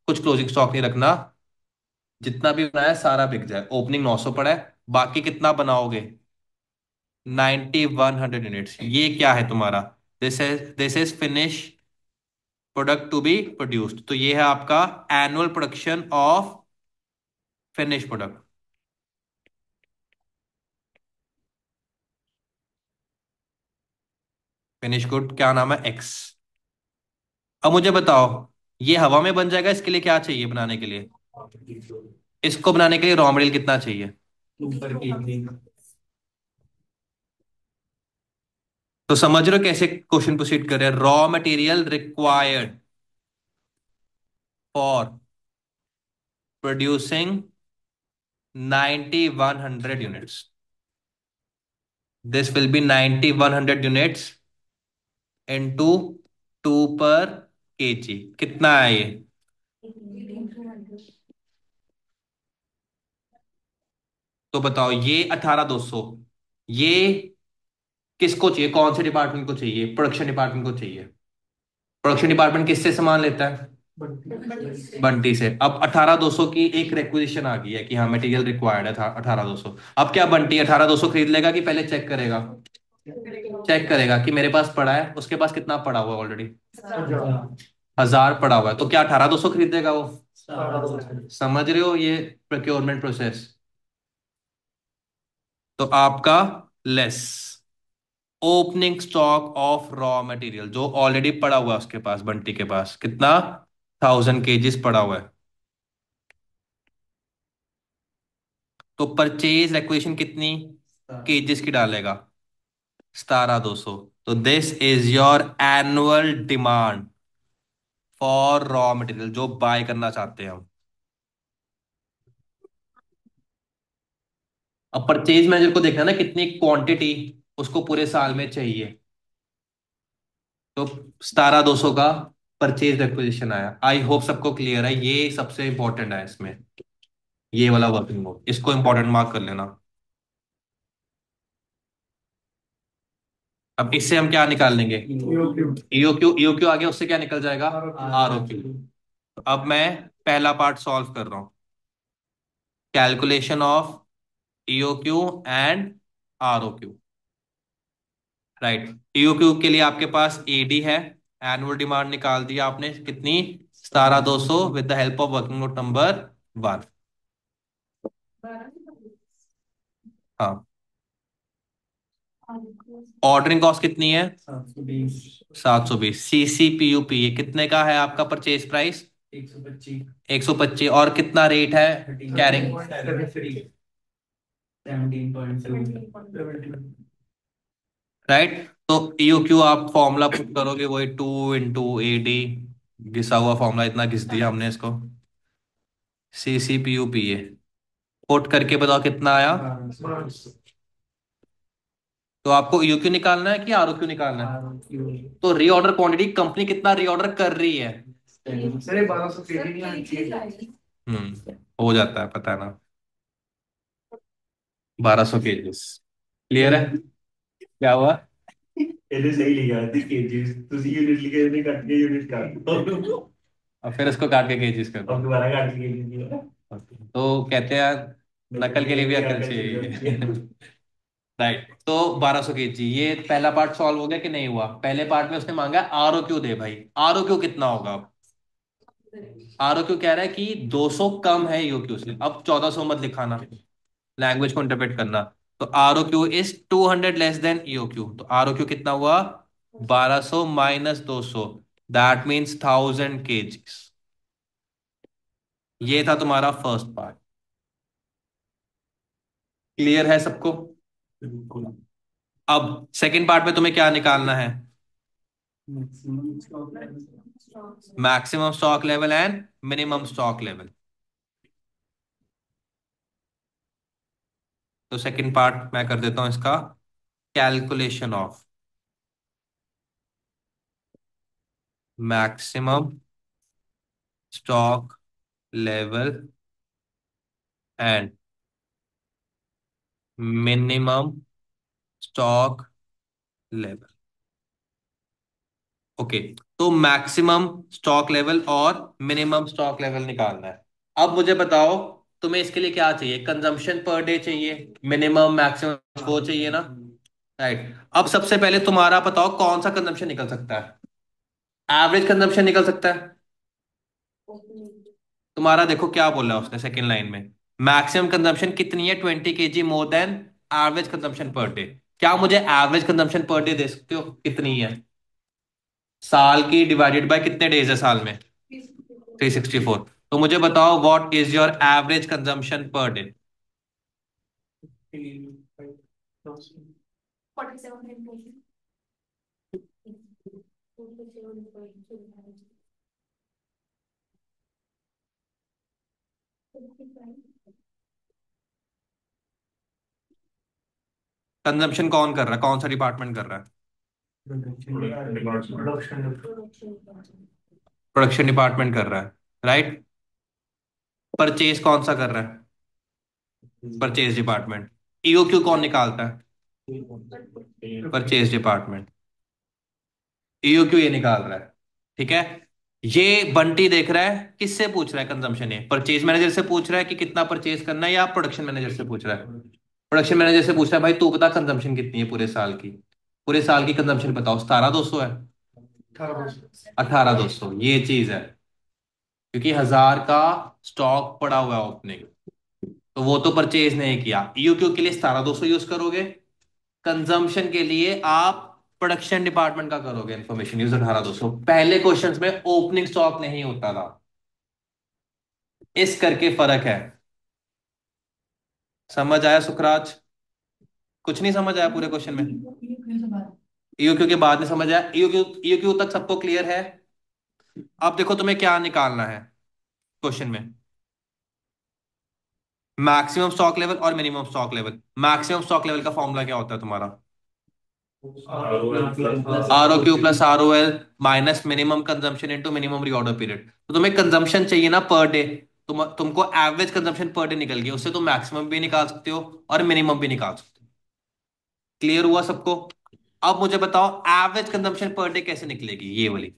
A: कुछ क्लोजिंग स्टॉक नहीं रखना, जितना भी बनाया सारा बिक जाए। ओपनिंग 900 पड़ा है, बाकी कितना बनाओगे? 9100 यूनिट्स। ये क्या है तुम्हारा? This is finish product to be produced. तो ये है आपका annual production of finish product. Finish good क्या नाम है? एक्स। अब मुझे बताओ ये हवा में बन जाएगा, इसके लिए क्या चाहिए बनाने के लिए? इसको बनाने के लिए रॉ मटेरियल कितना चाहिए? तो समझ रहे हो कैसे क्वेश्चन प्रोसीड कर रहे हैं? Raw material required for producing 9100 units. This will be 9100 units into 2 पर केजी। कितना है ये? तो बताओ ये 18,200, ये किसको चाहिए, कौन से डिपार्टमेंट को चाहिए? प्रोडक्शन डिपार्टमेंट को चाहिए। प्रोडक्शन डिपार्टमेंट किससे सामान लेता है? बंटी से। अब 18,200 की एक रिक्वेजिशन आ गई है कि हाँ मटेरियल रिक्वायर्ड है था 18,200। अब क्या बंटी 18,200 खरीद लेगा कि पहले चेक करेगा? चेक करेगा कि मेरे पास पड़ा है, उसके पास कितना पड़ा हुआ है ऑलरेडी? 1,000 पड़ा हुआ है, तो क्या 18,200 खरीदेगा वो? समझ रहे हो ये प्रोक्योरमेंट प्रोसेस? तो आपका less opening stock of raw material जो ऑलरेडी पड़ा हुआ है उसके पास, बंटी के पास कितना? 1,000 केजीज पड़ा हुआ है। तो परचेज रिक्वेजिशन कितनी केजीज की डालेगा? 17,200। तो this is your annual demand for raw material जो बाय करना चाहते हैं हम। अब परचेज मैनेजर को देखना ना कितनी क्वांटिटी उसको पूरे साल में चाहिए। तो 17,200 का परचेज रिक्वेजिशन आया। आई होप सबको क्लियर है, ये सबसे इंपॉर्टेंट है इसमें, ये वाला वर्किंग नोट, इसको इंपॉर्टेंट मार्क कर लेना। अब इससे हम क्या निकाल लेंगे? ईओक्यू। ईओक्यू आ गया, उससे क्या निकल जाएगा? आरओक्यू। अब मैं पहला पार्ट सॉल्व कर रहा हूं, calculation of EOQ and ROQ. Right, EOQ के लिए आपके पास एडी है, एनुअल डिमांड निकाल दिया आपने कितनी? 17,200 with the help of working note number 1। हाँ। ऑर्डरिंग कॉस्ट कितनी है? 720। CCPUP ये कितने का है आपका परचेज प्राइस? 125। और कितना रेट है कैरिंग? 17.2। तो EOQ आप फॉर्मूला पुट करोगे, वही 2 × AD, घिसा हुआ फॉर्मूला, इतना घिस दिया हमने इसको। CCPUP ये पुट करके बताओ कितना आया। तो आपको EOQ निकालना है कि ROQ निकालना है? तो रीऑर्डर क्वांटिटी, कंपनी कितना रीऑर्डर कर रही है?
B: सर
A: हो जाता है, पता है ना। 1200 kgs। क्लियर है? क्या हुआ?
C: ਇਹਨੇ ਸਹੀ ਲਿਖਿਆ ਸੀ ਕੇਜੀ ਤੁਸੀਂ यूनिट लिखे ਇਹਨੇ ਕੱਟ के यूनिट काट दो
A: और फिर इसको काट के केजीज कर दो।
C: अब दोबारा काट के केजी दिया
A: तो कहते हैं नकल के लिए भी अकल चाहिए। राइट, तो 1200 kg, ये पहला पार्ट सॉल्व हो गया कि नहीं हुआ? पहले पार्ट में उसने मांगा ROQ दे भाई। ROQ कितना होगा? ROQ कह रहा है कि 200 कम है EOQ से। अब 1400 मत लिखाना, लैंग्वेज को इंटरप्रेट करना। तो ROQ is 200 less then EOQ। तो ROQ कितना हुआ? 1200 माइनस 200, दैट मीन्स 1000 kgs। ये था तुम्हारा फर्स्ट पार्ट। क्लियर है सबको? अब सेकंड पार्ट में तुम्हें क्या निकालना है? Maximum stock level and minimum stock level. तो सेकंड पार्ट मैं कर देता हूं इसका, calculation of maximum stock level and minimum stock level. Okay, तो मैक्सिमम स्टॉक लेवल और मिनिमम स्टॉक लेवल निकालना है। अब मुझे बताओ, तुम्हें इसके लिए क्या चाहिए? कंजम्पशन पर डे चाहिए, मिनिमम मैक्सिमम वो चाहिए ना। राइट, अब सबसे पहले तुम्हारा बताओ कौन सा कंजम्पशन निकल सकता है? एवरेज कंजम्पशन निकल सकता है। तुम्हारा देखो क्या बोला उसने सेकंड लाइन में, मैक्सिमम कंजम्पशन कितनी है? 20 kg more then average consumption per day. क्या मुझे average consumption per day they सकते हो कितनी है? साल की डिवाइडेड बाय कितने डेज है साल में? 364। तो मुझे बताओ what is your average consumption per day?
B: 47.47
A: consumption कौन कर रहा है? कौन सा डिपार्टमेंट कर रहा है? प्रोडक्शन डिपार्टमेंट कर रहा है। राइट, परचेज कौन सा कर रहा है? Purchase department. EOQ कौन निकालता है? Purchase department. EOQ ये निकाल रहा है। ठीक है, ये बंटी देख रहा है, किससे पूछ रहा है कंजम्पशन? ये परचेज मैनेजर से पूछ रहा है कि कितना परचेज करना है, या प्रोडक्शन मैनेजर से पूछ रहा है? प्रोडक्शन मैनेजर से पूछ रहा है, भाई तू बता कंजम्पशन कितनी है पूरे साल की? पूरे साल की कंजम्पशन बताओ। 17,200 है। 18,200 ये चीज है, क्योंकि 1000 का स्टॉक पड़ा हुआ है ओपनिंग, तो वो तो परचेज नहीं किया। EOQ के लिए 17,200 यूज करोगे, कंजम्पशन के लिए आप प्रोडक्शन डिपार्टमेंट का करोगे इंफॉर्मेशन यूज 18,200। पहले क्वेश्चंस में ओपनिंग स्टॉक नहीं होता था, इस करके फर्क है। समझ आया सुखराज? कुछ नहीं समझ आया पूरे क्वेश्चन में? EOQ के बाद में समझ आया? EOQ तक सबको क्लियर है? अब देखो तुम्हें क्या निकालना है क्वेश्चन में, मैक्सिमम स्टॉक लेवल और minimum stock level. Maximum stock level का फॉर्मूला क्या होता है तुम्हारा? ROQ plus ROL minus minimum consumption into minimum reorder period. तो तुम्हें कंजम्पशन चाहिए ना पर डे, तुमको एवरेज कंजम्पशन पर डे निकल गया, उससे तुम मैक्सिमम भी निकाल सकते हो और मिनिमम भी निकाल सकते हो। क्लियर हुआ सबको? अब मुझे बताओ एवरेज कंजम्पशन पर डे कैसे निकलेगी ये वाली।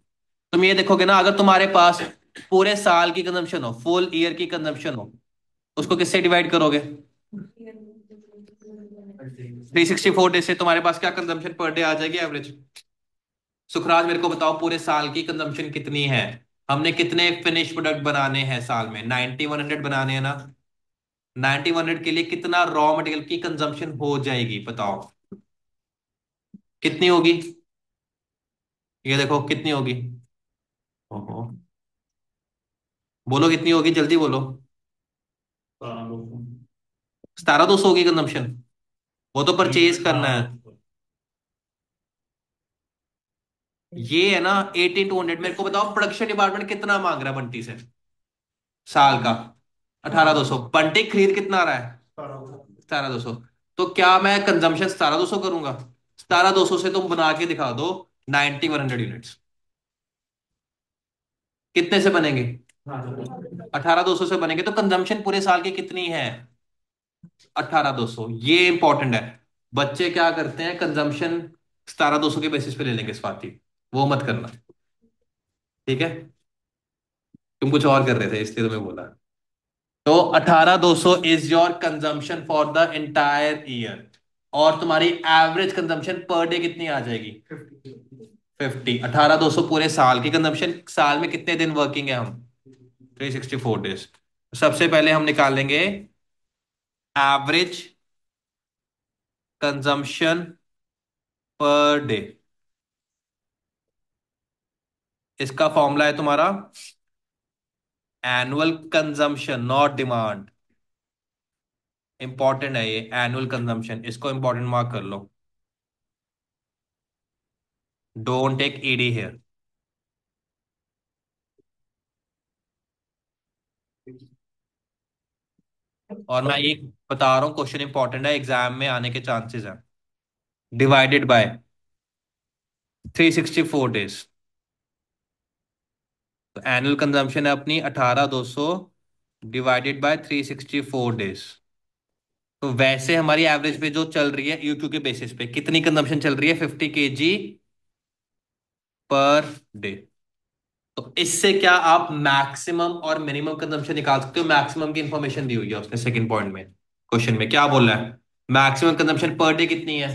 A: तुम ये देखोगे ना, अगर तुम्हारे पास पूरे साल की कंजम्पशन हो, फुल ईयर की कंजम्पशन हो, उसको किससे डिवाइड करोगे? 364 डे से तुम्हारे पास क्या कंजम्पशन पर डे आ जाएगी एवरेज? सुखराज मेरे को बताओ पूरे साल की कंजम्पशन कितनी है? हमने कितने फिनिश प्रोडक्ट बनाने हैं साल में? 9100 बनाने हैं ना। 9100 के लिए कितना रॉ मटेरियल की कंजम्पशन हो जाएगी, बताओ कितनी होगी। ये देखो कितनी होगी। ओहो, बोलो कितनी होगी, जल्दी बोलो। 1700 होगी कंजम्पशन। वो तो परचेज करना है। ये है ना 18,200। मेरे को बताओ प्रोडक्शन डिपार्टमेंट कितना मांग रहा है बंटी से साल का। 18,200। बंटी खरीद कितना आ रहा है? 17,200। तो क्या मैं कंजम्पशन 17,200 करूंगा? 17,200 से तुम बना के दिखा दो 9100 यूनिट्स। कितने से बनेंगे? 18,200 से बनेंगे। तो कंजम्पशन पूरे साल की कितनी है? 18,200। ये इंपॉर्टेंट है। बच्चे क्या करते हैं, कंजम्पशन 17,200 के बेसिस पे ले लेंगे स्वाति, वो मत करना। ठीक है, तुम कुछ और कर रहे थे इसलिए तुम्हें बोला। तो 18,200 is your consumption for the entire year. और तुम्हारी एवरेज कंजम्पशन पर डे कितनी आ जाएगी? 50। 18,200 पूरे साल की कंजम्पशन। साल में कितने दिन वर्किंग है हम? 364 डेज। सबसे पहले हम निकाल लेंगे एवरेज कंजम्पशन पर डे। इसका फॉर्मूला है तुम्हारा annual consumption, not demand. Important है ये एनुअल कंजम्पशन, इसको इंपॉर्टेंट मार्क कर लो। Don't take ED here. और मैं ये बता रहा हूँ, क्वेश्चन इंपॉर्टेंट है, एग्जाम में आने के चांसेस हैं। Divided by 364 days. तो एनुअल कंजम्पशन है अपनी 18,200 डिवाइडेड बाय 364 डेज। तो वैसे हमारी एवरेज पे जो चल रही है यूक्यू के बेसिस पे कितनी कंजम्पशन चल रही है? 50 kg पर डे। तो इससे क्या आप मैक्सिमम और मिनिमम कंजम्पशन निकाल सकते हो? मैक्सिमम की इंफॉर्मेशन दी हुई है उसने सेकंड पॉइंट में। क्वेश्चन में क्या बोल रहा है? मैक्सिमम कंजम्पशन पर डे कितनी है?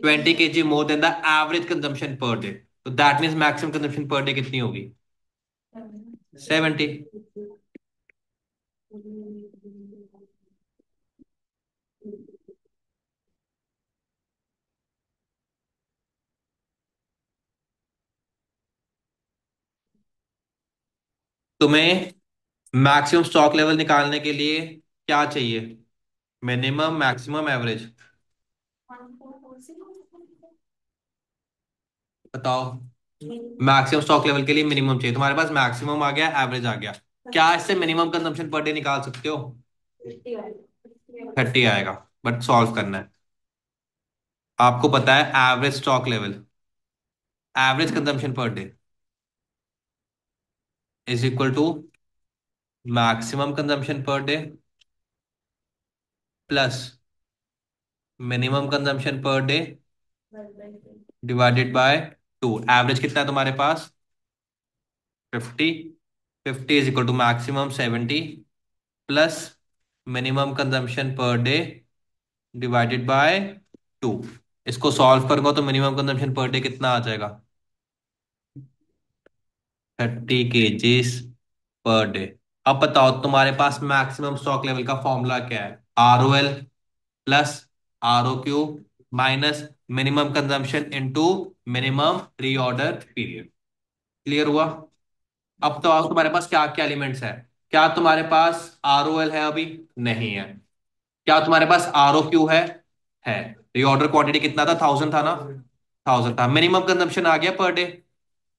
A: 20 kg more than the average consumption per day. तो that means maximum consumption per day कितनी होगी? 70। तुम्हें मैक्सिमम स्टॉक लेवल निकालने के लिए क्या चाहिए? Minimum, maximum, average? बताओ। मैक्सिमम स्टॉक लेवल के लिए मिनिमम चाहिए, तुम्हारे पास मैक्सिमम आ गया, एवरेज आ गया। क्या इससे मिनिमम कंजम्पशन पर डे निकाल सकते हो? 30 आएगा। बट सॉल्व करना है। आपको पता है average stock level, average consumption per day is equal to maximum consumption per day plus minimum consumption per day divided by 2। Average कितना है तुम्हारे पास? 50। 50 is equal to maximum 70 plus minimum consumption per day divided by 2। इसको solve करूंगा तो minimum consumption per day कितना आ जाएगा? 30 kgs per day. अब बताओ तुम्हारे पास मैक्सिमम स्टॉक लेवल का फॉर्मूला क्या है? ROL plus ROQ minus minimum consumption into minimum reorder period. Clear हुआ? अब तो अब तुम्हारे पास क्या क्या एलिमेंट्स है? क्या तुम्हारे पास ROL है? अभी नहीं है। क्या तुम्हारे पास ROQ है। रीऑर्डर क्वांटिटी कितना था? 1000 था ना? 1000 था। मिनिमम कंजम्पशन आ गया पर डे,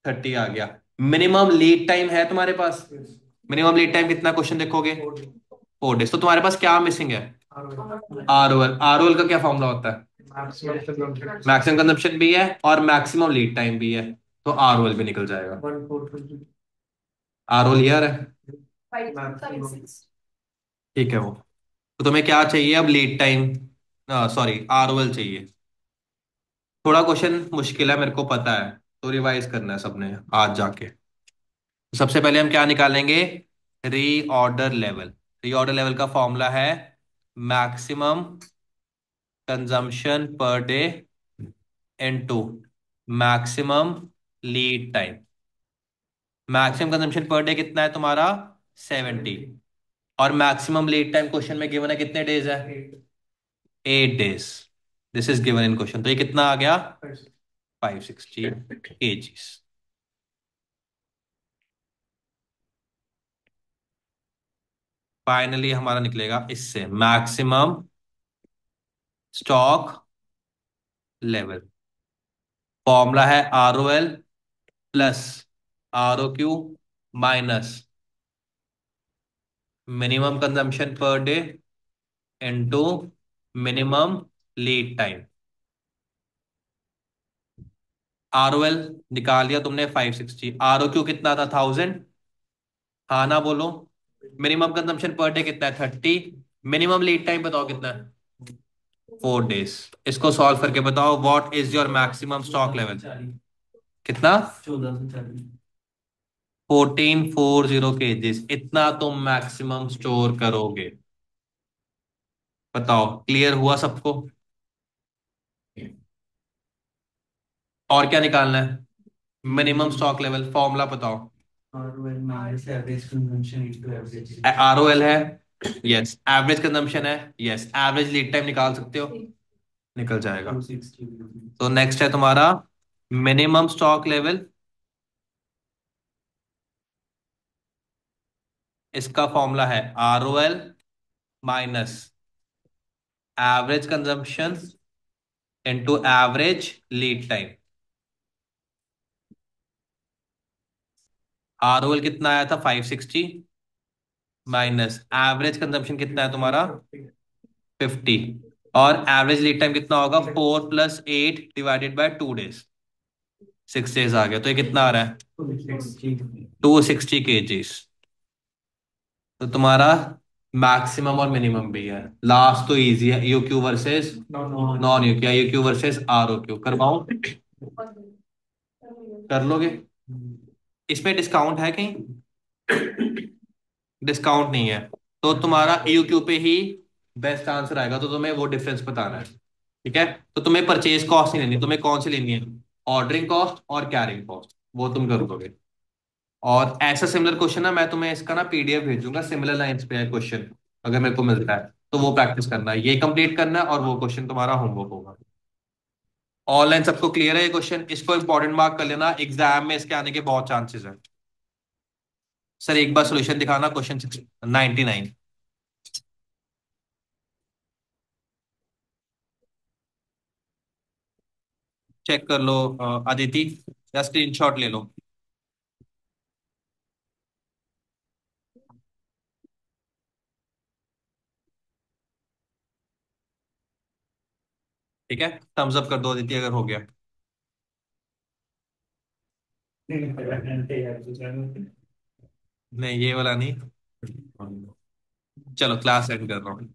A: 30 आ गया। मिनिमम लीड टाइम है तुम्हारे पास? मिनिमम लीड टाइम कितना, क्वेश्चन देखोगे? 4 डेज। तो तुम्हारे पास क्या मिसिंग है? ROL। ROL का क्या फॉर्मूला होता है? मैक्सिमम कंजम्पशन भी है और मैक्सिमम लीड टाइम भी है, तो ROL भी निकल जाएगा। ROL यार है। ठीक है वो। तो तुम्हें क्या चाहिए अब? लीड टाइम, सॉरी ROL चाहिए। थोड़ा क्वेश्चन मुश्किल है मेरे को पता है, तो रिवाइज करना है सबने आज जाके। सबसे पहले हम क्या निकालेंगे? Reorder level. रीऑर्डर लेवल का फॉर्मूला है maximum consumption per day into maximum lead time. Maximum consumption per day कितना है तुम्हारा? 70। और मैक्सिमम लीड टाइम क्वेश्चन में गिवन है कितने डेज है? 8 days। This is given in question, तो ये कितना आ गया? 560 kgs। फाइनली हमारा निकलेगा इससे मैक्सिमम स्टॉक लेवल। फॉर्मूला है ROL plus ROQ minus minimum consumption per day into minimum lead time. ROL निकाल लिया तुमने 560, ROQ कितना था? 1000। हाँ ना बोलो। मिनिमम कंजम्पशन पर डे कितना है? 30। मिनिमम लीड टाइम बताओ कितना है? 4 days। इसको सॉल्व करके बताओ what is your maximum stock level. कितना? 1440 kgs, इतना तुम मैक्सिमम स्टोर करोगे। बताओ क्लियर हुआ सबको? और क्या निकालना है? मिनिमम स्टॉक लेवल फॉर्मूला बताओ। ROL है, यस। एवरेज कंजम्पशन है, यस। एवरेज लीड टाइम निकाल सकते हो, निकल जाएगा। तो नेक्स्ट है तुम्हारा मिनिमम स्टॉक लेवल। इसका फॉर्मूला है ROL minus average consumption into average lead time. ROL कितना आया था? 560 माइनस एवरेज कंजम्पशन कितना है तुम्हारा? 50। और एवरेज लीड टाइम कितना होगा? 4 + 8 डिवाइडेड बाय 2 days। 6 days आ गया, तो ये कितना आ रहा है? 260 kgs। तो तुम्हारा मैक्सिमम और मिनिमम भी है। लास्ट तो इजी है, UQ versus non UQ, UQ versus ROQ करवाऊं? कर लोगे? इसमें डिस्काउंट है कहीं? डिस्काउंट नहीं है, तो तुम्हारा EOQ पे ही बेस्ट आंसर आएगा, तो तुम्हें वो डिफरेंस बताना है। ठीक है, तो तुम्हें परचेज कॉस्ट नहीं लेनी, तुम्हें कौन सी लेनी है? ऑर्डरिंग कॉस्ट और कैरिंग कॉस्ट, वो तुम कर दोगे। और ऐसा सिमिलर क्वेश्चन है, मैं तुम्हें इसका ना PDF भेजूंगा, सिमिलर लाइंस पे है क्वेश्चन। अगर मेरे को मिलता है तो वो प्रैक्टिस करना है, ये कंप्लीट करना है, और वो क्वेश्चन तुम्हारा होमवर्क होगा। ऑनलाइन सबको क्लियर है ये क्वेश्चन? इसको इंपॉर्टेंट मार्क कर लेना, एग्जाम में इसके आने के बहुत चांसेस है। सर एक बार सोल्यूशन दिखाना, क्वेश्चन 99। चेक कर लो अदिति, या स्क्रीनशॉट ले लो। ठीक है, थम्स अप कर दो अदिति अगर हो गया। नहीं ये वाला नहीं। चलो क्लास एंड कर रहा हूँ।